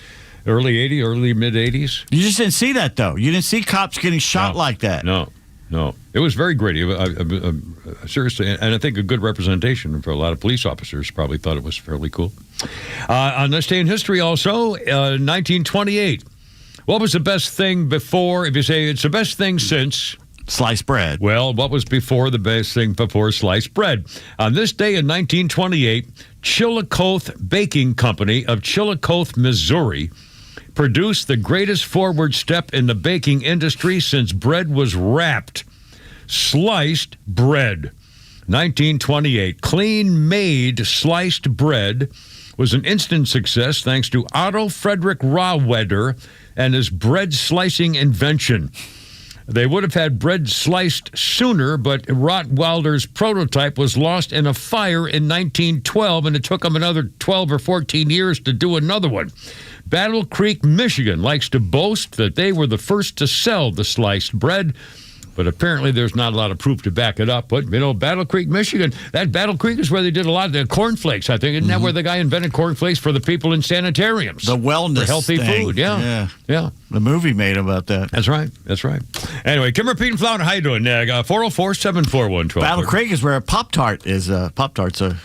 Early 80s, early mid-80s. You just didn't see that, though. You didn't see cops getting shot like that. No. It was very gritty. Seriously, and I think a good representation for a lot of police officers probably thought it was fairly cool. On this day in history also, 1928. What was the best thing before, if you say it's the best thing since... Sliced bread. Well, what was before the best thing before sliced bread? On this day in 1928, Chillicothe Baking Company of Chillicothe, Missouri, produced the greatest forward step in the baking industry since bread was wrapped. Sliced bread. 1928. Clean-made sliced bread was an instant success thanks to Otto Frederick Rohwedder and his bread slicing invention. They would have had bread sliced sooner, but Rottweiler's prototype was lost in a fire in 1912, and it took them another 12 or 14 years to do another one. Battle Creek, Michigan likes to boast that they were the first to sell the sliced bread, but apparently there's not a lot of proof to back it up. But, Battle Creek, Michigan, that Battle Creek is where they did a lot of the cornflakes, I think. Isn't that where the guy invented cornflakes for the people in sanitariums? The wellness for healthy thing. food, yeah. The movie made about that. That's right. Anyway, Kimmer, Pete, and Flounder, how you doing? 404-741-1240. Battle Creek is where Pop-Tart is. Pop-Tarts, the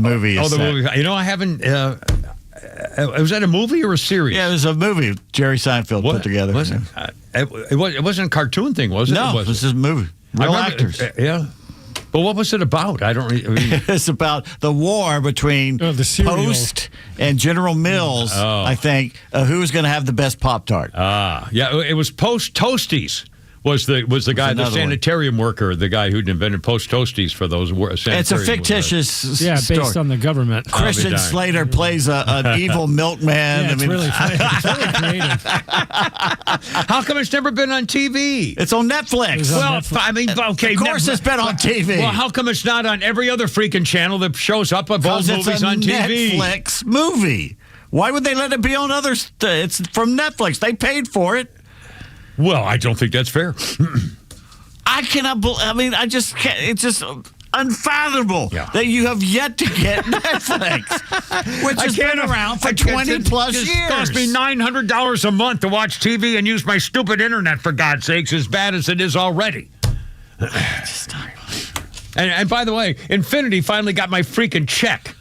movie is the set. movie. I haven't... was that a movie or a series? Yeah, it was a movie Jerry Seinfeld put together. Was it? It wasn't a cartoon thing, was it? No, it was just a movie. Real actors. Yeah. But what was it about? It's about the war between Post and General Mills, I think, who was going to have the best Pop-Tart. Yeah, it was Post Toasties. Was the guy, the sanitarium worker, the guy who'd invented Post Toasties for those sanitarium It's a fictitious story. based on the government. Christian Slater plays an evil milkman. Yeah, it's really creative. How come it's never been on TV? It's on Netflix. Okay. Of course it's been on TV. Well, how come it's not on every other freaking channel that shows up of old movies on TV? Netflix movie. Why would they let it be on others? It's from Netflix. They paid for it. Well, I don't think that's fair. I cannot believe. I just can't. It's just unfathomable that you have yet to get Netflix, which has been around for 20 plus years. It cost me $900 a month to watch TV and use my stupid internet, for God's sakes, as bad as it is already. And by the way, Infinity finally got my freaking check.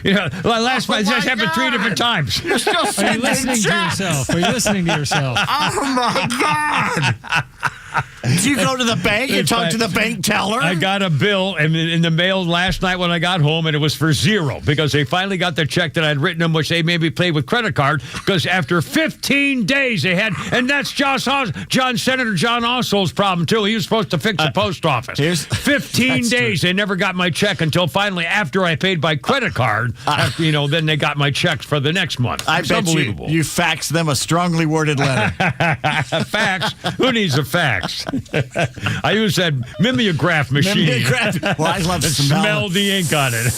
Last night just happened 3 different times. You're still Are you listening to yourself? Oh my God! Did you go to the bank and talk to the bank teller? I got a bill in the mail last night when I got home, and it was for zero because they finally got the check that I'd written them, which they made me pay with credit card. Because after 15 days, they had, and that's Senator John Ossoff's problem too. He was supposed to fix the post office. 15 days, they never got my check until finally after I paid by credit card. Then they got my checks for the next month. I bet you faxed them a strongly worded letter. Fax? Who needs a fax? I use that mimeograph machine. Well, I love smell the ink on it.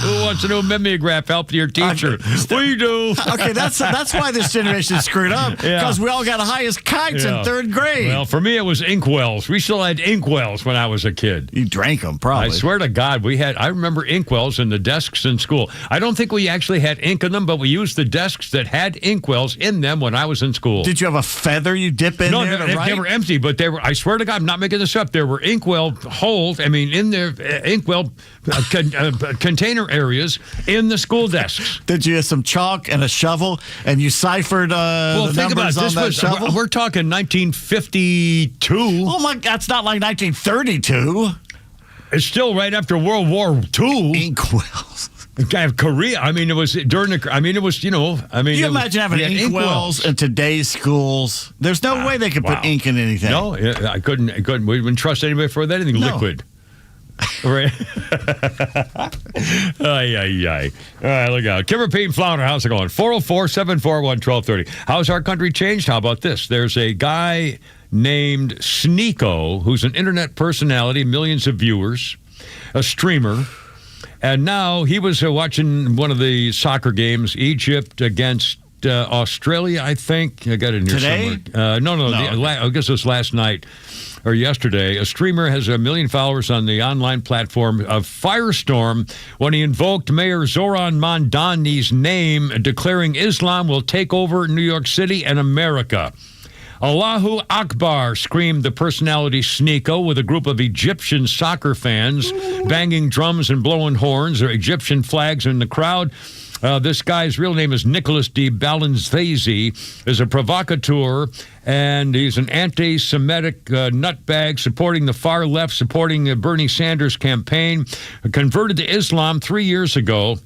Who wants to do mimeograph help your teacher? We do. Okay, that's why this generation is screwed up. Because we all got highest kites in 3rd grade. Well, for me, it was inkwells. We still had inkwells when I was a kid. You drank them, probably. I swear to God, I remember inkwells in the desks in school. I don't think we actually had ink in them, but we used the desks that had inkwells in them when I was in school. Did you have a feather you dip in there to write? They were empty, but they were, I swear to God, I'm not making this up. There were inkwell holes, in their inkwell container areas in the school desks. Did you have some chalk and a shovel, and you ciphered the numbers on that shovel? We're talking 1952. Oh, my, that's not like 1932. It's still right after World War II. Inkwells. Korea. I mean, it was during the. I mean, it was. You imagine having inkwells in today's schools? There's no way they could put ink in anything. No, I couldn't. We wouldn't trust anybody for anything liquid. Right. Ay. All right, look out. Kimmer, Pete, and Flounder, how's it going? 404-741-1230. How's our country changed? How about this? There's a guy named Sneeko who's an internet personality, millions of viewers, a streamer. And now he was watching one of the soccer games, Egypt against Australia, I think. I got it in here Today? somewhere. No. I guess it was last night or yesterday. A streamer has 1 million followers on the online platform of Firestorm when he invoked Mayor Zoran Mamdani's name, declaring Islam will take over New York City and America. Allahu Akbar, screamed the personality Sneeko with a group of Egyptian soccer fans banging drums and blowing horns or Egyptian flags in the crowd. This guy's real name is Nicholas D. Balanzese, is a provocateur, and he's an anti-Semitic nutbag supporting the far left, supporting the Bernie Sanders campaign, converted to Islam 3 years ago.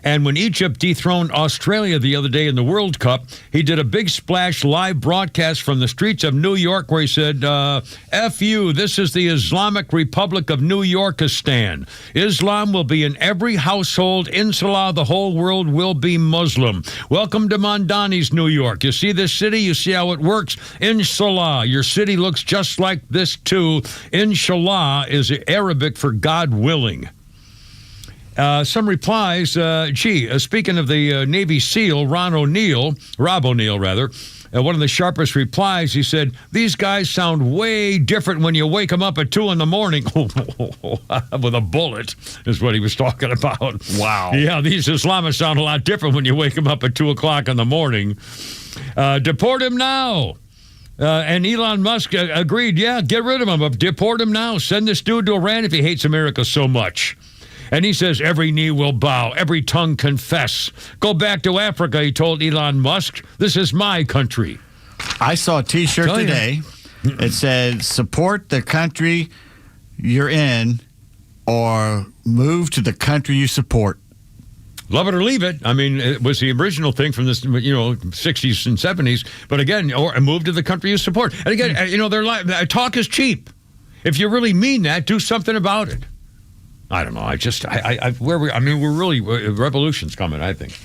And when Egypt dethroned Australia the other day in the World Cup, he did a big splash live broadcast from the streets of New York where he said, F you, this is the Islamic Republic of New Yorkistan. Islam will be in every household. Inshallah, the whole world will be Muslim. Welcome to Mamdani's New York. You see this city? You see how it works? Inshallah. Your city looks just like this too. Inshallah is Arabic for God willing. Some replies, speaking of the Navy SEAL, Rob O'Neill, one of the sharpest replies, he said, these guys sound way different when you wake them up at 2 in the morning. With a bullet is what he was talking about. Wow. Yeah, these Islamists sound a lot different when you wake them up at 2 o'clock in the morning. Deport him now. And Elon Musk agreed, get rid of him, but deport him now. Send this dude to Iran if he hates America so much. And he says, every knee will bow, every tongue confess. Go back to Africa, he told Elon Musk. This is my country. I saw a T-shirt today. It said, support the country you're in or move to the country you support. Love it or leave it. I mean, it was the original thing from this, 60s and 70s. But again, or move to the country you support. And again, talk is cheap. If you really mean that, do something about it. I don't know. We're really, revolution's coming, I think.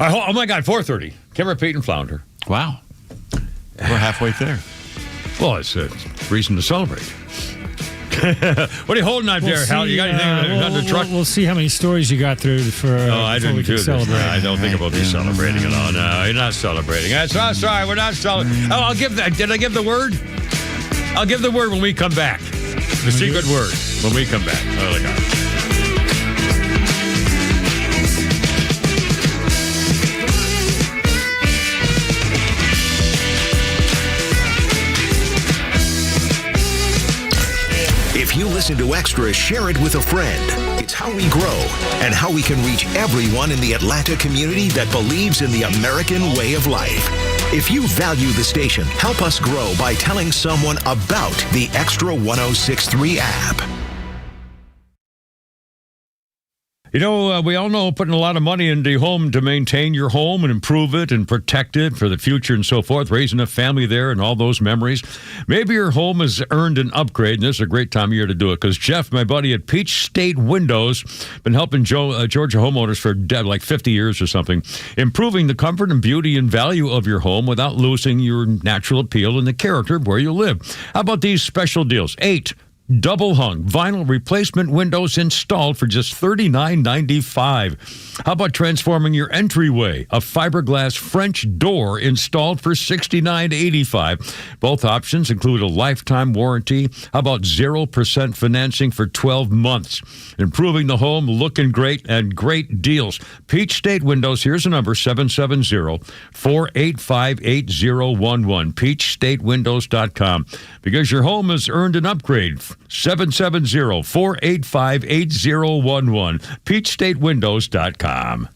Oh my God, 4:30. Kimmer, Pete, and Flounder. Wow. We're halfway there. Well, it's a reason to celebrate. What are you holding out there, Hal? You got anything on the truck? We'll see how many stories you got through for. I didn't do this. I don't think about you celebrating at all. No, you're not celebrating. Sorry, we're not celebrating. Oh, I'll give that. Did I give the word? I'll give the word when we come back. The secret word when we come back. Oh, my God. If you listen to Extra, share it with a friend. It's how we grow and how we can reach everyone in the Atlanta community that believes in the American way of life. If you value the station, help us grow by telling someone about the Extra 106.3 app. We all know putting a lot of money into your home to maintain your home and improve it and protect it for the future and so forth, raising a family there and all those memories. Maybe your home has earned an upgrade, and this is a great time of year to do it because Jeff, my buddy at Peach State Windows, been helping Georgia homeowners for like 50 years or something, improving the comfort and beauty and value of your home without losing your natural appeal and the character of where you live. How about these special deals? 8 double-hung vinyl replacement windows installed for just $39.95. How about transforming your entryway? A fiberglass French door installed for $69.85. Both options include a lifetime warranty. How about 0% financing for 12 months? Improving the home, looking great, and great deals. Peach State Windows, here's a number, 770-485-8011. PeachStateWindows.com. Because your home has earned an upgrade. 770-485-8011. PeachStateWindows.com.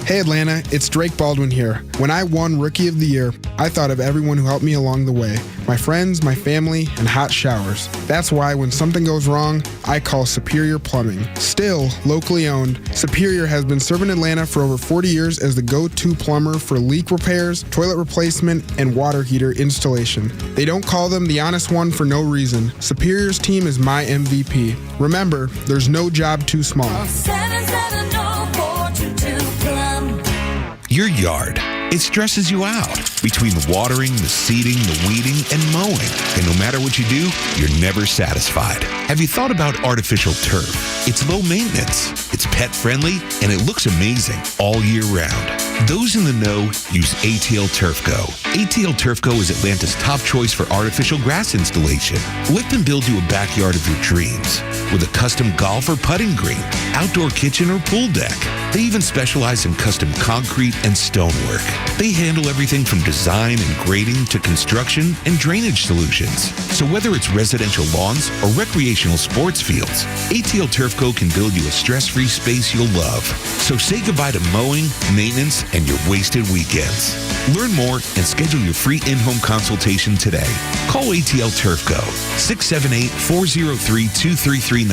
Hey Atlanta, it's Drake Baldwin here. When I won Rookie of the Year, I thought of everyone who helped me along the way. My friends, my family, and hot showers. That's why when something goes wrong, I call Superior Plumbing. Still locally owned, Superior has been serving Atlanta for over 40 years as the go-to plumber for leak repairs, toilet replacement, and water heater installation. They don't call them the honest one for no reason. Superior's team is my MVP. Remember, there's no job too small. Your yard. It stresses you out between the watering, the seeding, the weeding, and mowing. And no matter what you do, you're never satisfied. Have you thought about artificial turf? It's low maintenance, it's pet friendly, and it looks amazing all year round. Those in the know use ATL Turf Go. ATL Turf Go is Atlanta's top choice for artificial grass installation. Let them build you a backyard of your dreams with a custom golf or putting green, outdoor kitchen or pool deck. They even specialize in custom concrete and stonework. They handle everything from design and grading to construction and drainage solutions. So whether it's residential lawns or recreational sports fields, ATL Turf Co. can build you a stress-free space you'll love. So say goodbye to mowing, maintenance, and your wasted weekends. Learn more and schedule your free in-home consultation today. Call ATL Turf Co. 678-403-2339.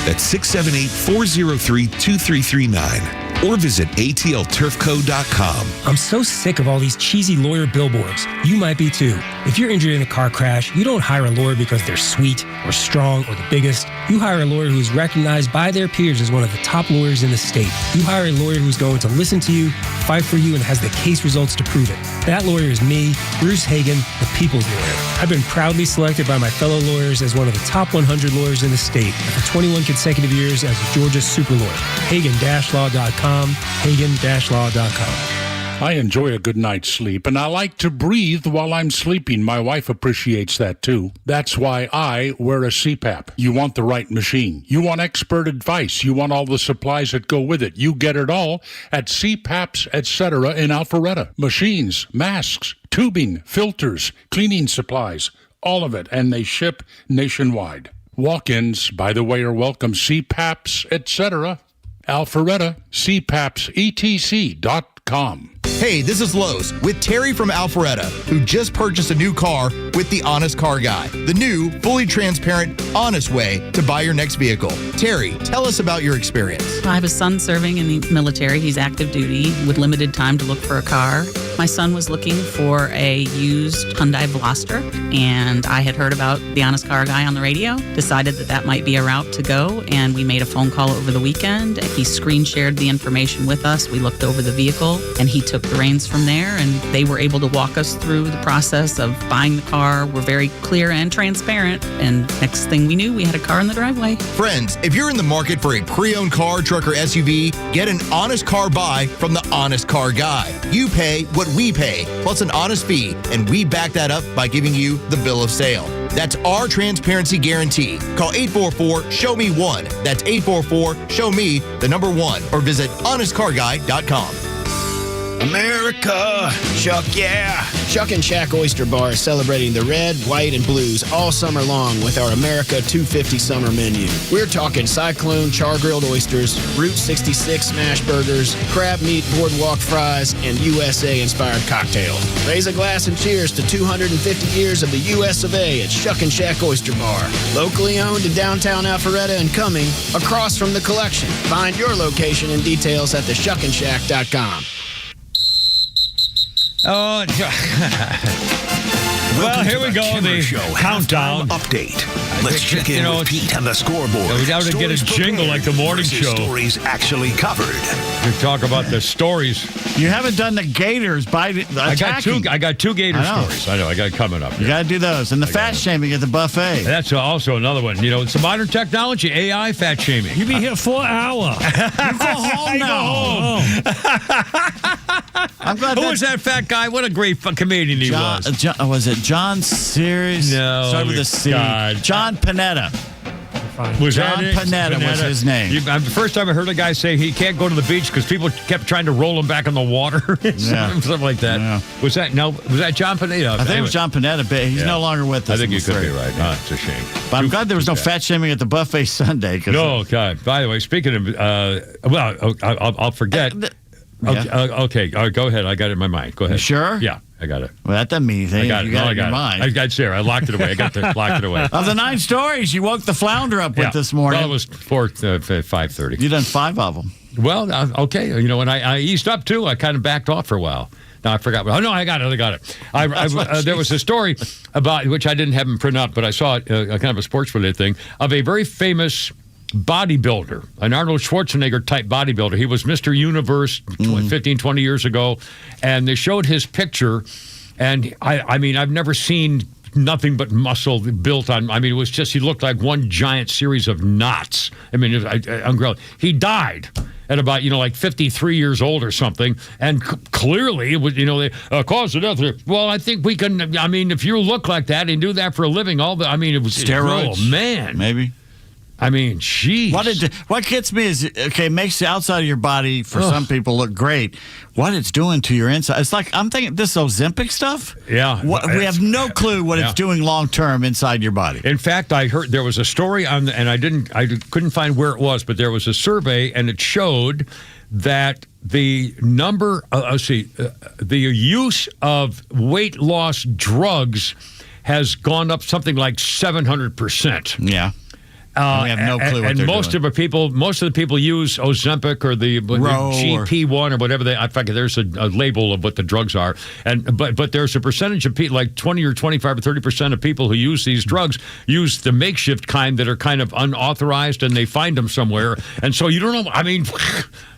That's 678-403-2339. Or visit atlturfco.com. I'm so sick of all these cheesy lawyer billboards. You might be too. If you're injured in a car crash, you don't hire a lawyer because they're sweet or strong or the biggest. You hire a lawyer who is recognized by their peers as one of the top lawyers in the state. You hire a lawyer who's going to listen to you, fight for you, and has the case results to prove it. That lawyer is me, Bruce Hagan, the people's lawyer. I've been proudly selected by my fellow lawyers as one of the top 100 lawyers in the state for 21 consecutive years as a Georgia super lawyer. Hagan-law.com. Hagan-law.com. I enjoy a good night's sleep, and I like to breathe while I'm sleeping. My wife appreciates that, too. That's why I wear a CPAP. You want the right machine. You want expert advice. You want all the supplies that go with it. You get it all at CPAPs, etc. in Alpharetta. Machines, masks, tubing, filters, cleaning supplies, all of it, and they ship nationwide. Walk-ins, by the way, are welcome. CPAPs, etc. Alpharetta, CPAPSETC.com. Hey, this is Lowe's with Terry from Alpharetta, who just purchased a new car with the Honest Car Guy, the new, fully transparent, honest way to buy your next vehicle. Terry, tell us about your experience. I have a son serving in the military. He's active duty with limited time to look for a car. My son was looking for a used Hyundai Veloster, and I had heard about the Honest Car Guy on the radio, decided that might be a route to go, and we made a phone call over the weekend. He screen shared the information with us. We looked over the vehicle, and he took the reins from there, and they were able to walk us through the process of buying the car. We're very clear and transparent, and next thing we knew, we had a car in the driveway. Friends, if you're in the market for a pre-owned car, truck, or SUV, get an honest car buy from the Honest Car Guy. You pay what we pay, plus an honest fee, and we back that up by giving you the bill of sale. That's our transparency guarantee. Call 844-SHOW-ME-1. That's 844-SHOW-ME, the number 1, or visit honestcarguy.com. America, Chuck, yeah. Chuck and Shack Oyster Bar is celebrating the red, white, and blues all summer long with our America 250 summer menu. We're talking Cyclone char-grilled oysters, Route 66 smash burgers, crab meat boardwalk fries, and USA-inspired cocktails. Raise a glass and cheers to 250 years of the US of A at Chuck and Shack Oyster Bar. Locally owned in downtown Alpharetta and Cumming, across from the collection. Find your location and details at theshuckandshack.com. Oh, well, here we go. The countdown update. Let's check in with Pete on the scoreboard. We got to get a jingle like the morning show. Stories actually covered. We talk about the stories. You haven't done the gators by attacking. I got two gator stories. I know. I got it coming up. You got to do those. And the fat shaming at the buffet. That's also another one. You know, it's a modern technology, AI fat shaming. You be here for an hour. You go home now. I'm glad. Who was that fat guy? What a great comedian he was. Was it John Series? No. Started with a C. God. John Panetta. Was John that Panetta was his name. The first time I heard a guy say he can't go to the beach because people kept trying to roll him back in the water. Something like that. Yeah. Was that John Panetta? I think it was John Panetta, but he's no longer with us. I think you could be right. Yeah. It's a shame. But I'm glad there was no fat shaming at the buffet Sunday. No, God. By the way, speaking of, I'll forget. Okay. Go ahead. I got it in my mind. Go ahead. You sure? Yeah, I got it. Well, that doesn't mean anything. I got it. You got it in your I mind. got it there. I locked it away. I got to lock it away. Of the 9 stories you woke the Flounder up with this morning. Well, it was 5:30. You done 5 of them. Well, okay. You know, when I eased up too, I kind of backed off for a while. No, I forgot. Oh, no, I got it. There was a story about, which I didn't have them print out, but I saw it, kind of a sports-related thing, of a very famous bodybuilder, an Arnold Schwarzenegger type bodybuilder. He was Mr. Universe 15, 20 years ago, and they showed his picture, and I mean, I've never seen nothing but muscle built on. I mean, it was just, he looked like one giant series of knots. I mean, it was unreal. He died at about, like 53 years old or something. And clearly, it was, they cause of death. Well, I think we can, I mean, if you look like that and do that for a living, it was steroids. Oh, man. Maybe. I mean, geez. What gets me is, okay, it makes the outside of your body, for some people, look great. What it's doing to your inside. It's like, I'm thinking, this Ozempic stuff? Yeah. We have no clue what it's doing long-term inside your body. In fact, I heard there was a story on, and I couldn't find where it was, but there was a survey, and it showed that the number, the use of weight loss drugs has gone up something like 700%. Yeah. We have no clue what they're most doing. Most of the people use Ozempic or the GP1 or whatever I forget. There's a label of what the drugs are, but there's a percentage of people, like 20 or 25 or 30% of people who use these drugs use the makeshift kind that are kind of unauthorized, and they find them somewhere, and so you don't know. I mean,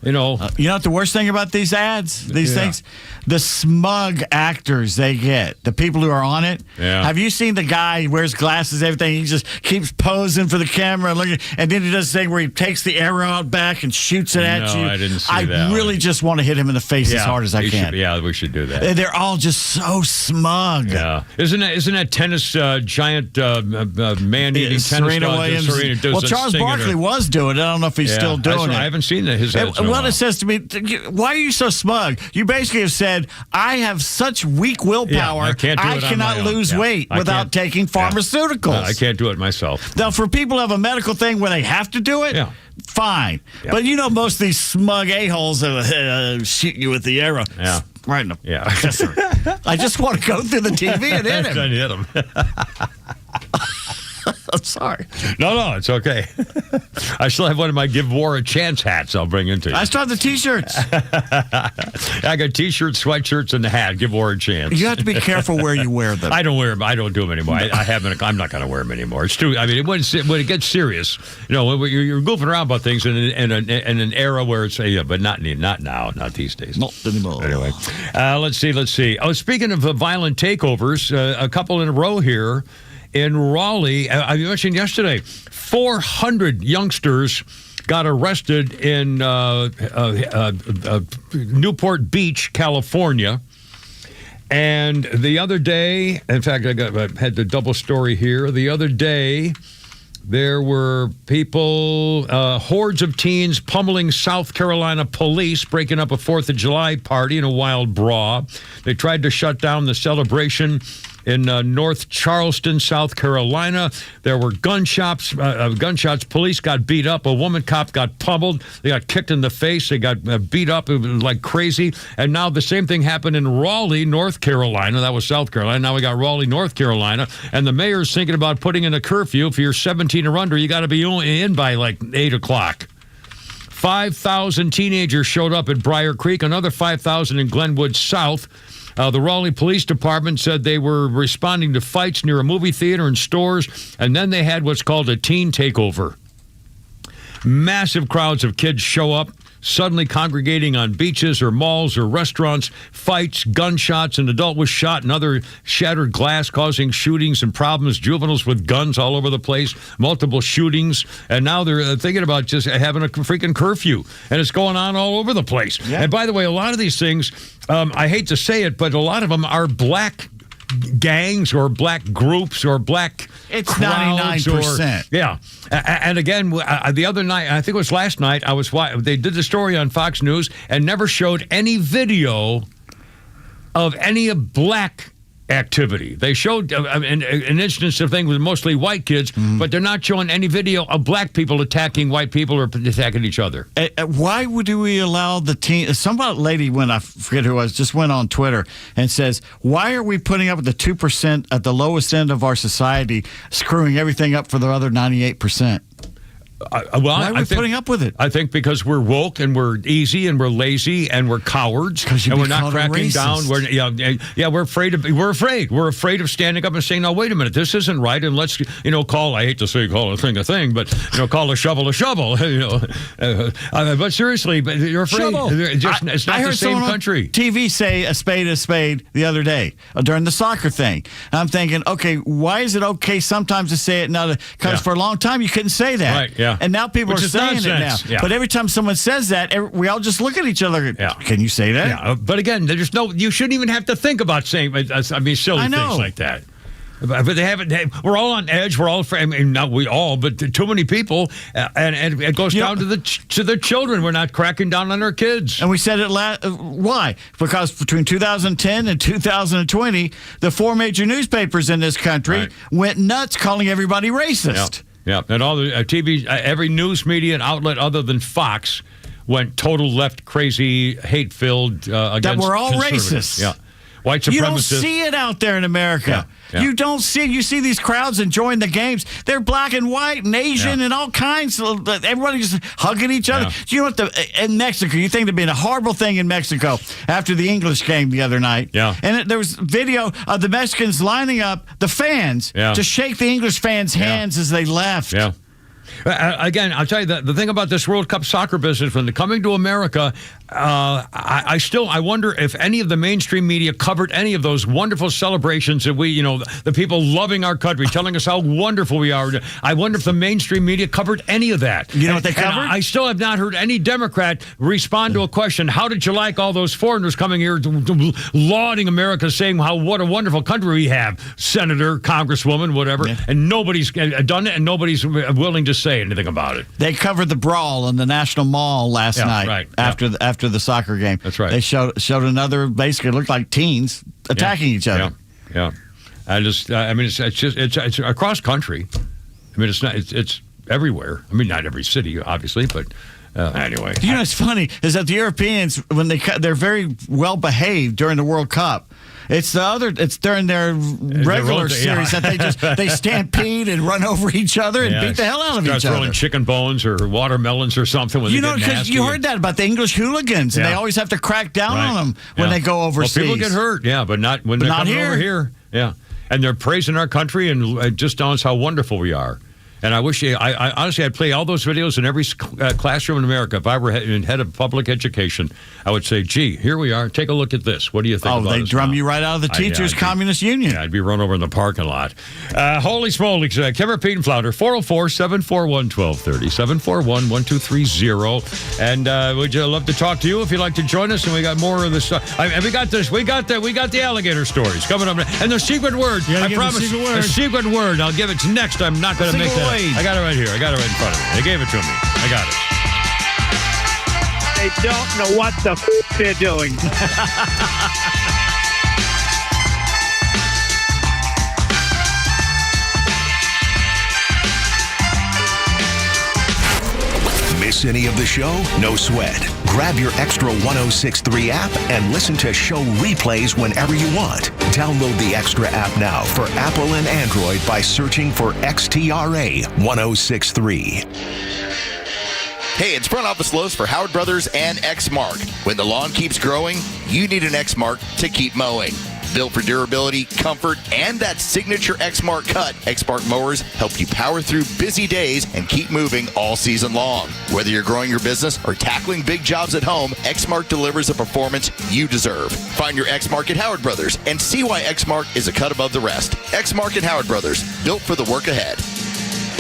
you know what the worst thing about these ads, these things, the smug actors they get, the people who are on it. Yeah. Have you seen the guy who wears glasses, everything? He just keeps posing for the camera and looking, and then he does this thing where he takes the arrow out back and shoots it at you. I didn't see that. I really just want to hit him in the face as hard as I can. We should do that. They're all just so smug. Yeah, isn't that tennis giant man-eating tennis Serena dog? Williams. Serena does Well, that Charles singing Barkley was doing it. I don't know if he's still doing it. I haven't seen his ads in a Well, while. it says to me, why are you so smug? You basically have said, I have such weak willpower, I cannot lose weight without taking pharmaceuticals. I can't do it myself. Now, for people who have a medical thing where they have to do it, fine. Yeah. But most of these smug a-holes shoot you with the arrow. Yeah. Right in the I just want to go through the TV and hit him. Hit him. I'm sorry. No, it's okay. I still have one of my Give War a Chance hats I'll bring into you. I still have the T-shirts. I got T-shirts, sweatshirts, and the hat. Give War a Chance. You have to be careful where you wear them. I don't wear them. I don't do them anymore. I haven't. I'm not going to wear them anymore. It's too. I mean, when it gets serious, when you're goofing around about things in an era where it's but not now, not these days. Not anymore. Anyway, let's see. Oh, speaking of violent takeovers, a couple in a row here. In Raleigh, I mentioned yesterday, 400 youngsters got arrested in Newport Beach, California. And the other day, in fact, I had the double story here. The other day, there were people, hordes of teens pummeling South Carolina police, breaking up a 4th of July party in a wild brawl. They tried to shut down the celebration in North Charleston, South Carolina. There were gunshots. Police got beat up. A woman cop got pummeled. They got kicked in the face. They got beat up like crazy. And now the same thing happened in Raleigh, North Carolina. That was South Carolina. Now we got Raleigh, North Carolina. And the mayor's thinking about putting in a curfew. If you're 17 or under, you got to be in by like 8 o'clock. 5,000 teenagers showed up at Briar Creek. Another 5,000 in Glenwood South. The Raleigh Police Department said they were responding to fights near a movie theater and stores, and then they had what's called a teen takeover. Massive crowds of kids show up, suddenly congregating on beaches or malls or restaurants. Fights, gunshots, an adult was shot, and other shattered glass causing shootings and problems. Juveniles with guns all over the place, multiple shootings, and now they're thinking about just having a freaking curfew, and it's going on all over the place. Yeah. And by the way, a lot of these things, I hate to say it, but a lot of them are black gangs or black groups or black it's crowds 99%. Yeah. And again, the other night, I think it was last night, they did the story on Fox News and never showed any video of any black activity. They showed an instance of thing with mostly white kids, but they're not showing any video of black people attacking white people or attacking each other. Why do we allow the team? Some lady, I forget who it was, just went on Twitter and says, why are we putting up with the 2% at the lowest end of our society, screwing everything up for the other 98%? Why are we putting up with it? I think because we're woke and we're easy and we're lazy and we're cowards and we're not cracking down. We're afraid We're afraid of standing up and saying, "No, wait a minute, this isn't right." And let's call. I hate to say call a thing a thing, but call a shovel a shovel. But seriously, you're afraid. It's not I heard the same country. TV say a spade the other day during the soccer thing. And I'm thinking, okay, why is it okay sometimes to say it now? Because for a long time you couldn't say that. Right. Yeah. And now people are saying it now. Yeah. But every time someone says that, we all just look at each other. Yeah. Can you say that? Yeah. But again, you shouldn't even have to think about saying, silly things like that. But they haven't. We're all on edge. We're all. Not we all, but too many people, and it goes down to the children. We're not cracking down on our kids. And we said it why? Because between 2010 and 2020, the 4 major newspapers in this country went nuts, calling everybody racist. Yeah, and all the TV, every news media and outlet other than Fox went total left, crazy, hate-filled against that we're all conservatives. racist. Yeah, white supremacists. You don't see it out there in America. Yeah. You don't see. You see these crowds enjoying the games. They're black and white and Asian and all kinds. Everybody's hugging each other. Do you know what? In Mexico, you think there'd been a horrible thing in Mexico after the English game the other night. Yeah. And there was video of the Mexicans lining up the fans to shake the English fans' hands as they left. Yeah. Again, I'll tell you the thing about this World Cup soccer business when they're coming to America. I wonder if any of the mainstream media covered any of those wonderful celebrations that the people loving our country, telling us how wonderful we are. I wonder if the mainstream media covered any of that. You know what they covered? I still have not heard any Democrat respond to a question. How did you like all those foreigners coming here lauding America, saying what a wonderful country we have? Senator, Congresswoman, whatever. Yeah. And nobody's done it, and nobody's willing to say anything about it. They covered the brawl in the National Mall last night after the soccer game. That's right. They showed another, basically it looked like teens attacking each other. Yeah. It's across country. I mean, it's everywhere. I mean, not every city, obviously, but anyway. You know what's funny is that the Europeans, when they're very well behaved during the World Cup. It's during their regular series that they stampede and run over each other and beat the hell out of each other. Throwing chicken bones or watermelons or something. Because you heard that about the English hooligans, and they always have to crack down on them when they go overseas. Well, people get hurt, but not when they're coming over here. Yeah, and they're praising our country and just telling us how wonderful we are. And I wish, I honestly, I'd play all those videos in every classroom in America. If I were head of public education, I would say, gee, here we are. Take a look at this. What do you think about they drum you right out of the Teachers Communist Union. Yeah, I'd be run over in the parking lot. Holy smoly. Kevin, Pete, and Flounder, 404-741-1230, 741-1230. And we'd love to talk to you if you'd like to join us. And we got more of this stuff. We got the alligator stories coming up. And the secret word. I promise. The secret word. I'll give it to next. I'm not going to make that. I got it right here. I got it right in front of me. They gave it to me. I got it. They don't know what the they're doing. Miss any of the show? No sweat. Grab your Extra 106.3 app and listen to show replays whenever you want. Download the Extra app now for Apple and Android by searching for XTRA 106.3. Hey, it's Front Office Lowe's for Howard Brothers and Exmark. When the lawn keeps growing, you need an Exmark to keep mowing. Built for durability, comfort, and that signature Exmark cut, Exmark mowers help you power through busy days and keep moving all season long. Whether you're growing your business or tackling big jobs at home, Exmark delivers the performance you deserve. Find your Exmark at Howard Brothers and see why Exmark is a cut above the rest. Exmark at Howard Brothers, built for the work ahead.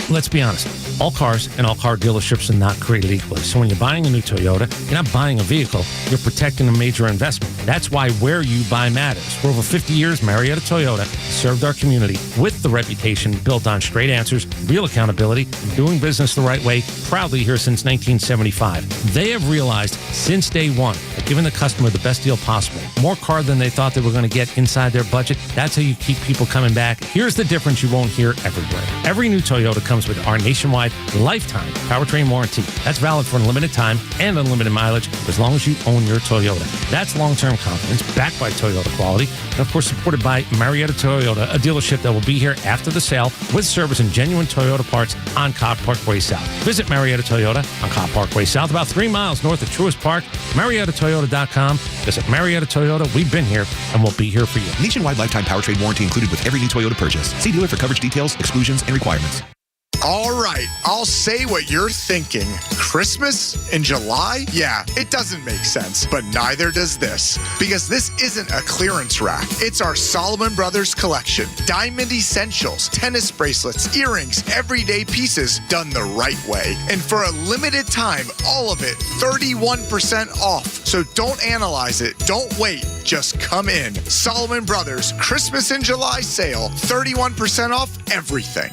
Let's be honest. All cars and all car dealerships are not created equally. So when you're buying a new Toyota, you're not buying a vehicle, you're protecting a major investment. That's why where you buy matters. For over 50 years, Marietta Toyota served our community with the reputation built on straight answers, real accountability, and doing business the right way, proudly here since 1975. They have realized since day one that giving the customer the best deal possible, more car than they thought they were going to get inside their budget, that's how you keep people coming back. Here's the difference you won't hear everywhere. Every new Toyota comes with our nationwide lifetime powertrain warranty. That's valid for unlimited time and unlimited mileage as long as you own your Toyota. That's long-term confidence backed by Toyota quality and, of course, supported by Marietta Toyota, a dealership that will be here after the sale with service and genuine Toyota parts on Cobb Parkway South. Visit Marietta Toyota on Cobb Parkway South, about 3 miles north of Truist Park. MariettaToyota.com. Visit Marietta Toyota. We've been here and we'll be here for you. Nationwide lifetime powertrain warranty included with every new Toyota purchase. See dealer for coverage details, exclusions, and requirements. All right, I'll say what you're thinking. Christmas in July? Yeah, it doesn't make sense, but neither does this. Because this isn't a clearance rack. It's our Solomon Brothers collection. Diamond essentials, tennis bracelets, earrings, everyday pieces done the right way. And for a limited time, all of it 31% off. So don't analyze it. Don't wait. Just come in. Solomon Brothers Christmas in July sale. 31% off everything.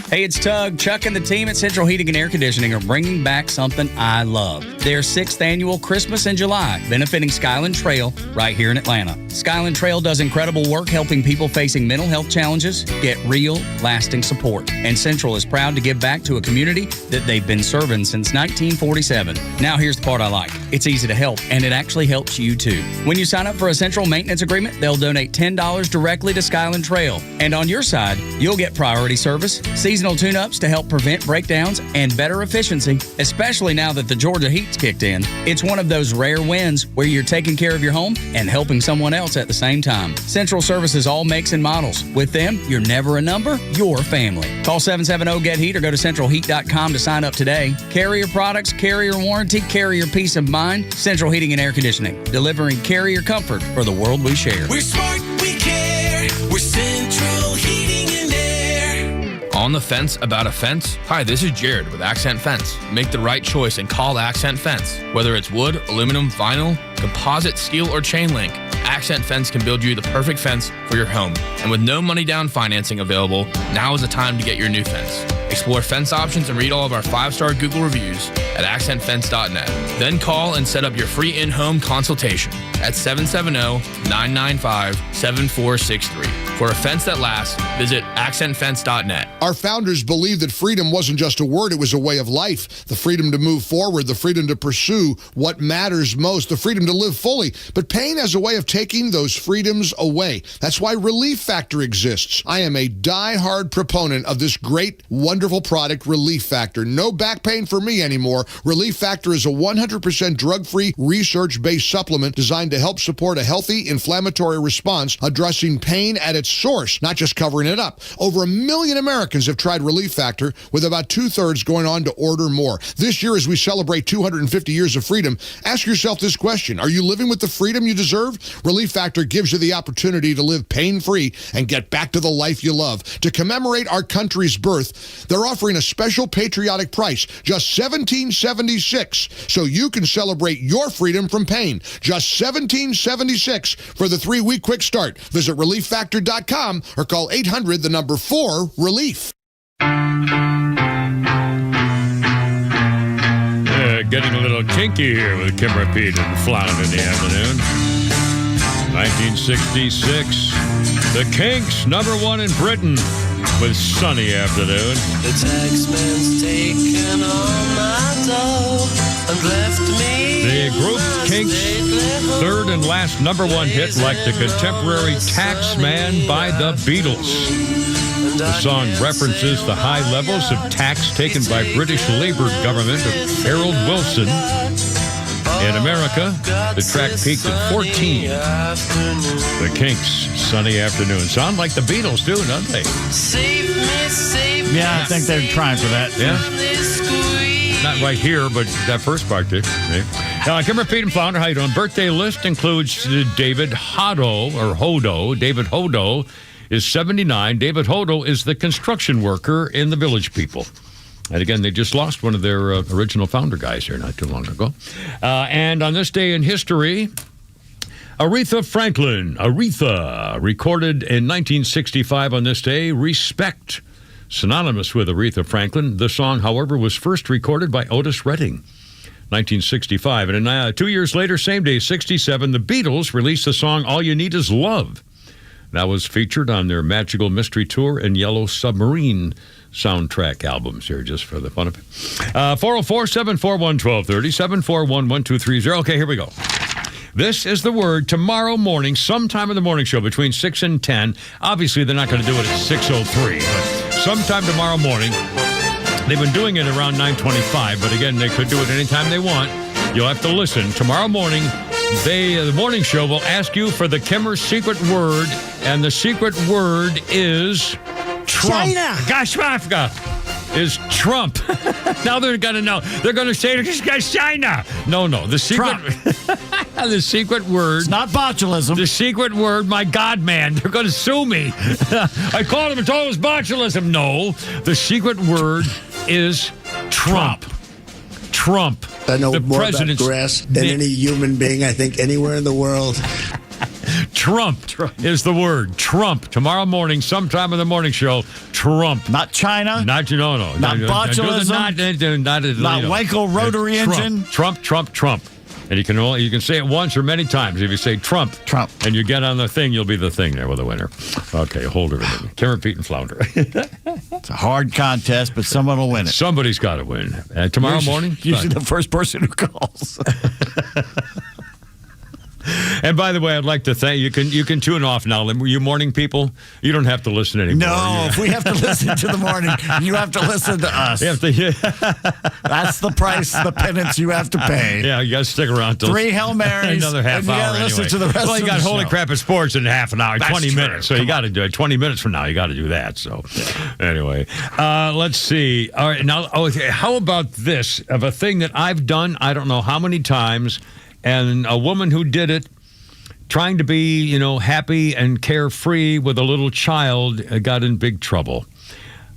Hey, it's Tug. Chuck and the team at Central Heating and Air Conditioning are bringing back something I love. Their 6th annual Christmas in July, benefiting Skyland Trail right here in Atlanta. Skyland Trail does incredible work helping people facing mental health challenges get real, lasting support. And Central is proud to give back to a community that they've been serving since 1947. Now, here's the part I like. It's easy to help, and it actually helps you, too. When you sign up for a Central maintenance agreement, they'll donate $10 directly to Skyland Trail. And on your side, you'll get priority service, seasonal tune-ups to help prevent breakdowns, and better efficiency, especially now that the Georgia heat's kicked in. It's one of those rare wins where you're taking care of your home and helping someone else at the same time. Central services all makes and models. With them, you're never a number, you're family. Call 770-GET-HEAT or go to centralheat.com to sign up today. Carrier products, carrier warranty, carrier peace of mind. Central Heating and Air Conditioning, delivering carrier comfort for the world we share. We're smart, we care. We're Central Heating and Air. On the fence about a fence? Hi, this is Jared with Accent Fence. Make the right choice and call Accent Fence. Whether it's wood, aluminum, vinyl, composite, steel, or chain link, Accent Fence can build you the perfect fence for your home. And with no money down financing available, now is the time to get your new fence. Explore fence options and read all of our 5-star Google reviews at accentfence.net. Then call and set up your free in-home consultation at 770-995-7463. For a fence that lasts, visit accentfence.net. Our founders believed that freedom wasn't just a word, it was a way of life. The freedom to move forward, the freedom to pursue what matters most, the freedom to live fully. But pain has a way of taking those freedoms away. That's why Relief Factor exists. I am a die-hard proponent of this great, wonderful product, Relief Factor. No back pain for me anymore. Relief Factor is a 100% drug-free, research-based supplement designed to help support a healthy inflammatory response, addressing pain at its source, not just covering it up. Over 1 million Americans have tried Relief Factor, with about 2/3 going on to order more. This year, as we celebrate 250 years of freedom, ask yourself this question: are you living with the freedom you deserve? Relief Factor gives you the opportunity to live pain-free and get back to the life you love. To commemorate our country's birth, they're offering a special patriotic price, just $17.76, so you can celebrate your freedom from pain. Just $17.76 for the 3-week quick start. Visit ReliefFactor.com or call 800-4-RELIEF. Getting a little kinky here with Kim Repeat and Flounder in the afternoon. 1966, the Kinks, #1 in Britain with Sunny Afternoon. The taxman's taken all my dough and left me. The group Kinks' third and last #1 hit, like the contemporary Taxman by the Beatles. The song references the high levels of tax taken by British Labour government of Harold Wilson. In America, the track peaked at 14. The Kinks, Sunny Afternoon. Sound like the Beatles, too, don't they? Yeah, I think they're trying for that. Yeah. Not right here, but that first part did. Now, Kim Repeat and Flounder, how you doing? Birthday list includes David Hodo. David Hodo is 79. David Hodo is the construction worker in the Village People. And again, they just lost one of their original founder guys here not too long ago. And on this day in history, Aretha Franklin, recorded in 1965 on this day, Respect. Synonymous with Aretha Franklin, the song, however, was first recorded by Otis Redding, 1965. And 2 years later, same day, 67, the Beatles released the song All You Need Is Love. That was featured on their Magical Mystery Tour and Yellow Submarine soundtrack albums here, just for the fun of it. 404-741-1230, 741-1230. Okay, here we go. This is the word tomorrow morning, sometime in the morning show between 6 and 10. Obviously, they're not going to do it at 6:03, but sometime tomorrow morning. They've been doing it around 9:25, but again, they could do it anytime they want. You'll have to listen. Tomorrow morning, the morning show will ask you for the Kimmer secret word, and the secret word is Trump. China. Gashmafka is Trump. Now they're going to know. They're going to say this guy's China. No. The secret, the secret word. It's not botulism. The secret word, my God, man. They're going to sue me. I called him and told him it was botulism. No. The secret word is Trump. Trump. I know the more about grass than any human being, I think, anywhere in the world. Trump is the word. Trump. Tomorrow morning, sometime in the morning show, Trump. Not China. No. Not botulism. Not Wankel rotary engine. Trump. And you can say it once or many times. If you say Trump, and you get on the thing, you'll be the thing there with the winner. Okay, hold everything. Cameron, Pete, and Flounder. It's a hard contest, but someone will win it. Somebody's got to win. Tomorrow morning? Usually the first person who calls. And by the way, I'd like to thank you. You can tune off now. You morning people, you don't have to listen anymore. No, if we have to listen to the morning, you have to listen to us. That's the price, the penance you have to pay. Yeah, you got to stick around till 3 Hail Marys. Another half hour. You got to listen to the rest. Well, you got Holy Crap at Sports in half an hour, That's 20 true. minutes. So you got to do it. 20 minutes from now, you got to do that. So anyway, let's see. All right, now, how about this of a thing that I've done? I don't know how many times. And a woman who did it, trying to be, happy and carefree with a little child, got in big trouble.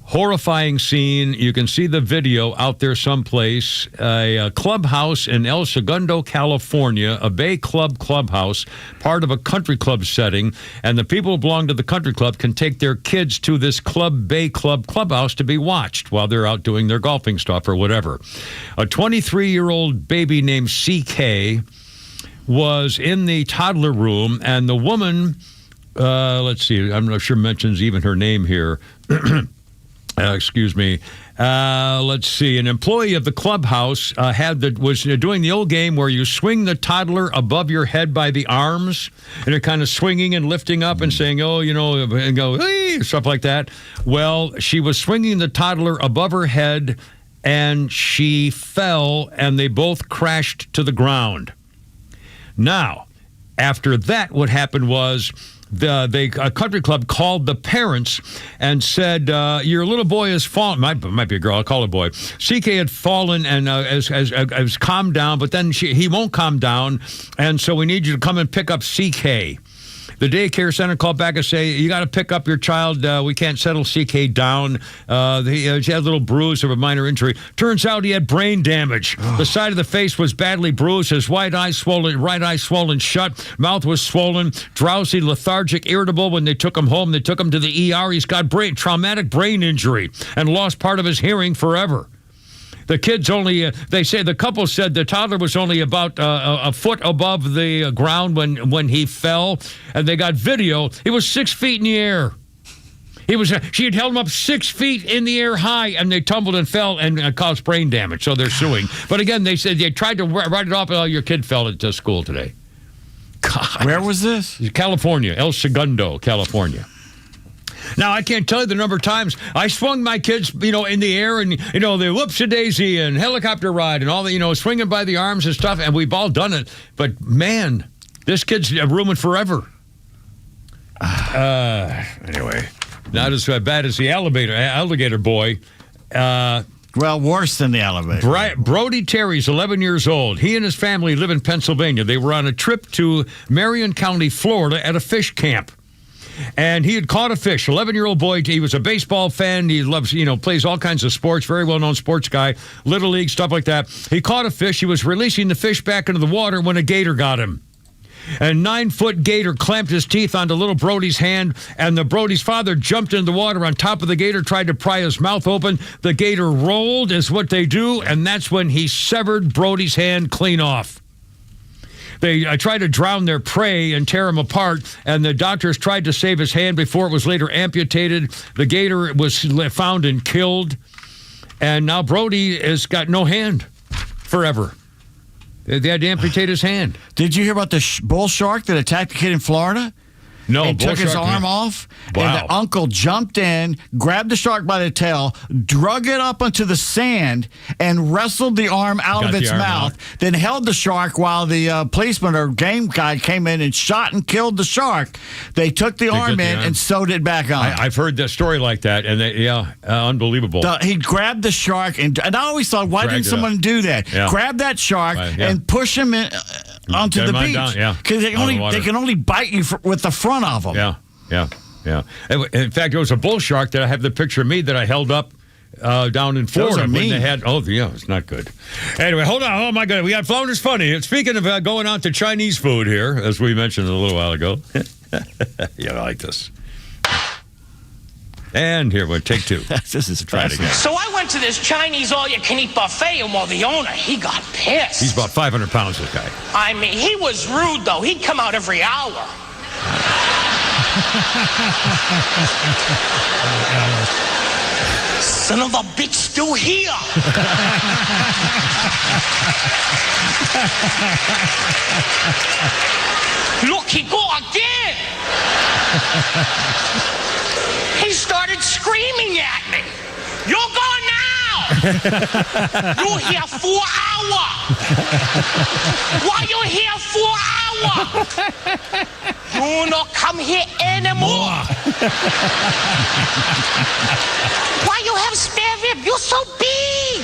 Horrifying scene. You can see the video out there someplace. A clubhouse in El Segundo, California, a Bay Club clubhouse, part of a country club setting. And the people who belong to the country club can take their kids to this Bay Club clubhouse to be watched while they're out doing their golfing stuff or whatever. A 23-year-old baby named CK was in the toddler room, and the woman, let's see, I'm not sure mentions even her name here. Excuse me. Let's see. An employee of the clubhouse was doing the old game where you swing the toddler above your head by the arms, and you're kind of swinging and lifting up and saying, and go, hey, stuff like that. Well, she was swinging the toddler above her head, and she fell, and they both crashed to the ground. Now, after that, what happened was a country club called the parents and said, your little boy has fallen. Might be a girl. I'll call it a boy. CK had fallen and has calmed down, but then he won't calm down, and so we need you to come and pick up CK. The daycare center called back and say, you got to pick up your child. We can't settle CK down. He had a little bruise of a minor injury. Turns out he had brain damage. The side of the face was badly bruised. His right eye swollen shut. Mouth was swollen. Drowsy, lethargic, irritable. When they took him home, they took him to the ER. He's got traumatic brain injury and lost part of his hearing forever. The kids the couple said the toddler was only about a foot above the ground when he fell, and they got video. He was 6 feet in the air. She had held him up 6 feet in the air high, and they tumbled and fell and caused brain damage, so they're suing. But again, they said they tried to write it off, your kid fell at school today. God. Where was this? California, El Segundo, California. Now, I can't tell you the number of times I swung my kids, in the air and, the whoops-a-daisy and helicopter ride and all the, swinging by the arms and stuff, and we've all done it. But, man, this kid's ruined forever. Anyway, not as bad as the alligator boy. Well, worse than the elevator. Brody Terry's 11 years old. He and his family live in Pennsylvania. They were on a trip to Marion County, Florida at a fish camp. And he had caught a fish. 11-year-old boy. He was a baseball fan. He loves, plays all kinds of sports. Very well-known sports guy. Little league, stuff like that. He caught a fish. He was releasing the fish back into the water when a gator got him. A 9-foot gator clamped his teeth onto little Brody's hand, and the Brody's father jumped into the water on top of the gator, tried to pry his mouth open. The gator rolled, is what they do, and that's when he severed Brody's hand clean off. They tried to drown their prey and tear him apart, and the doctors tried to save his hand before it was later amputated. The gator was found and killed, and now Brody has got no hand forever. They had to amputate his hand. Did you hear about the bull shark that attacked the kid in Florida? No, and took his arm off. Wow. And the uncle jumped in, grabbed the shark by the tail, drug it up onto the sand, and wrestled the arm out of its mouth. Then held the shark while the policeman or game guy came in and shot and killed the shark. They took the arm in and sewed it back on. I've heard that story like that, and unbelievable. He grabbed the shark, and I always thought, why didn't someone do that? Yeah. Grab that shark and push him in, onto the beach. Because they can only bite you with the front of them. Yeah. In fact, there was a bull shark that I have the picture of me that I held up down in Florida. When they had, it's not good. Anyway, hold on. Oh, my God. We got Flounders Funny. Speaking of going on to Chinese food here, as we mentioned a little while ago. I like this. And here, we'll take two. This is try it again. So I went to this Chinese all-you-can-eat buffet, and the owner, he got pissed. He's about 500 pounds, this guy. I mean, he was rude, though. He'd come out every hour. Son of a bitch, still here. Look, he go again. He started screaming at me. You go now. You here 4 hours. Why you here 4 hours? You not come here anymore. Why you have spare rib? You're so big.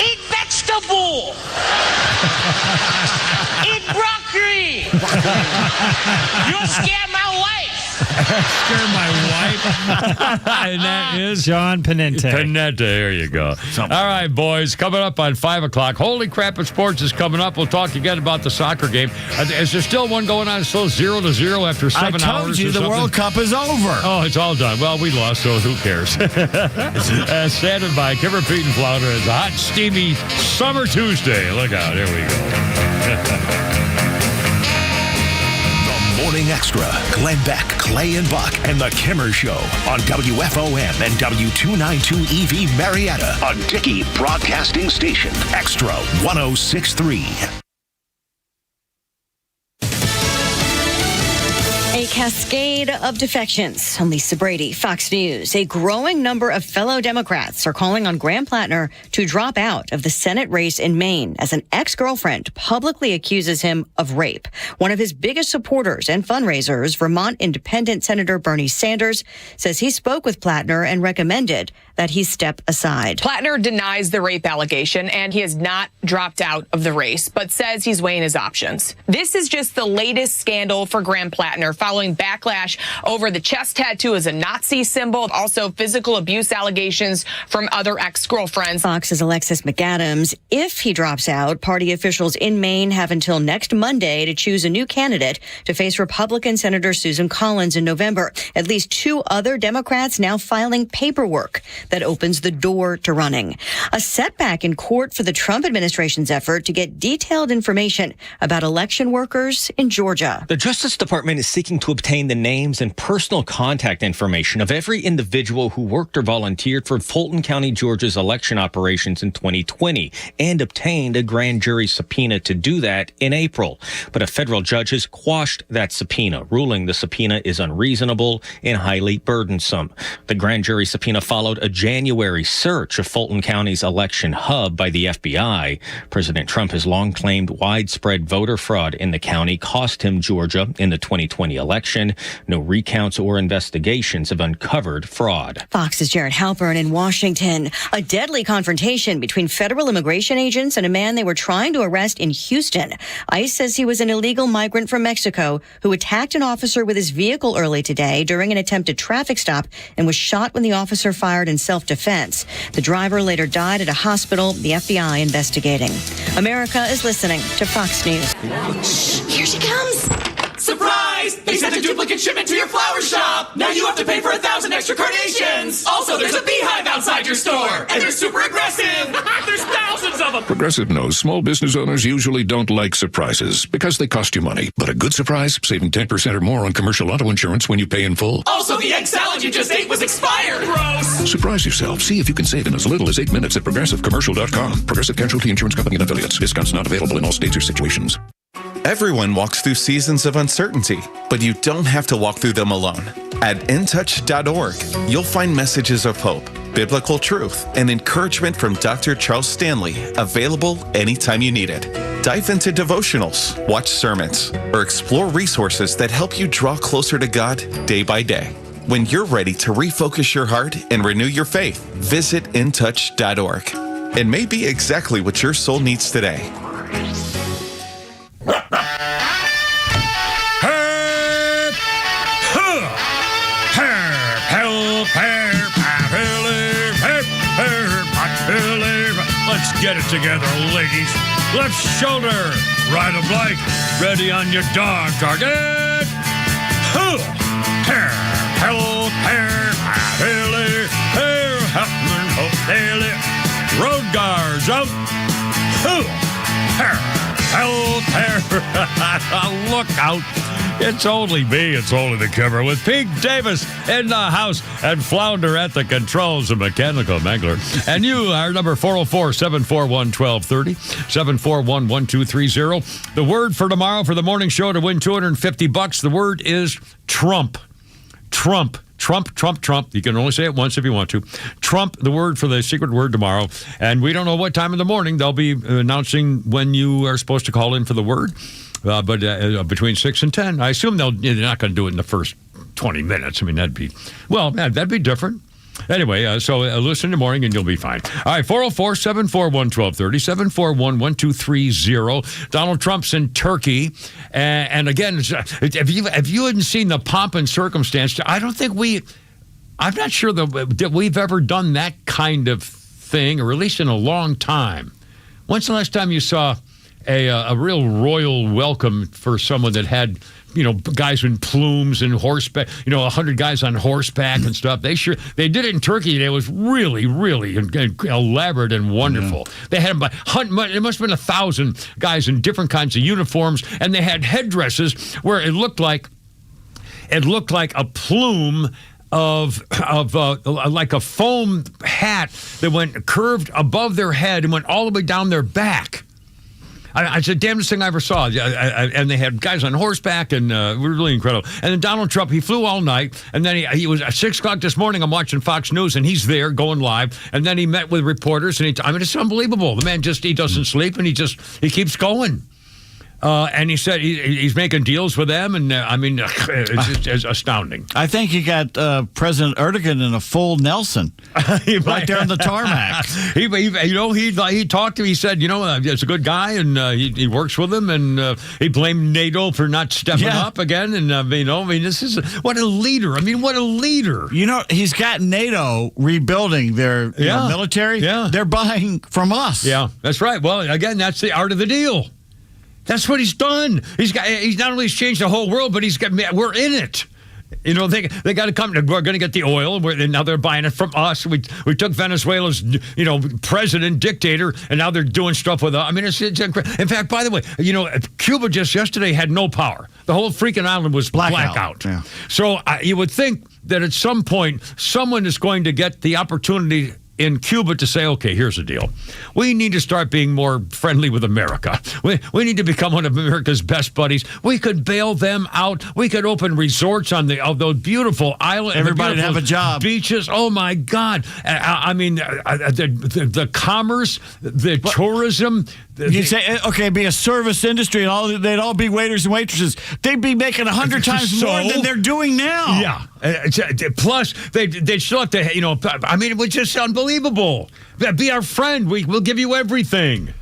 Eat vegetable. Eat broccoli. You scare my wife. Scare my wife. And that is John Penente. Penente, there you go. All right, boys, coming up on 5 o'clock. Holy Crap at Sports is coming up. We'll talk again about the soccer game. Is there still one going on? It's still 0-0 after 7 hours? I told you the World Cup is over. Oh, it's all done. Well, we lost, so who cares? Standing by, Kimmer, Pete, and Flounder. It's a hot, steamy summer Tuesday. Look out. Here we go. Morning Extra, Glenn Beck, Clay and Buck, and The Kimmer Show on WFOM and W292 EV Marietta on Dickey Broadcasting Station, Extra 106.3. A cascade of defections. I'm Lisa Brady, Fox News. A growing number of fellow Democrats are calling on Graham Plattner to drop out of the Senate race in Maine as an ex-girlfriend publicly accuses him of rape. One of his biggest supporters and fundraisers, Vermont Independent Senator Bernie Sanders, says he spoke with Plattner and recommended that he step aside. Plattner denies the rape allegation, and he has not dropped out of the race, but says he's weighing his options. This is just the latest scandal for Graham Plattner, following backlash over the chest tattoo as a Nazi symbol, also physical abuse allegations from other ex-girlfriends. Fox's Alexis McAdams. If he drops out, party officials in Maine have until next Monday to choose a new candidate to face Republican Senator Susan Collins in November. At least 2 other Democrats now filing paperwork that opens the door to running. A setback in court for the Trump administration's effort to get detailed information about election workers in Georgia. The Justice Department is seeking to obtain the names and personal contact information of every individual who worked or volunteered for Fulton County, Georgia's election operations in 2020 and obtained a grand jury subpoena to do that in April. But a federal judge has quashed that subpoena, ruling the subpoena is unreasonable and highly burdensome. The grand jury subpoena followed a January search of Fulton County's election hub by the FBI. President Trump has long claimed widespread voter fraud in the county cost him Georgia in the 2020 election. No recounts or investigations have uncovered fraud. Fox's Jared Halpern in Washington. A deadly confrontation between federal immigration agents and a man they were trying to arrest in Houston. ICE says he was an illegal migrant from Mexico who attacked an officer with his vehicle early today during an attempted traffic stop and was shot when the officer fired in self-defense. The driver later died at a hospital, the FBI investigating. America is listening to Fox News. Here she comes. Surprise! They sent a duplicate shipment to your flower shop. Now you have to pay for 1,000 extra carnations. Also, there's a beehive outside your store, and they're super aggressive. There's thousands of them. Progressive knows small business owners usually don't like surprises because they cost you money. But a good surprise, saving 10% or more on commercial auto insurance when you pay in full. Also, the egg salad you just ate was expired. Gross. Surprise yourself. See if you can save in as little as 8 minutes at progressivecommercial.com. Progressive Casualty Insurance Company and affiliates. Discounts not available in all states or situations. Everyone walks through seasons of uncertainty, but you don't have to walk through them alone. At intouch.org, you'll find messages of hope, biblical truth, and encouragement from Dr. Charles Stanley, available anytime you need it. Dive into devotionals, watch sermons, or explore resources that help you draw closer to God day by day. When you're ready to refocus your heart and renew your faith, visit intouch.org. It may be exactly what your soul needs today. Let's get it together, ladies. Left shoulder, right of bike, ready on your dog target. Road guards out. Look out. It's only me. It's only the cover with Pete Davis in the house and Flounder at the controls, a mechanical mangler. And you are number 404-741-1230, 741-1230. The word for tomorrow for the morning show to win $250. The word is Trump. Trump. Trump, Trump, Trump. You can only say it once if you want to. Trump, the word for the secret word tomorrow. And we don't know what time in the morning. They'll be announcing when you are supposed to call in for the word. But between 6 and 10. I assume they're not going to do it in the first 20 minutes. I mean, that'd be different. Anyway, so listen in the morning and you'll be fine. All right, 404-741-1230, 741-1230. Donald Trump's in Turkey. And again, if you hadn't seen the pomp and circumstance, I'm not sure that we've ever done that kind of thing, or at least in a long time. When's the last time you saw a real royal welcome for someone that had, guys in plumes and horseback, 100 guys on horseback and stuff? They did it in Turkey. And it was really, really elaborate and wonderful. Yeah. They had it must have been 1,000 guys in different kinds of uniforms, and they had headdresses where it looked like a plume of like a foam hat that went curved above their head and went all the way down their back. It's the damnedest thing I ever saw. And they had guys on horseback, and it was really incredible. And then Donald Trump, he flew all night, and then he was at 6 o'clock this morning. I'm watching Fox News, and he's there going live. And then he met with reporters, and it's unbelievable. The man he doesn't sleep, and he keeps going. And he said he's making deals with them, and it's just astounding. I think he got President Erdogan in a full Nelson right there on the tarmac. He talked to him. He said, it's a good guy, and he works with him, and he blamed NATO for not stepping up again. And this is what a leader. What a leader. He's got NATO rebuilding their military. Yeah, they're buying from us. Yeah, that's right. Well, again, that's the art of the deal. That's what he's done. He's not only changed the whole world, but we're in it. They got to come. We're going to get the oil, and now they're buying it from us. We took Venezuela's president, dictator, and now they're doing stuff with us. It's incredible. In fact, by the way, Cuba just yesterday had no power. The whole freaking island was blackout. Yeah. So you would think that at some point someone is going to get the opportunity in Cuba to say, okay, here's the deal. We need to start being more friendly with America. We need to become one of America's best buddies. We could bail them out. We could open resorts on those beautiful islands. Everybody have a job. Beaches. Oh, my God. I mean, the commerce, the tourism. You say, okay, be a service industry, and they'd all be waiters and waitresses. They'd be making 100 times more than they're doing now. Yeah. Plus, they'd still have to, I mean, it was just unbelievable. Be our friend. We'll give you everything.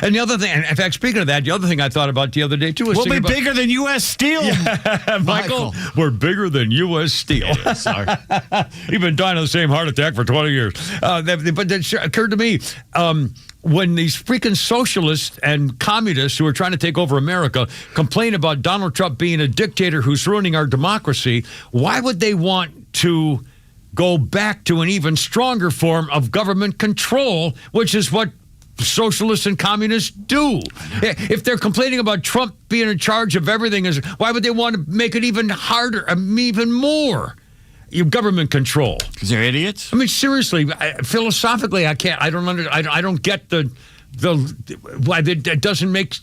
And the other thing, in fact, speaking of that, the other thing I thought about the other day, too, was we'll be bigger than U.S. Steel. Yeah, Michael, we're bigger than U.S. Steel. Yeah, sorry. You've been dying of the same heart attack for 20 years. But it occurred to me, when these freaking socialists and communists who are trying to take over America complain about Donald Trump being a dictator who's ruining our democracy, why would they want to go back to an even stronger form of government control, which is what socialists and communists do? If they're complaining about Trump being in charge of everything, why would they want to make it even harder, even more? Government control. Because they're idiots. I mean, seriously, philosophically, I don't get why it doesn't make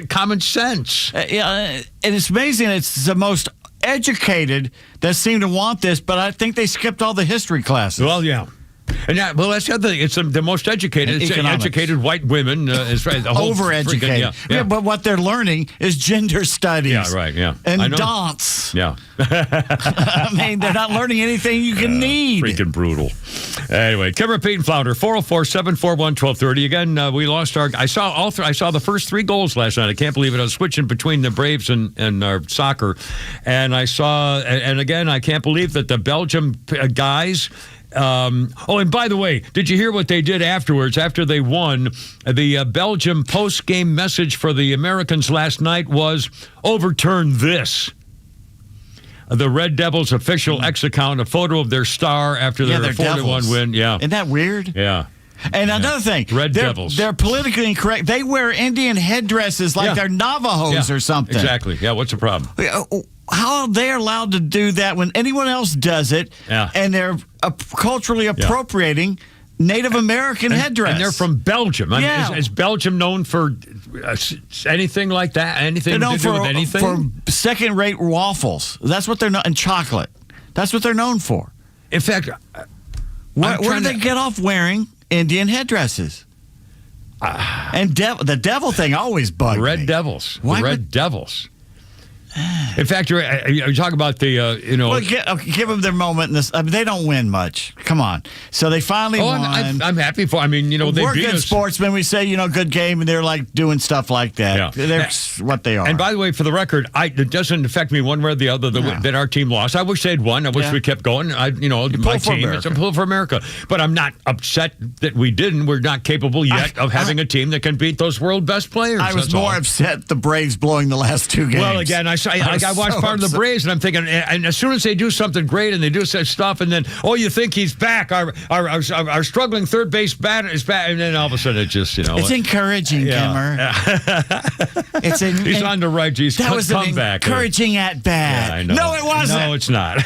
common sense. And it's amazing. It's the most educated that seem to want this, but I think they skipped all the history classes. Well, yeah. And that's the other thing. It's the most educated. It's educated white women. Overeducated. Yeah, but what they're learning is gender studies. Yeah, right. Yeah, and dance. Yeah. I mean, they're not learning anything you can need. Freaking brutal. Anyway, Kimmer, Pete, and Flounder, 404-741-1230. Again, we lost our. I saw the first 3 goals last night. I can't believe it. I was switching between the Braves and our soccer, and I saw. And again, I can't believe that the Belgium guys. And by the way, did you hear what they did afterwards? After they won, the Belgium post-game message for the Americans last night was, overturn this. The Red Devils official X account, a photo of their star after their 4-1 win. Yeah. Isn't that weird? Yeah. And another thing, Devils. They're politically incorrect. They wear Indian headdresses like they're Navajos or something. Exactly. Yeah, what's the problem? How are they allowed to do that when anyone else does it? Yeah. And they're culturally appropriating Native American headdress. And they're from Belgium. I mean, is Belgium known for anything like that? Anything to do with anything? For second-rate waffles. That's what they're known, and chocolate. That's what they're known for. In fact, where do they get off wearing Indian headdresses? And the devil thing always bugged me. Red Devils. Red Devils. In fact, you're talking about the, Well, give them their moment. They don't win much. Come on. So they finally won. I'm happy for. I mean, they we're beat good us. sportsmen. We say, good game, and they're like doing stuff like that. Yeah. They're what they are. And by the way, for the record, it doesn't affect me one way or the other that our team lost. I wish they'd won. I wish we kept going. My team, it's a pull for America. But I'm not upset that we didn't. We're not capable yet of having a team that can beat those world best players. I was more upset the Braves blowing the last 2 games. Well, again, I watched part of the Braves, and I'm thinking, and as soon as they do something great and they do such stuff, and then, you think he's back. Our struggling third base batter is back, and then all of a sudden it just, It's encouraging, Kimmer. He's on the right. Geez, that was an encouraging at bat. Yeah, I know. No, it wasn't. No, it's not.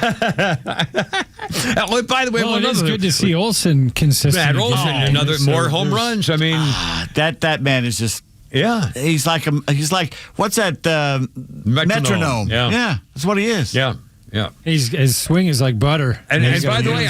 By the way, it's good to see Olsen consistent. Another more home runs. I mean, that man is just. Yeah, he's like what's that? Metronome. Yeah, that's what he is. Yeah. His swing is like butter. And by the way,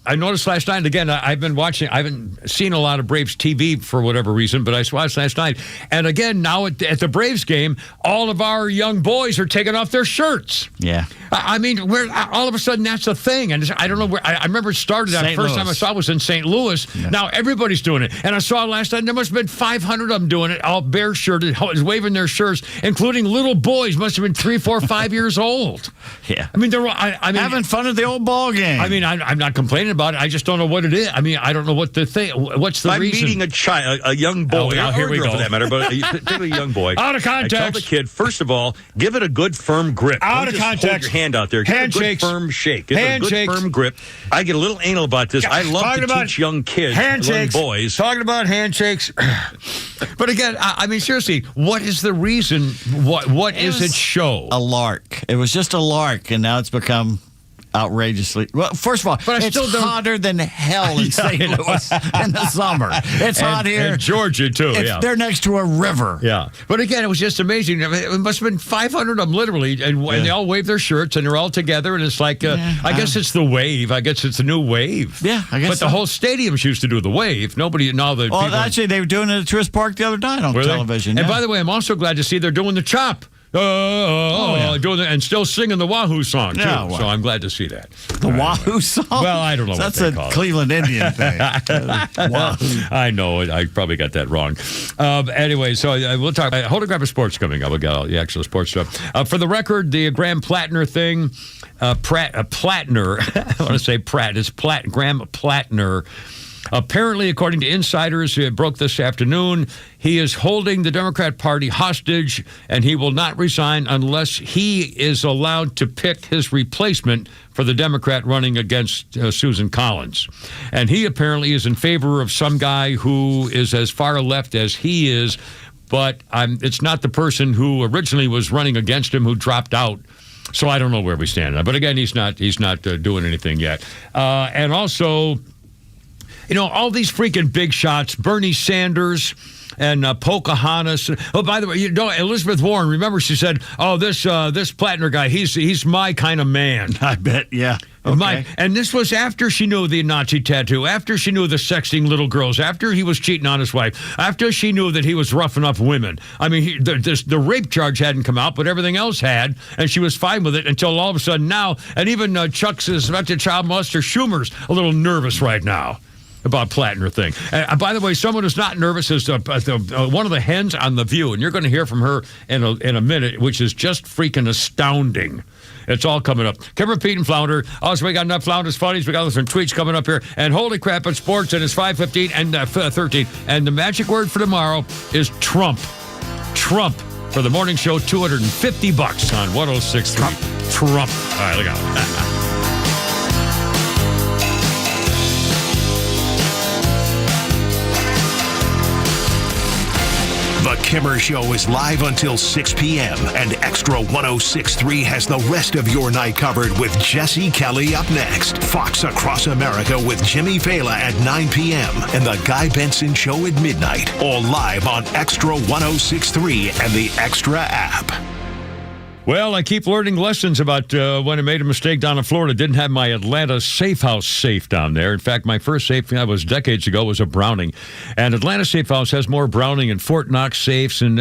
I noticed last night. Again, I haven't seen a lot of Braves TV for whatever reason, but I watched last night. And again, now at the Braves game, all of our young boys are taking off their shirts. Yeah. I mean, all of a sudden that's a thing, and I don't know where. I remember it started. That first time I saw it was in St. Louis. Yeah. Now everybody's doing it, and I saw it last night. And there must have been 500 of them doing it, all bare shirted, waving their shirts, including little boys. Must have been 3, 4, 5 years old. Yeah. I mean, having fun at the old ball game. I mean, I'm not complaining about it. I just don't know what it is. I mean, I don't know what the thing. What's the reason? Meeting a child, a young boy, here we go. For that matter, but particularly a young boy. Out of context. I tell the kid, first of all, give it a good firm grip. Out of context. Hold your hand out there. Give it a good firm shake. Give it a good firm grip. I get a little anal about this. I love to teach young kids, young boys. Talking about handshakes. But again, I mean, seriously, what is the reason? What is it show? A lark. It was just a lark, and now it's become outrageously. Well, first of all, but it's hotter than hell in St. Louis in the summer. It's hot here. And Georgia, too. They're next to a river. Yeah. But again, it was just amazing. It must have been 500 of them, literally. And they all wave their shirts, and they're all together. And it's like, I guess it's the wave. I guess it's the new wave. Yeah, I guess But the whole stadiums used to do the wave. Nobody, now the people... actually, they were doing it at Truist Park the other night on television. And by the way, I'm also glad to see they're doing the chop. Doing and still singing the Wahoo song, too. Yeah, well. So I'm glad to see that. The Wahoo song? Well, I don't know That's what they call a Cleveland Indian thing. Wahoo. I know it. I probably got that wrong. Anyway, so we'll talk about Holographic Sports coming up. We got all the actual sports stuff. For the record, the Graham Plattner thing, Plattner, I want to say Pratt. It's Graham Plattner. Apparently, according to insiders, it broke this afternoon, he is holding the Democrat Party hostage, and he will not resign unless he is allowed to pick his replacement for the Democrat running against Susan Collins. And he apparently is in favor of some guy who is as far left as he is, but it's not the person who originally was running against him who dropped out. So I don't know where we stand. But again, he's not doing anything yet. And also... all these freaking big shots, Bernie Sanders and Pocahontas. Oh, by the way, Elizabeth Warren, remember she said, this Plattner guy, he's my kind of man. I bet, yeah. Okay. And this was after she knew the Nazi tattoo, after she knew the sexting little girls, after he was cheating on his wife, after she knew that he was roughing up women. I mean, the rape charge hadn't come out, but everything else had, and she was fine with it until all of a sudden now, and even Chuck's suspected child molester Schumer's a little nervous right now about Plattner thing. By the way, someone who's not nervous is one of the hens on The View, and you're going to hear from her in a minute, which is just freaking astounding. It's all coming up. Kimmer, Pete, and Flounder. Also, we got enough Flounders Funnies. We got some tweets coming up here. And holy crap, it's sports, and it's 5:15 and 13. And the magic word for tomorrow is Trump. Trump. For the morning show, $250 on 106.3. Trump. All right, look out. The Kimmer Show is live until 6 p.m. and Extra 106.3 has the rest of your night covered with Jesse Kelly up next. Fox Across America with Jimmy Fela at 9 p.m. and The Guy Benson Show at midnight. All live on Extra 106.3 and the Extra app. Well, I keep learning lessons about when I made a mistake down in Florida. Didn't have my Atlanta safe house safe down there. In fact, my first safe that was decades ago was a Browning. And Atlanta Safe House has more Browning and Fort Knox safes than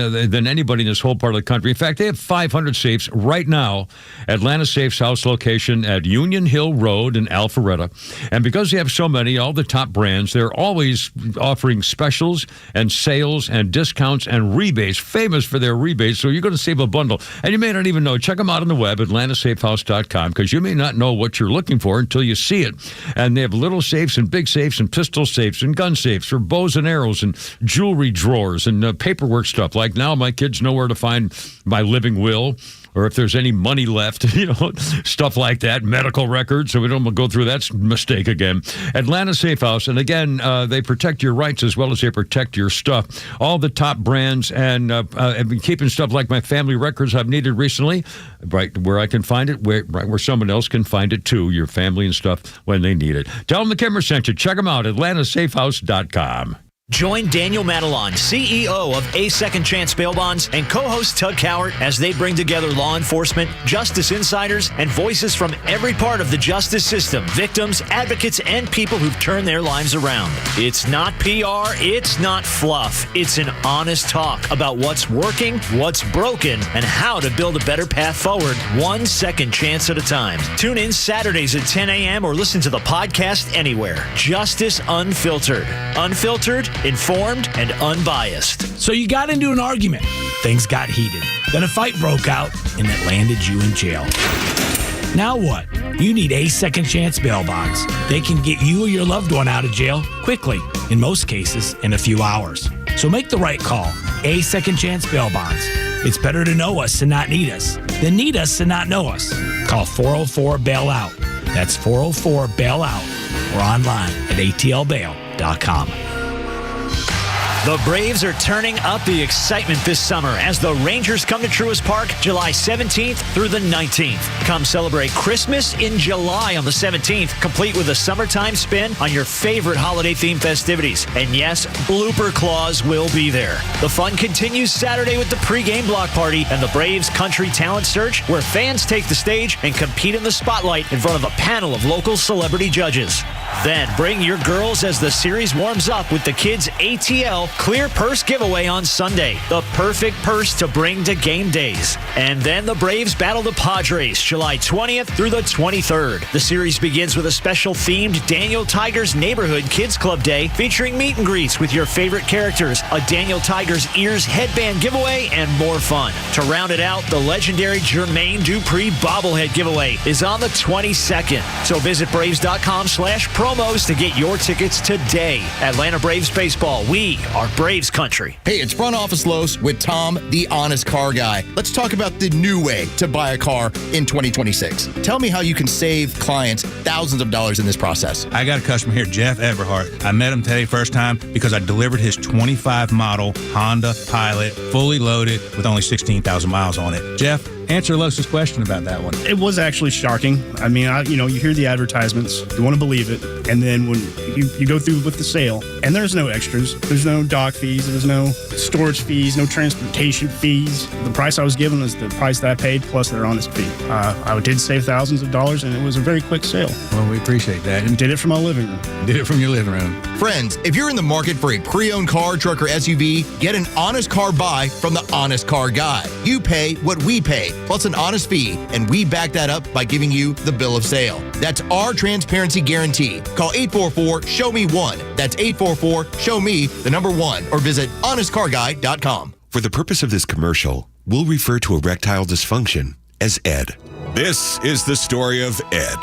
anybody in this whole part of the country. In fact, they have 500 safes right now. Atlanta Safe's house location at Union Hill Road in Alpharetta. And because they have so many, all the top brands, they're always offering specials and sales and discounts and rebates, famous for their rebates. So you're going to save a bundle. And you may not even know. Check them out on the web, atlantasafehouse.com, because you may not know what you're looking for until you see it. And they have little safes and big safes and pistol safes and gun safes for bows and arrows and jewelry drawers and paperwork stuff. Like now my kids know where to find my living will, or if there's any money left, stuff like that, medical records, so we don't go through that mistake again. Atlanta Safe House, and again, they protect your rights as well as they protect your stuff. All the top brands, and I've been keeping stuff like my family records I've needed recently, right where I can find it, right where someone else can find it too, your family and stuff when they need it. Tell them the Kimmer sent you. Check them out, atlantasafehouse.com. Join Daniel Madelon, CEO of A Second Chance Bail Bonds, and co-host Tug Cowart as they bring together law enforcement, justice insiders, and voices from every part of the justice system, victims, advocates, and people who've turned their lives around. It's not PR, it's not fluff. It's an honest talk about what's working, what's broken, and how to build a better path forward, one second chance at a time. Tune in Saturdays at 10 a.m. or listen to the podcast anywhere. Justice Unfiltered. Unfiltered, informed, and unbiased. So you got into an argument. Things got heated. Then a fight broke out, and it landed you in jail. Now what? You need A Second Chance Bail Bonds. They can get you or your loved one out of jail quickly, in most cases, in a few hours. So make the right call. A Second Chance Bail Bonds. It's better to know us and not need us than need us and not know us. Call 404-BAIL-OUT. That's 404-BAIL-OUT or online at atlbail.com. The Braves are turning up the excitement this summer as the Rangers come to Truist Park July 17th through the 19th. Come celebrate Christmas in July on the 17th, complete with a summertime spin on your favorite holiday-themed festivities. And yes, Blooper Claws will be there. The fun continues Saturday with the pregame block party and the Braves Country Talent Search, where fans take the stage and compete in the spotlight in front of a panel of local celebrity judges. Then bring your girls as the series warms up with the kids' ATL Clear Purse giveaway on Sunday. The perfect purse to bring to game days. And then the Braves battle the Padres July 20th through the 23rd. The series begins with a special themed Daniel Tiger's Neighborhood Kids Club Day featuring meet and greets with your favorite characters, a Daniel Tiger's Ears headband giveaway, and more fun. To round it out, the legendary Jermaine Dupri bobblehead giveaway is on the 22nd. So visit Braves.com/promos to get your tickets today. Atlanta Braves Baseball, we are Braves country. Hey, it's Front Office Los with Tom, the honest car guy. Let's talk about the new way to buy a car in 2026. Tell me how you can save clients thousands of dollars in this process. I got a customer here, Jeff Everhart. I met him today first time because I delivered his 25 model Honda Pilot, fully loaded with only 16,000 miles on it. Jeff, answer Los's question about that one. It was actually shocking. I mean, you hear the advertisements, you want to believe it, and then when you go through with the sale, and there's no extras, there's no dock fees, there's no storage fees, no transportation fees. The price I was given was the price that I paid plus their honest fee. I did save thousands of dollars, and it was a very quick sale. Well, we appreciate that. And did it from my living room. Did it from your living room. Friends, if you're in the market for a pre-owned car, truck, or SUV, get an honest car buy from the Honest Car Guy. You pay what we pay, plus an honest fee, and we back that up by giving you the bill of sale. That's our transparency guarantee. Call 844-SHOW-ME-1. That's 844-SHOW-ME-1, or visit honestcarguy.com. For the purpose of this commercial, we'll refer to erectile dysfunction as ED. This is the story of Ed.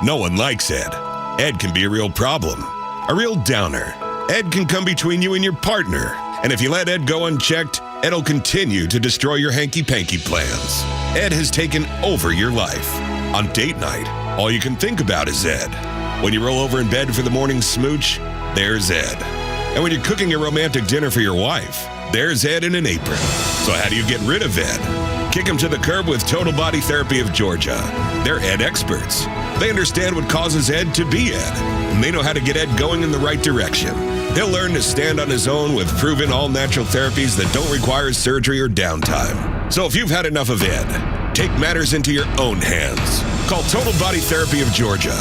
No one likes Ed. Ed can be a real problem, a real downer. Ed can come between you and your partner. And if you let Ed go unchecked, Ed'll continue to destroy your hanky-panky plans. Ed has taken over your life. On date night, all you can think about is Ed. When you roll over in bed for the morning smooch, there's Ed. And when you're cooking a romantic dinner for your wife, there's Ed in an apron. So how do you get rid of Ed? Kick him to the curb with Total Body Therapy of Georgia. They're Ed experts. They understand what causes Ed to be Ed, and they know how to get Ed going in the right direction. He'll learn to stand on his own with proven all-natural therapies that don't require surgery or downtime. So if you've had enough of Ed, take matters into your own hands. Call Total Body Therapy of Georgia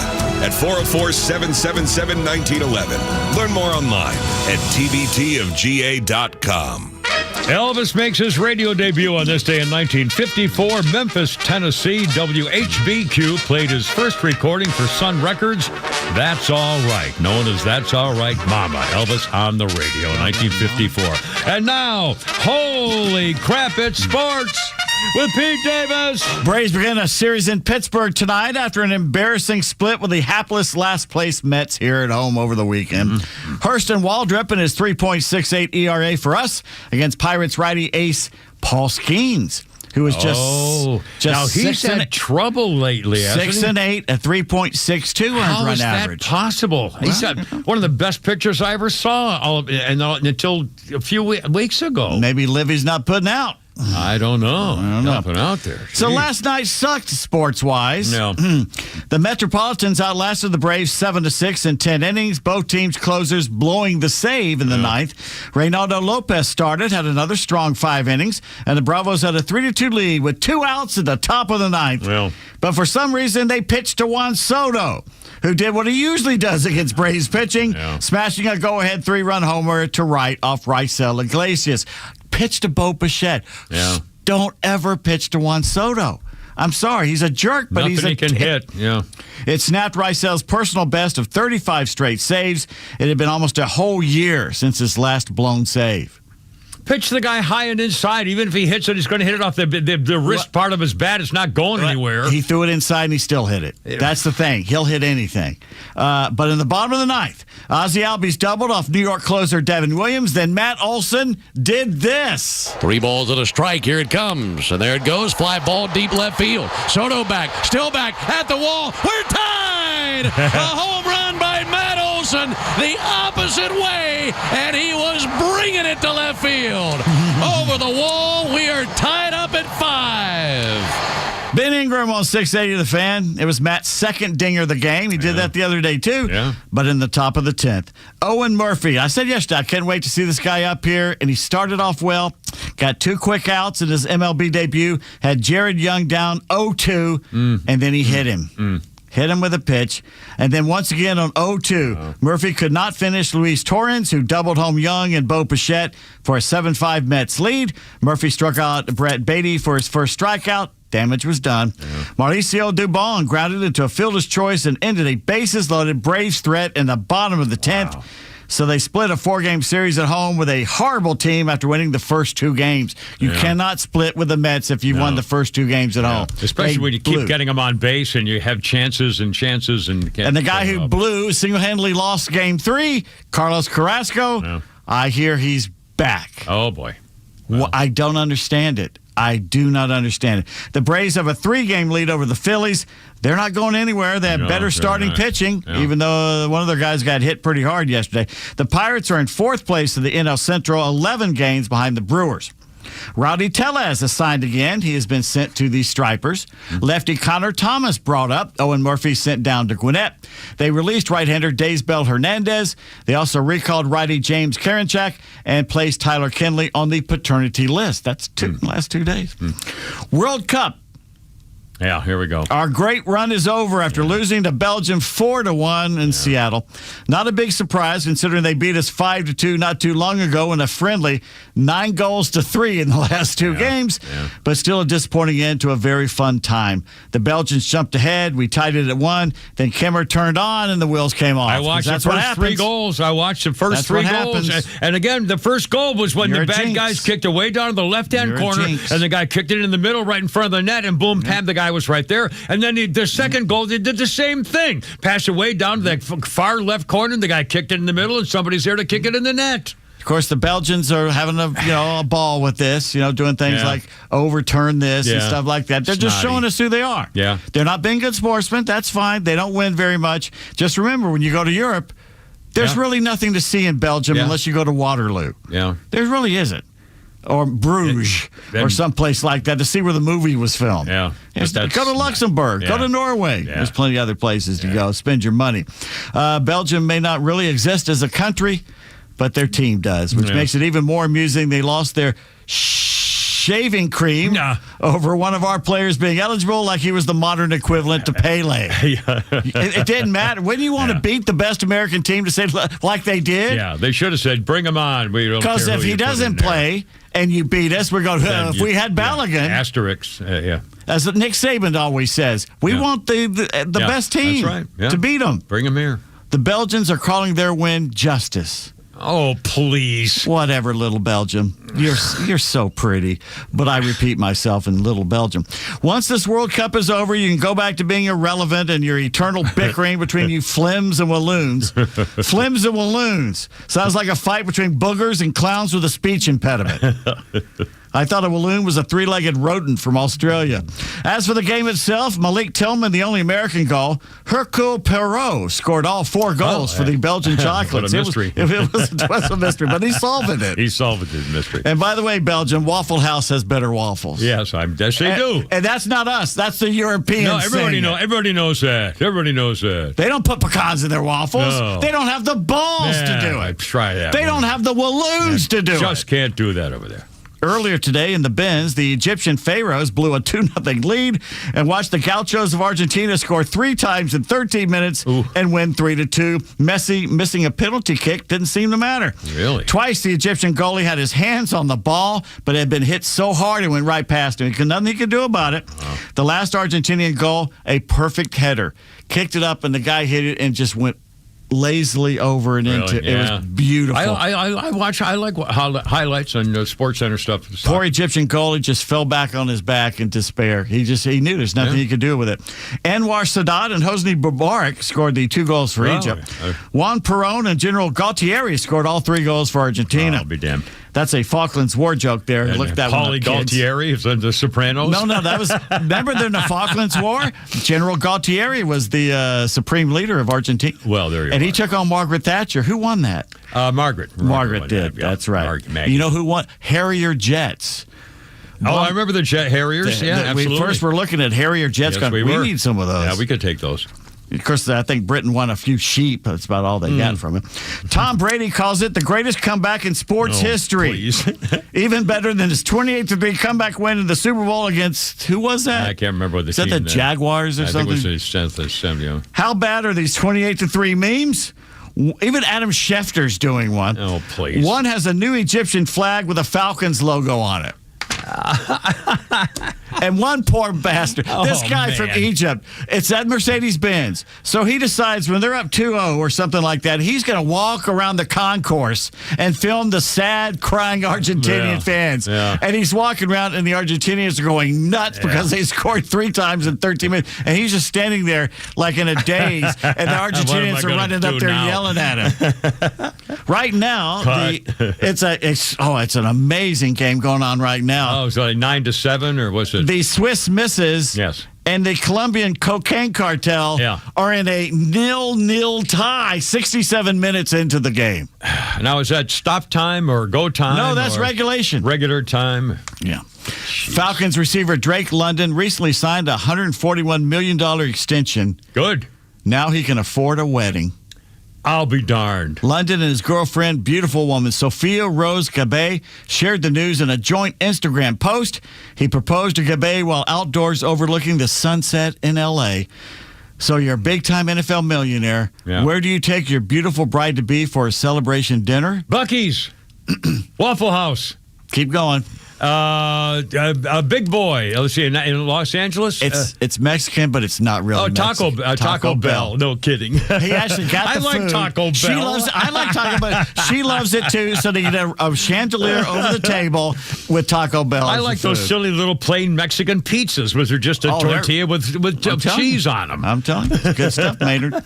at 404-777-1911. Learn more online at tbtofga.com. Elvis makes his radio debut on this day in 1954. Memphis, Tennessee. WHBQ played his first recording for Sun Records, That's All Right, known as That's All Right Mama. Elvis on the radio in 1954. And now, holy crap, it's sports with Pete Davis. Braves begin a series in Pittsburgh tonight after an embarrassing split with the hapless last-place Mets here at home over the weekend. Hurston Waldrop and his 3.68 ERA for us against Pirates righty ace Paul Skeens, who was just now he's had trouble lately. 6-8, a 3.62 earned How run is that average. possible? He's got one of the best pitchers I ever saw, until a few weeks ago. Maybe Livy's not putting out. I don't know. Nothing out there. So last night sucked sports-wise. No. The Metropolitans outlasted the Braves 7-6 in 10 innings. Both teams' closers blowing the save in the ninth. Reynaldo Lopez started, had another strong 5 innings, and the Bravos had a 3-2 lead with 2 outs at the top of the ninth. Well, but for some reason, they pitched to Juan Soto, who did what he usually does against Braves pitching, smashing a go-ahead 3-run homer to right off Raisel Iglesias. Pitch to Bo Bichette. Yeah. Don't ever pitch to Juan Soto. I'm sorry, he's a jerk, but Nothing he can hit. Yeah. It snapped Raisel's personal best of 35 straight saves. It had been almost a whole year since his last blown save. Pitch the guy high and inside. Even if he hits it, he's going to hit it off the wrist part of his bat. It's not going anywhere. He threw it inside and he still hit it. That's the thing. He'll hit anything. But in the bottom of the ninth, Ozzie Albies doubled off New York closer Devin Williams. Then Matt Olson did this. 3 balls and a strike. Here it comes. And there it goes. Fly ball deep left field. Soto back. Still back at the wall. We're tied. A home run by Matt Olson. Wilson the opposite way, and he was bringing it to left field. Over the wall, we are tied up at 5. Ben Ingram on 680 The Fan. It was Matt's second dinger of the game. He did that the other day, too. Yeah. But in the top of the 10th. Owen Murphy. I said yesterday, I can't wait to see this guy up here. And he started off well. Got 2 quick outs in his MLB debut. Had Jared Young down 0-2. And then he hit him. Hit him with a pitch. And then once again on 0-2, Murphy could not finish Luis Torrens, who doubled home Young and Bo Bichette for a 7-5 Mets lead. Murphy struck out Brett Beatty for his first strikeout. Damage was done. Mauricio Dubon grounded into a fielder's choice and ended a bases-loaded Braves threat in the bottom of the 10th. So they split a 4-game series at home with a horrible team after winning the first 2 games. You cannot split with the Mets if you won the first 2 games at home. Especially when you keep getting them on base and you have chances and chances. And the guy who blew single-handedly lost Game 3, Carlos Carrasco, I hear he's back. Oh, boy. Well, I don't understand it. I do not understand it. The Braves have a 3-game lead over the Phillies. They're not going anywhere. They have better starting pitching, even though one of their guys got hit pretty hard yesterday. The Pirates are in 4th place in the NL Central, 11 games behind the Brewers. Rowdy Tellez is signed again. He has been sent to the Stripers. Lefty Connor Thomas brought up. Owen Murphy sent down to Gwinnett. They released right-hander Daysbel Hernandez. They also recalled righty James Karinchak and placed Tyler Kinley on the paternity list. That's last 2 days. World Cup. Yeah, here we go. Our great run is over after losing to Belgium 4-1 in Seattle. Not a big surprise considering they beat us 5-2 not too long ago in a friendly 9-3 in the last 2 games, but still a disappointing end to a very fun time. The Belgians jumped ahead. We tied it at 1. Then Kemmer turned on and the wheels came off. I watched the first 3 goals. I watched the first 3 goals. And again, the first goal was when the bad guys kicked away down to the left-hand corner, and the guy kicked it in the middle right in front of the net, and boom, pam, the guy was right there. And then the second goal, they did the same thing. Passed away down to that far left corner, and the guy kicked it in the middle, and somebody's there to kick it in the net. Of course, the Belgians are having a ball with this, doing things like overturn this and stuff like that. They're just showing us who they are. Yeah. They're not being good sportsmen. That's fine. They don't win very much. Just remember, when you go to Europe, there's really nothing to see in Belgium unless you go to Waterloo. Yeah. There really isn't. Or Bruges, or someplace like that to see where the movie was filmed. Yeah. Go to Luxembourg. Go to Norway. Yeah. There's plenty of other places to go. Spend your money. Belgium may not really exist as a country, but their team does, which makes it even more amusing. They lost their shaving cream over one of our players being eligible like he was the modern equivalent to Pele. It didn't matter. When you want to beat the best American team to say like they did? Yeah, they should have said, bring him on. Because if he doesn't play and you beat us, we're going, if we had Balogun. Asterisks, As Nick Saban always says, we want the best team to beat them. Bring him here. The Belgians are calling their win justice. Oh, please. Whatever, little Belgium. You're so pretty. But I repeat myself in little Belgium. Once this World Cup is over, you can go back to being irrelevant and your eternal bickering between you Flims and Walloons. Flims and Walloons. Sounds like a fight between boogers and clowns with a speech impediment. I thought a Walloon was a 3-legged rodent from Australia. As for the game itself, Malik Tillman, the only American goal. Hercule Poirot scored all 4 goals for the Belgian Chocolates. What a mystery. It was a mystery, but he's solving it. He's solving the mystery. And by the way, Belgium, Waffle House has better waffles. Yes, they do. And that's not us. That's the Europeans. No, everybody knows that. Everybody knows that. They don't put pecans in their waffles. No. They don't have the balls to do it. Try that. They don't have the Walloons to do it. Just can't do that over there. Earlier today in the Benz, the Egyptian Pharaohs blew a 2-0 lead and watched the Gauchos of Argentina score 3 times in 13 minutes and win 3-2. Messi missing a penalty kick didn't seem to matter. Really? Twice the Egyptian goalie had his hands on the ball, but had been hit so hard it went right past him. Nothing he could do about it. The last Argentinian goal, a perfect header. Kicked it up and the guy hit it and just went lazily over and into it. Was beautiful. I like highlights on Sports Center stuff. Poor Egyptian goalie just fell back on his back in despair. He knew there's nothing he could do with it. Anwar Sadat and Hosni Mubarak scored the 2 goals for Egypt. Juan Perón and General Gautieri scored all 3 goals for Argentina. I'll be damned. That's a Falklands War joke there. And Look that Paulie Galtieri is in The Sopranos. No, that was. Remember during the Falklands War, General Galtieri was the supreme leader of Argentina. Well, there you and are. he took on Margaret Thatcher. Who won that? Margaret. Margaret did. Yeah. That's right. Maggie. You know who won? Harrier jets. I remember the jet Harriers. Absolutely. We first were looking at Harrier jets. Yes, we need some of those. Yeah, we could take those. Of course, I think Britain won a few sheep. That's about all they got from it. Tom Brady calls it the greatest comeback in sports history. Even better than his 28-3 comeback win in the Super Bowl against, who was that? I can't remember what the Is that team the Jaguars or I something? think it was the Samuel. How bad are these 28-3 memes? Even Adam Schefter's doing one. Oh, please. One has a new Egyptian flag with a Falcons logo on it. And one poor bastard, this guy from Egypt, it's at Mercedes-Benz. So he decides when they're up 2-0 or something like that, he's going to walk around the concourse and film the sad, crying Argentinian fans. Yeah. And he's walking around, and the Argentinians are going nuts because they scored 3 times in 13 minutes. And he's just standing there like in a daze, and the Argentinians are running up there yelling at him. Right now, it's an amazing game going on right now. Oh, so like 9-7, or what's it? The Swiss Misses and the Colombian cocaine cartel are in a 0-0 tie 67 minutes into the game. Now, is that stop time or go time? No, that's regulation. Regular time. Yeah. Falcons receiver Drake London recently signed a $141 million extension. Good. Now he can afford a wedding. I'll be darned. London and his girlfriend, beautiful woman Sophia Rose Gabe, shared the news in a joint Instagram post. He proposed to Gabe while outdoors overlooking the sunset in L.A. So you're a big-time NFL millionaire. Yeah. Where do you take your beautiful bride-to-be for a celebration dinner? Buc-ee's. Waffle House. Keep going. A big boy. Let's see, in Los Angeles? It's Mexican, but it's not really Mexican. Taco Bell. No kidding. He actually got the food. I like Taco Bell. I like Taco Bell. She loves it, too, so they get a chandelier over the table with Taco Bell. I like those silly little plain Mexican pizzas, which are just a tortilla with cheese on them. I'm telling you. Good stuff, Maynard.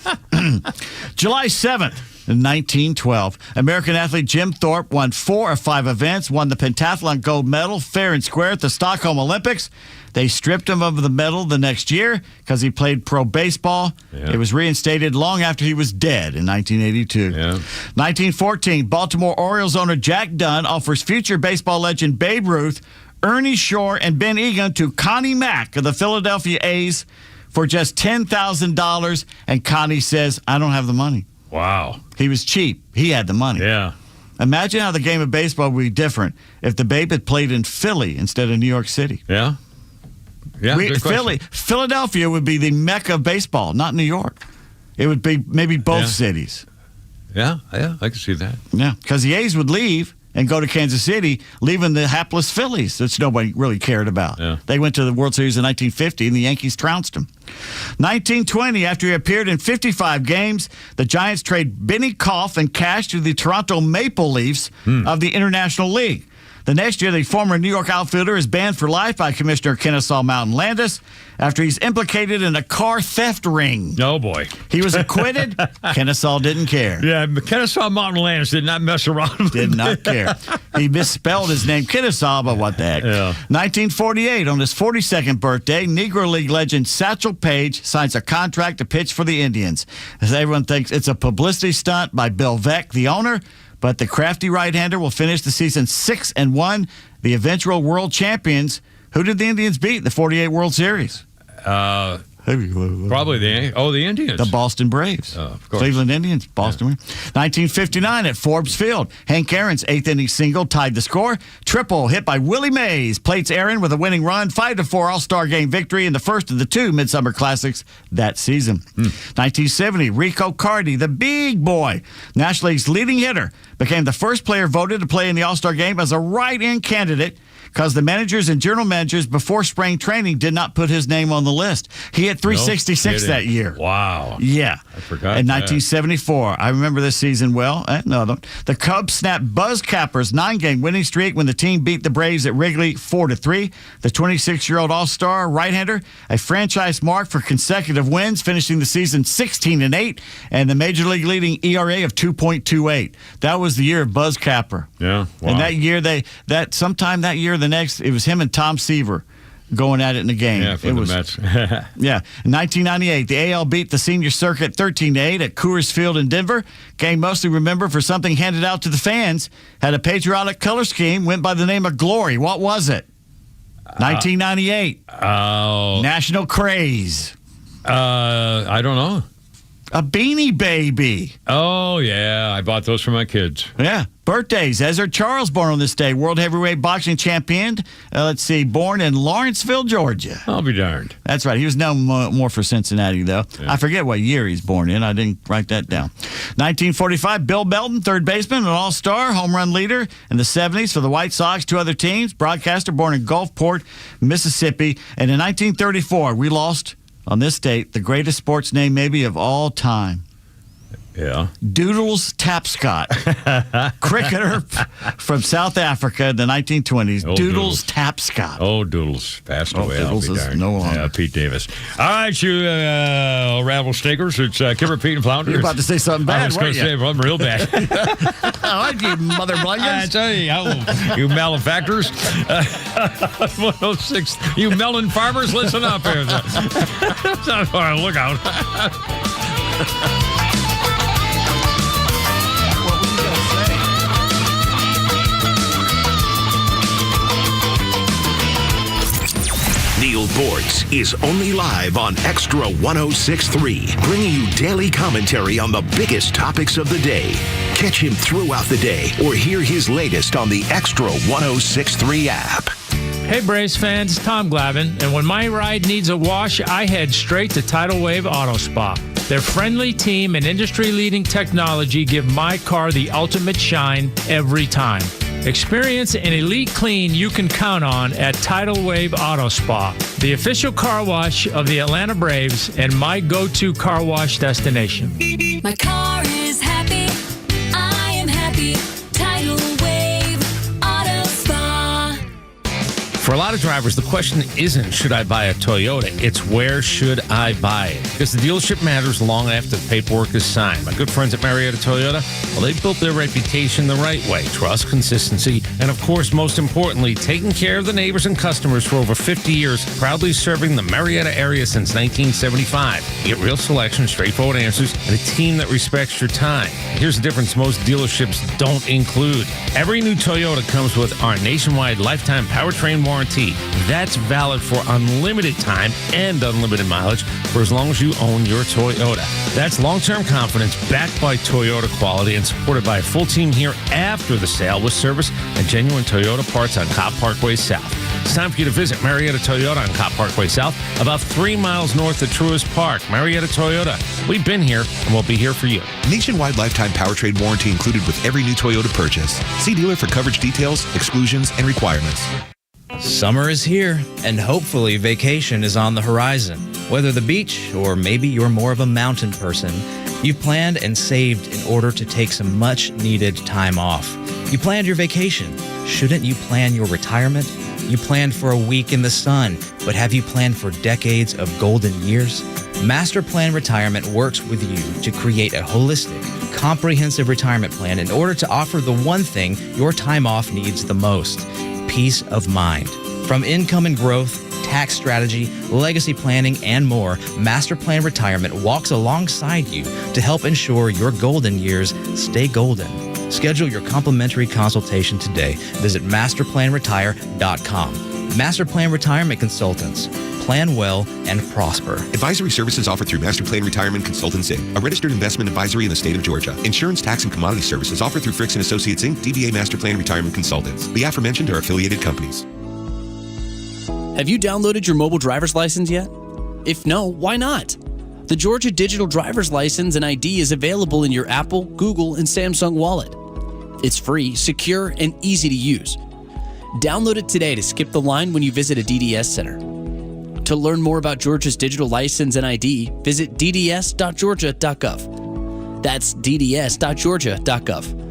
July 7th. In 1912, American athlete Jim Thorpe won 4 of 5 events, won the pentathlon gold medal fair and square at the Stockholm Olympics. They stripped him of the medal the next year because he played pro baseball. Yeah. It was reinstated long after he was dead in 1982. Yeah. 1914, Baltimore Orioles owner Jack Dunn offers future baseball legend Babe Ruth, Ernie Shore, and Ben Egan to Connie Mack of the Philadelphia A's for just $10,000. And Connie says, I don't have the money. Wow. He was cheap. He had the money. Yeah. Imagine how the game of baseball would be different if the Babe had played in Philly instead of New York City. Yeah. Yeah. Philadelphia would be the mecca of baseball, not New York. It would be maybe both cities. Yeah, I can see that. Yeah, because the A's would leave and go to Kansas City, leaving the hapless Phillies, which nobody really cared about. Yeah. They went to the World Series in 1950, and the Yankees trounced them. 1920, after he appeared in 55 games, the Giants trade Benny Koff and cash to the Toronto Maple Leafs of the International League. The next year, the former New York outfielder is banned for life by Commissioner Kennesaw Mountain Landis after he's implicated in a car theft ring. Oh, boy. He was acquitted. Kennesaw didn't care. Yeah, Kennesaw Mountain Landis did not mess around. Did not care. He misspelled his name Kennesaw, but what the heck. Yeah. 1948, on his 42nd birthday, Negro League legend Satchel Paige signs a contract to pitch for the Indians. As everyone thinks it's a publicity stunt by Bill Veeck, the owner, but the crafty right-hander will finish the season 6-1. The eventual world champions. Who did the Indians beat in the 48 World Series? Probably the Indians. The Boston Braves. Of course. Cleveland Indians, Boston. 1959 at Forbes Field. Hank Aaron's 8th-inning single tied the score. Triple hit by Willie Mays plates Aaron with a winning run. 5-4 All-Star Game victory in the first of the 2 Midsummer Classics that season. 1970, Rico Cardi, the big boy, National League's leading hitter, became the first player voted to play in the All-Star Game as a write-in candidate. because the managers and general managers before spring training did not put his name on the list. He had 366 that year. Wow. Yeah. I forgot In that. 1974. I remember this season well. No, I don't. The Cubs snapped Buzz Capper's 9-game winning streak when the team beat the Braves at Wrigley 4-3. The 26-year-old All-Star right-hander, a franchise mark for consecutive wins, finishing the season 16-8, and the Major League leading ERA of 2.28. That was the year of Buzz Capper. Yeah. Wow. And that year, sometime that year, the next, it was him and Tom Seaver going at it in the game. Yeah, for the Mets. Yeah. In 1998, the AL beat the senior circuit 13-8 at Coors Field in Denver. Game mostly remembered for something handed out to the fans. Had a patriotic color scheme, went by the name of Glory. What was it? 1998. National craze. I don't know. A Beanie Baby. Oh, yeah. I bought those for my kids. Yeah. Birthdays. Ezra Charles born on this day. World heavyweight boxing champion. Born in Lawrenceville, Georgia. I'll be darned. That's right. He was known more for Cincinnati, though. Yeah. I forget what year he's born in. I didn't write that down. 1945, Bill Belton, third baseman, an all-star, home run leader in the 70s for the White Sox, two other teams. Broadcaster born in Gulfport, Mississippi. And in 1934, we lost, on this date, the greatest sports name maybe of all time. Yeah. Doodles Tapscott, cricketer from South Africa in the 1920s. Doodles Tapscott. Oh, Doodles passed away. Doodles is no longer. Pete Davis. All right, you rattlesnakers. It's Kimmer, Pete, and Flounders. You're about to say something bad, I was going to say something real bad. Oh, you mother blungers. I tell you, you malefactors. 106. You melon farmers, listen up here. All right, look out. Neil Bortz is only live on Extra 106.3, bringing you daily commentary on the biggest topics of the day. Catch him throughout the day or hear his latest on the Extra 106.3 app. Hey, Braves fans, Tom Glavin, and when my ride needs a wash, I head straight to Tidal Wave Auto Spa. Their friendly team and industry-leading technology give my car the ultimate shine every time. Experience an elite clean you can count on at Tidal Wave Auto Spa, the official car wash of the Atlanta Braves and my go-to car wash destination. My car is happy. I am happy. Tidal Wave Auto Spa. For a lot of drivers, the question isn't, should I buy a Toyota? It's, where should I buy it? Because the dealership matters long after the paperwork is signed. My good friends at Marietta Toyota, well, they've built their reputation the right way. Trust, consistency, and of course, most importantly, taking care of the neighbors and customers for over 50 years, proudly serving the Marietta area since 1975. You get real selection, straightforward answers, and a team that respects your time. Here's the difference most dealerships don't include. Every new Toyota comes with our nationwide lifetime powertrain warranty. That's valid for unlimited time and unlimited mileage for as long as you own your Toyota. That's long-term confidence backed by Toyota quality and supported by a full team here after the sale with service and genuine Toyota parts on Cobb Parkway South. It's time for you to visit Marietta Toyota on Cobb Parkway South, about 3 miles north of Truist Park. Marietta Toyota. We've been here and we'll be here for you. Nationwide lifetime powertrain warranty included with every new Toyota purchase. See dealer for coverage details, exclusions, and requirements. Summer is here, and hopefully vacation is on the horizon. Whether the beach or maybe you're more of a mountain person, you've planned and saved in order to take some much-needed time off. You planned your vacation. Shouldn't you plan your retirement? You planned for a week in the sun, but have you planned for decades of golden years? Master Plan Retirement works with you to create a holistic, comprehensive retirement plan in order to offer the one thing your time off needs the most: peace of mind. From income and growth, tax strategy, legacy planning, and more, Master Plan Retirement walks alongside you to help ensure your golden years stay golden. Schedule your complimentary consultation today. Visit masterplanretire.com. Master Plan Retirement Consultants. Plan well and prosper. Advisory services offered through Master Plan Retirement Consultants, Inc., a registered investment advisory in the state of Georgia. Insurance, tax, and commodity services offered through Fricks & Associates, Inc., DBA Master Plan Retirement Consultants. The aforementioned are affiliated companies. Have you downloaded your mobile driver's license yet? If no, why not? The Georgia Digital Driver's License and ID is available in your Apple, Google, and Samsung wallet. It's free, secure, and easy to use. Download it today to skip the line when you visit a DDS center. To learn more about Georgia's digital license and ID, visit dds.georgia.gov. That's dds.georgia.gov.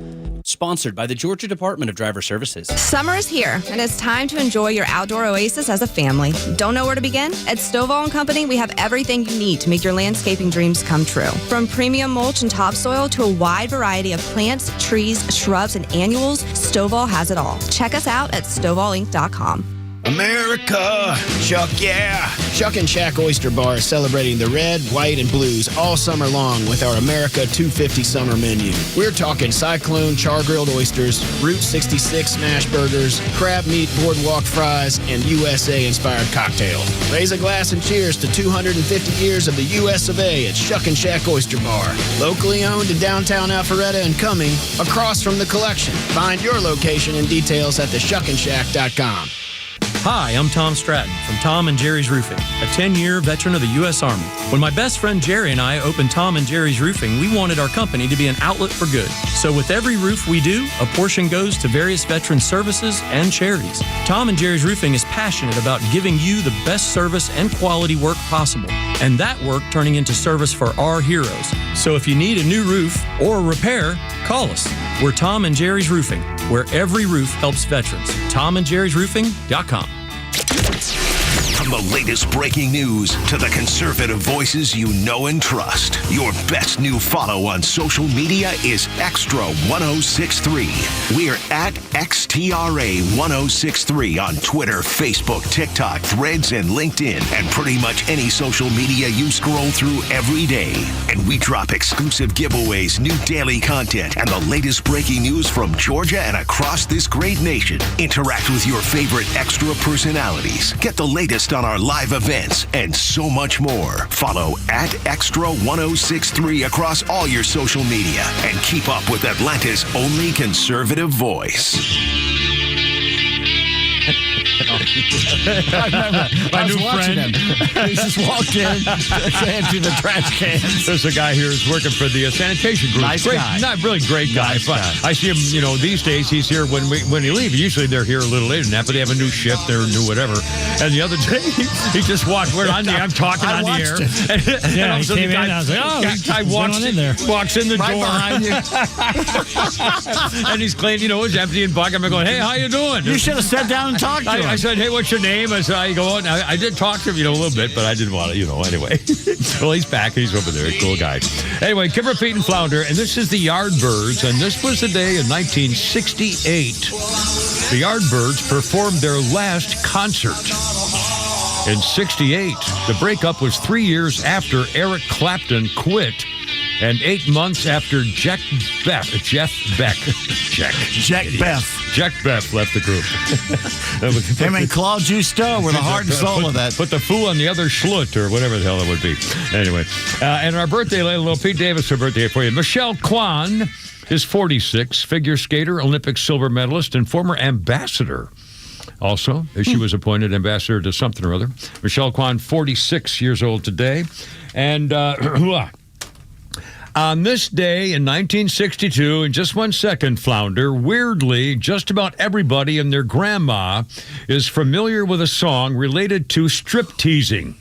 Sponsored by the Georgia Department of Driver Services. Summer is here, and it's time to enjoy your outdoor oasis as a family. Don't know where to begin? At Stovall & Company, we have everything you need to make your landscaping dreams come true. From premium mulch and topsoil to a wide variety of plants, trees, shrubs, and annuals, Stovall has it all. Check us out at StovallInc.com. America! Shuck yeah! Shuck and Shack Oyster Bar is celebrating the red, white, and blues all summer long with our America 250 summer menu. We're talking Cyclone char-grilled oysters, Route 66 smash burgers, crab meat boardwalk fries, and USA-inspired cocktails. Raise a glass and cheers to 250 years of the US of A at Shuck and Shack Oyster Bar. Locally owned in downtown Alpharetta and Cumming, across from the collection. Find your location and details at theshuckandshack.com. Hi, I'm Tom Stratton from Tom and Jerry's Roofing, a 10-year veteran of the U.S. Army. When my best friend Jerry and I opened Tom and Jerry's Roofing, we wanted our company to be an outlet for good. So with every roof we do, a portion goes to various veteran services and charities. Tom and Jerry's Roofing is passionate about giving you the best service and quality work possible, and that work turning into service for our heroes. So if you need a new roof or a repair, call us. We're Tom and Jerry's Roofing, where every roof helps veterans. TomandJerry'sRoofing.com. From the latest breaking news to the conservative voices you know and trust, your best new follow on social media is Extra 1063. We're at XTRA 1063 on Twitter, Facebook, TikTok, Threads, and LinkedIn, and pretty much any social media you scroll through every day. And we drop exclusive giveaways, new daily content, and the latest breaking news from Georgia and across this great nation. Interact with your favorite Extra personalities. Get the latest on our live events and so much more. Follow at Extra 1063 across all your social media and keep up with Atlanta's only conservative voice. I remember. I was watching him. He just walked in, emptied the trash cans. There's a guy here who's working for the sanitation group. Nice guy. Not really great guy, Nice but guy. I see him, these days he's here when he leaves. Usually they're here a little later than that, but they have a new shift, they're new whatever. And the other day, he just walked, I'm talking on the air. Yeah, and he came in, I was like, oh, guy walks in there. Walks in the Right door. behind you. And he's clean, his emptying bucket. I'm going, hey, how you doing? You should have sat down and talked to him. I said, hey, what's your name? I said, how you going? I did talk to him, a little bit, but I didn't want to, anyway. Well, he's back. He's over there. Cool guy. Anyway, Kimber, Pete, and Flounder, and this is the Yardbirds, and this was the day in 1968. The Yardbirds performed their last concert. In 68, the breakup was 3 years after Eric Clapton quit and 8 months after Jack Beck left the group. Him and Claude Justeau were the heart and soul of that. Put the fool on the other schlut, or whatever the hell it would be. Anyway, and our birthday, little Pete Davis, her birthday for you. Michelle Kwan is 46, figure skater, Olympic silver medalist, and former ambassador. Also, she was appointed ambassador to something or other. Michelle Kwan, 46 years old today. And on this day in 1962, in just 1 second, Flounder, weirdly, just about everybody and their grandma is familiar with a song related to strip teasing.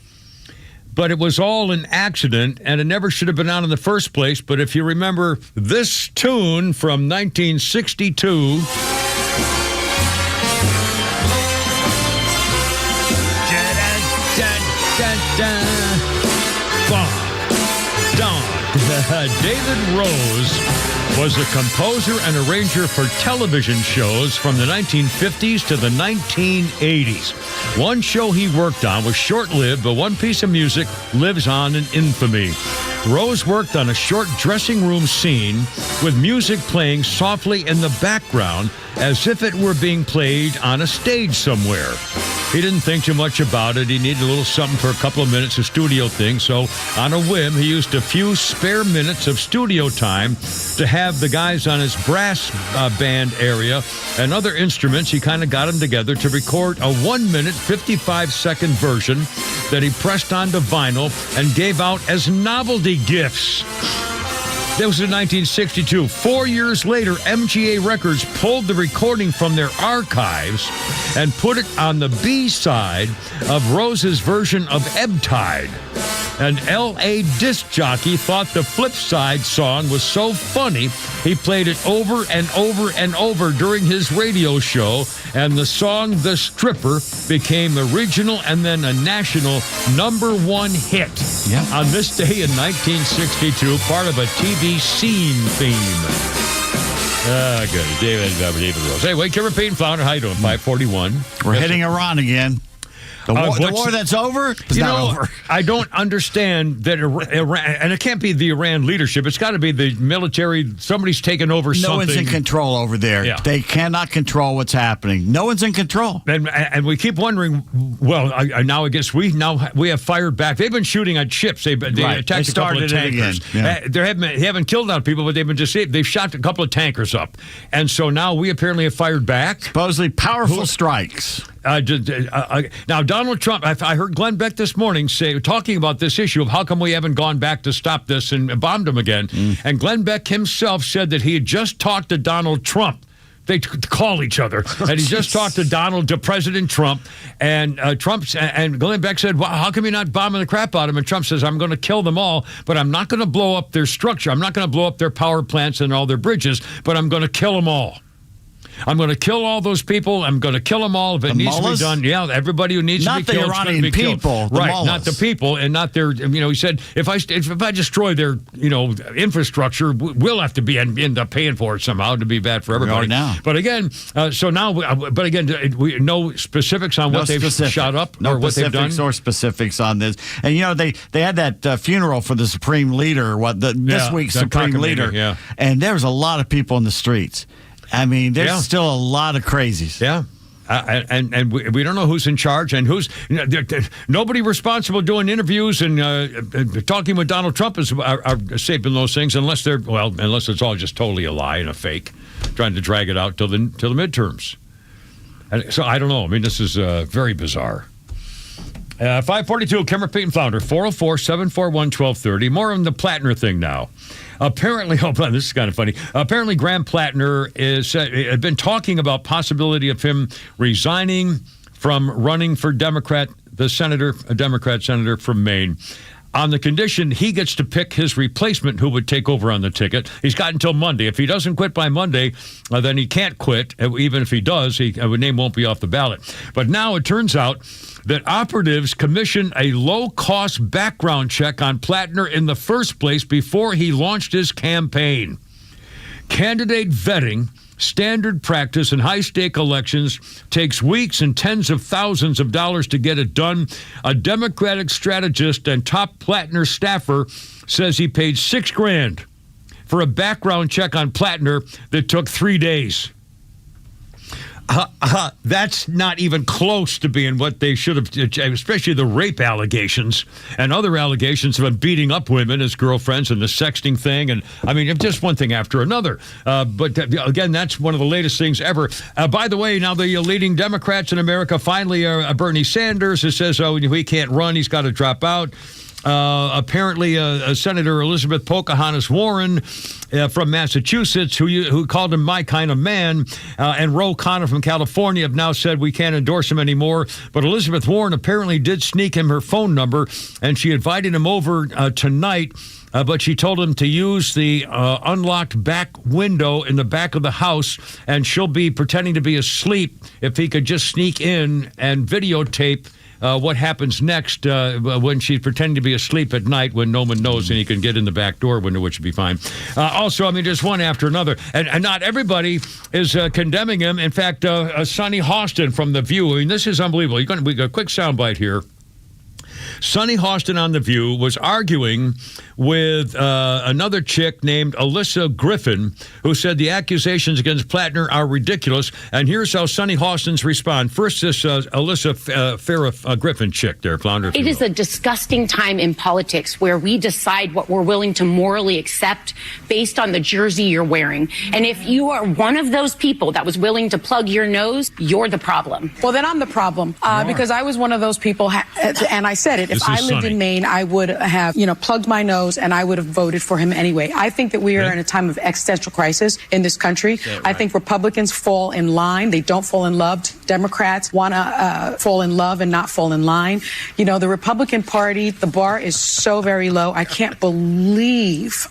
But it was all an accident, and it never should have been out in the first place. But if you remember this tune from 1962... David Rose was a composer and arranger for television shows from the 1950s to the 1980s. One show he worked on was short-lived, but one piece of music lives on in infamy. Rose worked on a short dressing room scene with music playing softly in the background as if it were being played on a stage somewhere. He didn't think too much about it. He needed a little something for a couple of minutes of studio thing. So on a whim, he used a few spare minutes of studio time to have the guys on his brass band area and other instruments. He kind of got them together to record a 1 minute, 55-second version that he pressed onto vinyl and gave out as novelty gifts. That was in 1962. 4 years later, MGA Records pulled the recording from their archives and put it on the B-side of Rose's version of Ebb Tide. An L.A. disc jockey thought the flip side song was so funny, he played it over and over and over during his radio show, and the song The Stripper became a regional and then a national #1 hit. Yeah. On this day in 1962, part of a TV scene theme. Good. David Rose. Hey, wait, Kimmer, Pete, and Flounder, how you doing? 541. We're hitting Iran again. The war that's over is not over. I don't understand that Iran, and it can't be the Iran leadership. It's got to be the military. Somebody's taken over something. No one's in control over there. Yeah. They cannot control what's happening. No one's in control. And we keep wondering, well, now I guess we have fired back. They've been shooting at ships. They attacked a couple of tankers. They haven't killed a lot of people, but they've shot a couple of tankers up. And so now we apparently have fired back. Supposedly powerful strikes. Now, Donald Trump, I heard Glenn Beck this morning talking about this issue of how come we haven't gone back to stop this and bombed him again. And Glenn Beck himself said that he had just talked to Donald Trump. They call each other. And he just talked to President Trump. And Glenn Beck said, well, how come you're not bombing the crap out of him? And Trump says, I'm going to kill them all, but I'm not going to blow up their structure. I'm not going to blow up their power plants and all their bridges, but I'm going to kill them all. I'm going to kill all those people. I'm going to kill them all if it needs to be done. Yeah, everybody who needs to be killed. Not the Iranian people. Right, not the people and not their, he said, if I destroy their, infrastructure, we'll have to end up paying for it somehow to be bad for everybody. We are now. But again, no specifics on what they've shot up or what they've done. No specifics on this. And, they had that funeral for the Supreme Leader, this week's Supreme Leader. Yeah. And there was a lot of people in the streets. I mean, there's still a lot of crazies. Yeah. And we don't know who's in charge and who's nobody responsible doing interviews and talking with Donald Trump are shaping those things unless it's all just totally a lie and a fake, trying to drag it out till the midterms. And so I don't know. I mean, this is very bizarre. 542, Kimmer, Pete, and Flounder, 404-741-1230. More on the Plattner thing now. Apparently, this is kind of funny. Apparently, Graham Plattner had been talking about possibility of him resigning from running for a Democrat senator from Maine, on the condition he gets to pick his replacement who would take over on the ticket. He's got until Monday. If he doesn't quit by Monday, then he can't quit. Even if he does, his name won't be off the ballot. But now it turns out that operatives commissioned a low-cost background check on Plattner in the first place before he launched his campaign. Candidate vetting, standard practice in high-stake elections, takes weeks and tens of thousands of dollars to get it done. A Democratic strategist and top Plattner staffer says he paid $6,000 for a background check on Plattner that took 3 days. That's not even close to being what they should have, especially the rape allegations and other allegations of him beating up women as girlfriends and the sexting thing. And I mean, just one thing after another. But again, that's one of the latest things ever. By the way, now the leading Democrats in America, finally, Bernie Sanders, who says, he can't run, he's got to drop out. Apparently, Senator Elizabeth Pocahontas Warren from Massachusetts, who called him my kind of man, and Ro Khanna from California have now said we can't endorse him anymore. But Elizabeth Warren apparently did sneak him her phone number, and she invited him over tonight. But she told him to use the unlocked back window in the back of the house, and she'll be pretending to be asleep if he could just sneak in and videotape what happens next when she's pretending to be asleep at night when no one knows, and he can get in the back door window, which would be fine. Also, I mean, just one after another. And not everybody is condemning him. In fact, Sonny Hostin from The View, I mean, this is unbelievable. We got a quick soundbite here. Sonny Hostin on The View was arguing with another chick named Alyssa Griffin, who said the accusations against Plattner are ridiculous. And here's how Sonny Hostin's respond. First, this Alyssa Griffin chick there, Flounders. It is a disgusting time in politics where we decide what we're willing to morally accept based on the jersey you're wearing. And if you are one of those people that was willing to plug your nose, you're the problem. Well, then I'm the problem because I was one of those people, and I said it. President, if I lived in Maine, I would have, plugged my nose and I would have voted for him anyway. I think that we are in a time of existential crisis in this country. I think Republicans fall in line. They don't fall in love. Democrats want to fall in love and not fall in line. The Republican Party, the bar is so very low. I cannot believe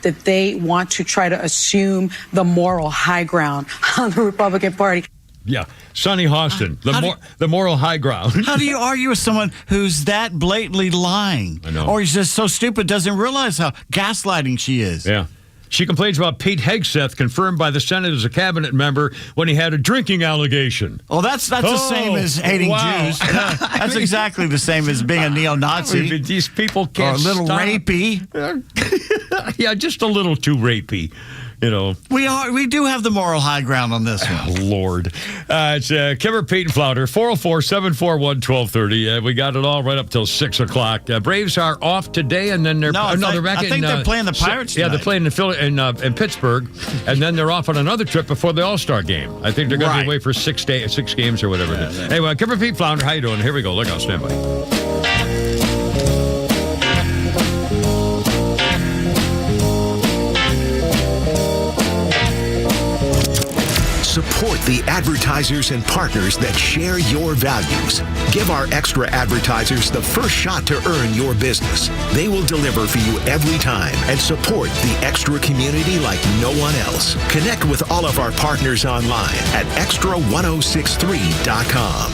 that they want to try to assume the moral high ground on the Republican Party. Yeah, Sonny Hostin, the moral high ground. How do you argue with someone who's that blatantly lying? I know. Or he's just so stupid, doesn't realize how gaslighting she is. Yeah. She complains about Pete Hegseth, confirmed by the Senate as a cabinet member when he had a drinking allegation. Oh, that's the same as hating Jews. That's exactly the same as being a neo-Nazi. These people can't Or a little stop. rapey. Yeah, just a little too rapey. We do have the moral high ground on this one. Oh, Lord. It's Kimmer, Pete, and Flounder, 404-741-1230. We got it all right up till 6 o'clock. Braves are off today, and then they're back I think they're playing the Pirates Yeah, tonight. they're playing in Pittsburgh, and then they're off on another trip before the All-Star game. I think they're going to be away for 6 games or whatever it is. Anyway, Kimmer, Pete, Flounder, how you doing? Here we go. Look out, stand by. Support the advertisers and partners that share your values. Give our extra advertisers the first shot to earn your business. They will deliver for you every time and support the extra community like no one else. Connect with all of our partners online at extra1063.com.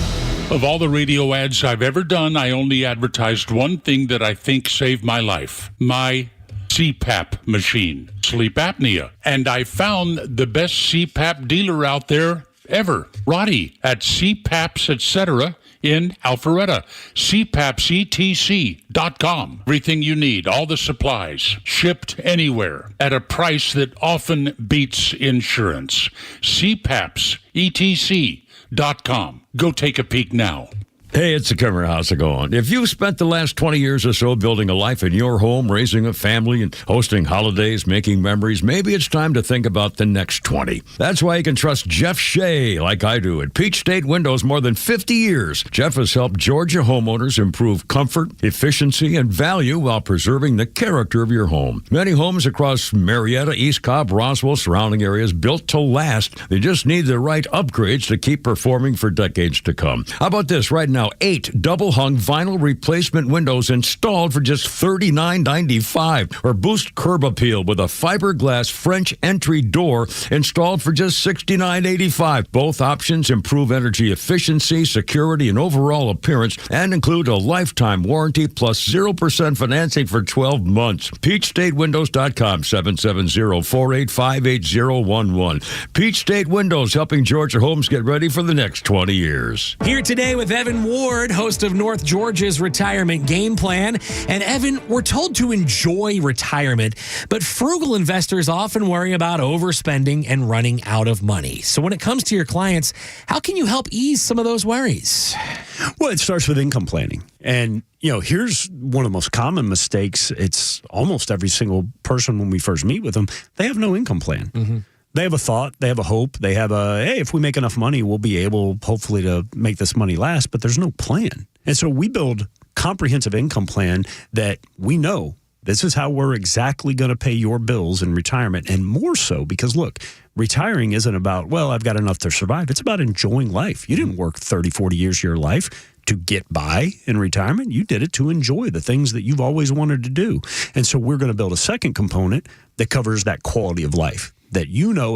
Of all the radio ads I've ever done, I only advertised one thing that I think saved my life. My CPAP machine, sleep apnea. And I found the best CPAP dealer out there ever, Roddy, at CPAPs, etc. in Alpharetta. CPAPsETC.com. Everything you need, all the supplies, shipped anywhere at a price that often beats insurance. CPAPsETC.com. Go take a peek now. Hey, it's the Kimmer. How's it going? If you've spent the last 20 years or so building a life in your home, raising a family, and hosting holidays, making memories, maybe it's time to think about the next 20. That's why you can trust Jeff Shea, like I do, at Peach State Windows more than 50 years. Jeff has helped Georgia homeowners improve comfort, efficiency, and value while preserving the character of your home. Many homes across Marietta, East Cobb, Roswell, surrounding areas built to last. They just need the right upgrades to keep performing for decades to come. How about this right now? 8 double-hung vinyl replacement windows installed for just $39.95, or boost curb appeal with a fiberglass French entry door installed for just $69.85. Both options improve energy efficiency, security, and overall appearance, and include a lifetime warranty plus 0% financing for 12 months. PeachStateWindows.com, 770-485-8011. Peach State Windows, helping Georgia homes get ready for the next 20 years. Here today with Evan Ward, host of North Georgia's Retirement Game Plan. And Evan, we're told to enjoy retirement, but frugal investors often worry about overspending and running out of money. So when it comes to your clients, how can you help ease some of those worries? Well, it starts with income planning. And, here's one of the most common mistakes. It's almost every single person when we first meet with them, they have no income plan. Mm-hmm. They have a thought, they have a hope, they have hey, if we make enough money, we'll be able, hopefully, to make this money last, but there's no plan. And so we build comprehensive income plan that we know this is how we're exactly going to pay your bills in retirement, and more so because, look, retiring isn't about, well, I've got enough to survive. It's about enjoying life. You didn't work 30, 40 years of your life to get by in retirement. You did it to enjoy the things that you've always wanted to do. And so we're going to build a second component that covers that quality of life, that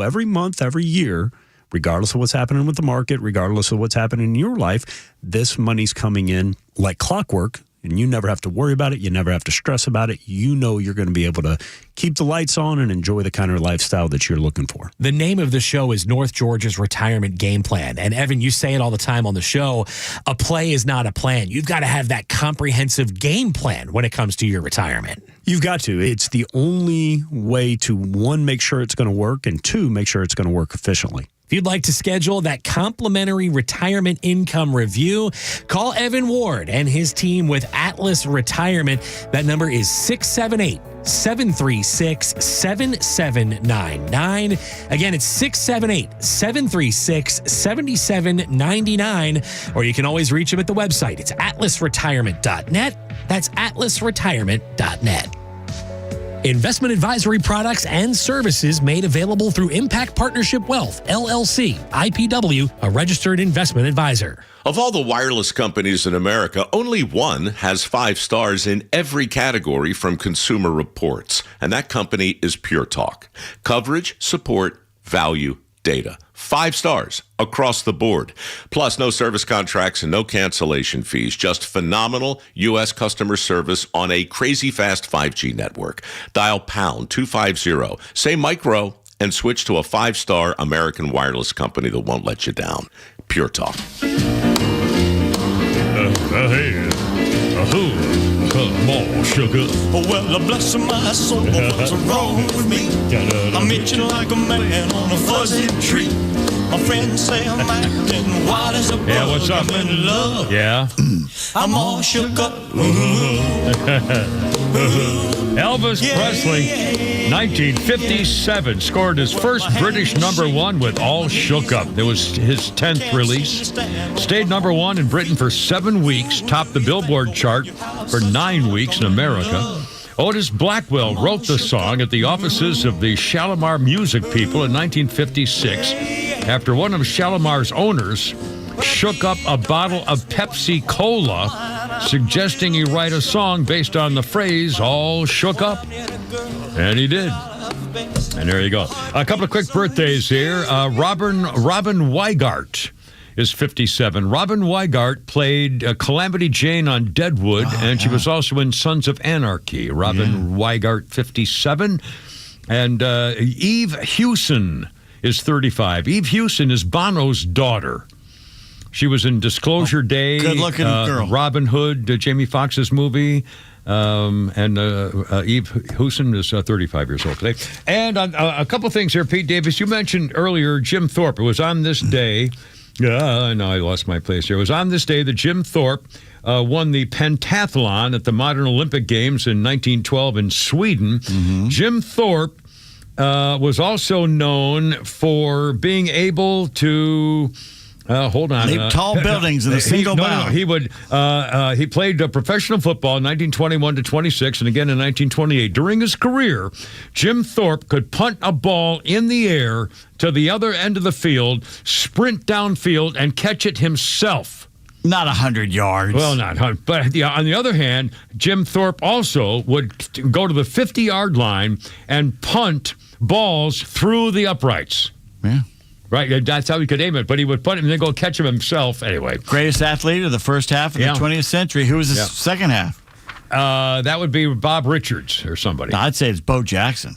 every month, every year, regardless of what's happening with the market, regardless of what's happening in your life, this money's coming in like clockwork, and you never have to worry about it. You never have to stress about it. You're going to be able to keep the lights on and enjoy the kind of lifestyle that you're looking for. The name of the show is North Georgia's Retirement Game Plan. And Evan, you say it all the time on the show, a play is not a plan. You've got to have that comprehensive game plan when it comes to your retirement. You've got to. It's the only way to, one, make sure it's going to work, and two, make sure it's going to work efficiently. If you'd like to schedule that complimentary retirement income review, call Evan Ward and his team with Atlas Retirement. That number is 678-736-7799. Again, it's 678-736-7799. Or you can always reach them at the website. It's atlasretirement.net. That's atlasretirement.net. Investment advisory products and services made available through Impact Partnership Wealth, LLC, IPW, a registered investment advisor. Of all the wireless companies in America, only one has 5 stars in every category from Consumer Reports, and that company is Pure Talk. Coverage, support, value, data. 5 stars across the board. Plus, no service contracts and no cancellation fees. Just phenomenal U.S. customer service on a crazy fast 5G network. Dial pound 250. Say micro and switch to a 5-star American wireless company that won't let you down. Pure Talk. Come on, sugar. Well, bless my soul, what's wrong with me? I'm itching like a man on a fuzzy tree. My friends say I'm acting wild as a bug. Yeah, what's up? I'm in love. Yeah. I'm all shook up. Elvis Presley, 1957, scored his first British #1 with All Shook Up. It was his 10th release. Stayed #1 in Britain for 7 weeks, topped the Billboard chart for 9 weeks in America. Otis Blackwell wrote the song at the offices of the Shalimar Music People in 1956 after one of Shalimar's owners shook up a bottle of Pepsi Cola, suggesting he write a song based on the phrase all shook up. And he did. And there you go. A couple of quick birthdays here. Robin Weigart is 57. Robin Weigart played Calamity Jane on Deadwood, and she was also in Sons of Anarchy. Robin Weigart, 57. And Eve Hewson is 35. Eve Hewson is Bono's daughter. She was in Disclosure Day. Good-looking girl. Robin Hood, Jamie Foxx's movie. And Eve Hewson is 35 years old today. And a couple things here, Pete Davis. You mentioned earlier Jim Thorpe. It was on this day. No, I lost my place here. It was on this day that Jim Thorpe won the pentathlon at the Modern Olympic Games in 1912 in Sweden. Mm-hmm. Jim Thorpe was also known for being able to... hold on. Leap tall buildings in a single bound. He played professional football in 1921 to 26 and again in 1928. During his career, Jim Thorpe could punt a ball in the air to the other end of the field, sprint downfield, and catch it himself. Not 100 yards. Well, not 100. But on the other hand, Jim Thorpe also would go to the 50-yard line and punt balls through the uprights. Yeah. Right, that's how he could aim it, but he would put him and then go catch him himself anyway. Greatest athlete of the first half of the 20th century. Who was the second half? That would be Bob Richards or somebody. No, I'd say it's Bo Jackson.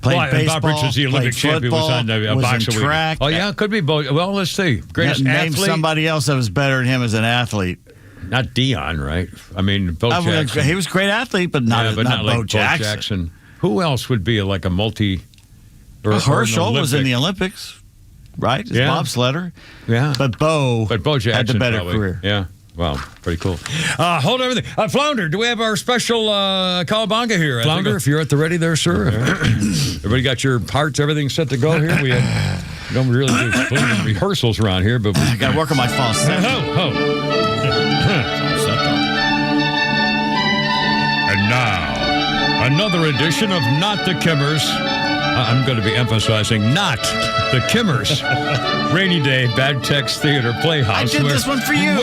Played baseball, Bob Richards, the Olympic champion, was on the boxer. Track. Oh, yeah, could be Bo. Well, let's see. Greatest Name athlete. somebody else that was better than him as an athlete. Not Dion, right? I mean, Bo Jackson. He was a great athlete, but not like Bo Jackson. Bo Jackson. Who else would be like a multi... Herschel was in the Olympics. Right? It's bobsledder. Yeah. But Bo Jackson had the better probably. career. Yeah. Wow. Pretty cool. Hold everything. Flounder, do we have our special Cowabunga here? Flounder, if you're at the ready there, sir. Everybody got your parts, everything set to go here? We don't really do rehearsals around here, but I got to work on my falsetto. And now, another edition of Not the Kimmers. I'm going to be emphasizing not the Kimmers. Rainy Day, Bad Text Theater Playhouse. I did this one for you.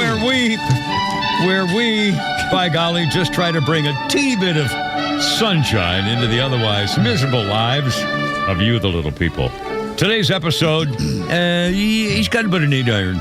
Where we, by golly, just try to bring a teeny bit of sunshine into the otherwise miserable lives of you, the little people. Today's episode, he's got a bit of need iron.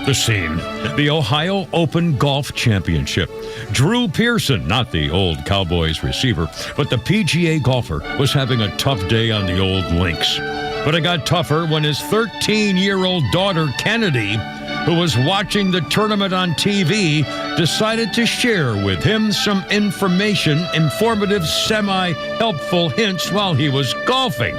The scene, the Ohio Open Golf Championship. Drew Pearson, not the old Cowboys receiver, but the PGA golfer, was having a tough day on the old links. But it got tougher when his 13-year-old daughter, Kennedy, who was watching the tournament on TV, decided to share with him some informative, semi-helpful hints while he was golfing.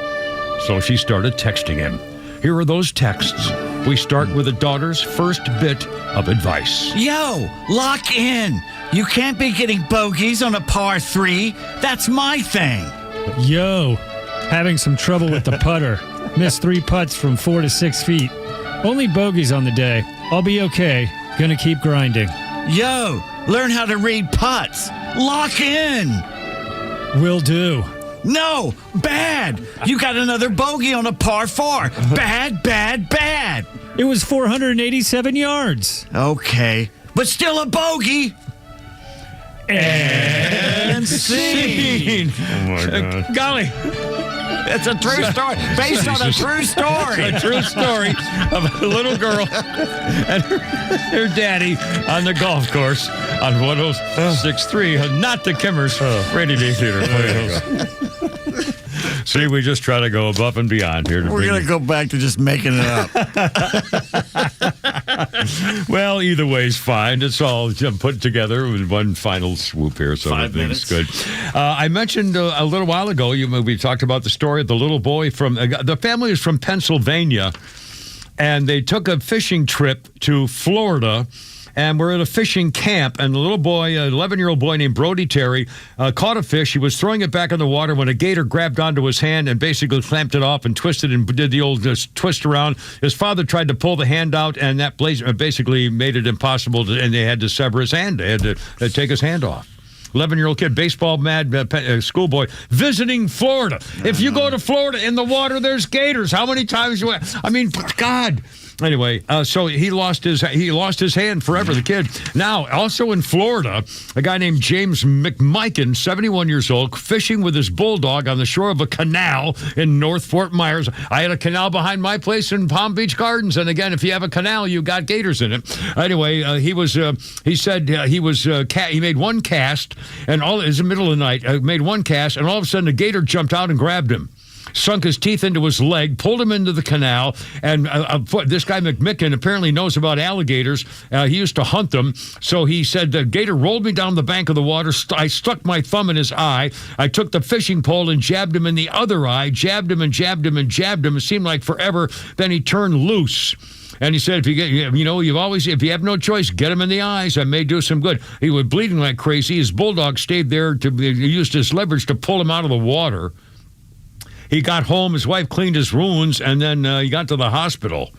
So she started texting him. Here are those texts. We start with a daughter's first bit of advice. Yo, lock in. You can't be getting bogeys on a par 3. That's my thing. Yo, having some trouble with the putter. Missed 3 putts from 4 to 6 feet. Only bogeys on the day. I'll be okay. Gonna keep grinding. Yo, learn how to read putts. Lock in. Will do. No, bad. You got another bogey on a par 4. Bad, bad, bad. It was 487 yards. Okay, but still a bogey. And scene. Oh, my God. Golly. It's a true story. Based on a true story. A true story of a little girl and her daddy on the golf course on 106.3, not the Kimmers Rainy Day Theater. See, we just try to go above and beyond here. We're going to go back to just making it up. Well, either way is fine. It's all put together in one final swoop here, so everything's good. I mentioned a little while ago, we talked about the story of the little boy from, the family is from Pennsylvania, and they took a fishing trip to Florida. And we're at a fishing camp, and the little boy, an 11-year-old boy named Brody Terry, caught a fish. He was throwing it back in the water when a gator grabbed onto his hand and basically clamped it off and twisted and did the old twist around. His father tried to pull the hand out, and that basically made it impossible, and they had to sever his hand. They had to take his hand off. 11-year-old kid, baseball mad schoolboy, visiting Florida. If you go to Florida, in the water, there's gators. How many times God. Anyway, so he lost his hand forever, the kid. Now, also in Florida, a guy named James McMiken, 71 years old, fishing with his bulldog on the shore of a canal in North Fort Myers. I had a canal behind my place in Palm Beach Gardens, and again, if you have a canal, you got gators in it. Anyway, he made one cast, and it was the middle of the night, made one cast, and all of a sudden a gator jumped out and grabbed him. Sunk his teeth into his leg, pulled him into the canal, and this guy McMicken apparently knows about alligators. He used to hunt them, so he said the gator rolled me down the bank of the water. I stuck my thumb in his eye. I took the fishing pole and jabbed him in the other eye, jabbed him and jabbed him and jabbed him. It seemed like forever. Then he turned loose. And he said, if you have no choice, get him in the eyes. I may do some good. He was bleeding like crazy. His bulldog stayed there. He used his leverage to pull him out of the water. He got home, his wife cleaned his wounds, and then he got to the hospital.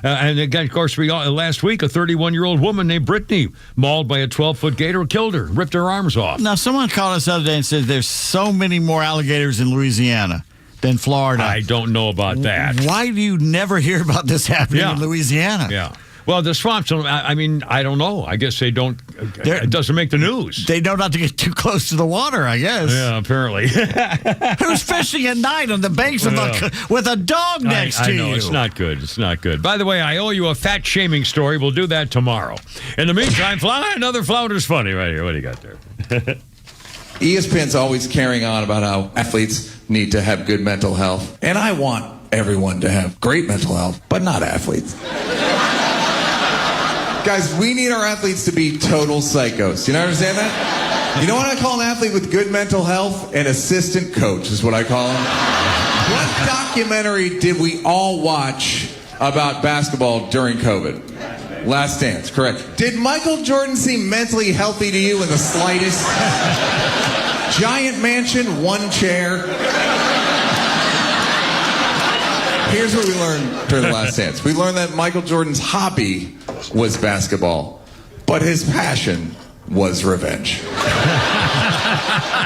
And again, of course, last week, a 31-year-old woman named Brittany, mauled by a 12-foot gator, killed her, ripped her arms off. Now, someone called us the other day and said there's so many more alligators in Louisiana than Florida. I don't know about that. Why do you never hear about this happening in Louisiana? Yeah. Well, the swamps, I don't know. I guess they don't, it doesn't make the news. They know not to get too close to the water, I guess. Yeah, apparently. Who's fishing at night on the banks with a dog next to you? I know, it's not good. It's not good. By the way, I owe you a fat shaming story. We'll do that tomorrow. In the meantime, another Flounders Funny right here. What do you got there? ESPN's always carrying on about how athletes need to have good mental health. And I want everyone to have great mental health, but not athletes. Guys, we need our athletes to be total psychos. You understand that? You know what I call an athlete with good mental health? An assistant coach is what I call him. What documentary did we all watch about basketball during COVID? Last Dance, correct. Did Michael Jordan seem mentally healthy to you in the slightest? Giant mansion, one chair. Here's what we learned during The Last Dance. We learned that Michael Jordan's hobby was basketball, but his passion was revenge.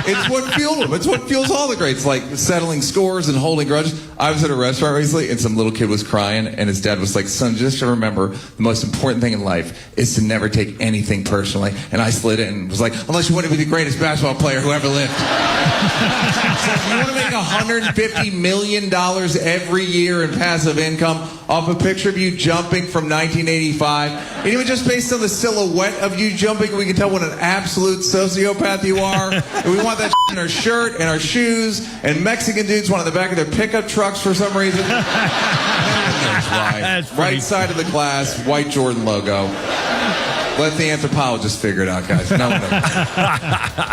It's what fueled him. It's what fuels all the greats, like settling scores and holding grudges. I was at a restaurant recently, and some little kid was crying, and his dad was like, son, just to remember, the most important thing in life is to never take anything personally. And I slid in and was like, unless you want to be the greatest basketball player who ever lived. So if you want to make $150 million every year in passive income off a picture of you jumping from 1985, and even just based on the silhouette of you jumping, we can tell what an absolute sociopath you are. And we want that in our shirt and our shoes, and Mexican dudes want it in the back of their pickup trucks for some reason. No one knows why. Right side of the glass, white Jordan logo. Let the anthropologists figure it out, guys. No one knows.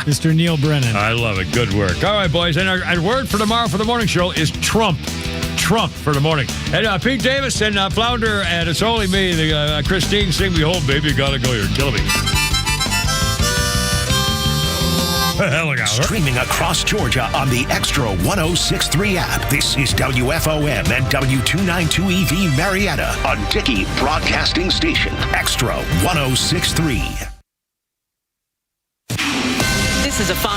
Mr. Neil Brennan. I love it. Good work. All right, boys. And our word for tomorrow for the morning show is Trump. Trump for the morning. And Pete Davis and Flounder, and It's Only Me. The Christine, sing me home, baby. Gotta go. You're killing me. Look out. Streaming across Georgia on the Extra 106.3 app. This is WFOM and W292EV Marietta on Dickey Broadcasting Station. Extra 106.3. This is a Fox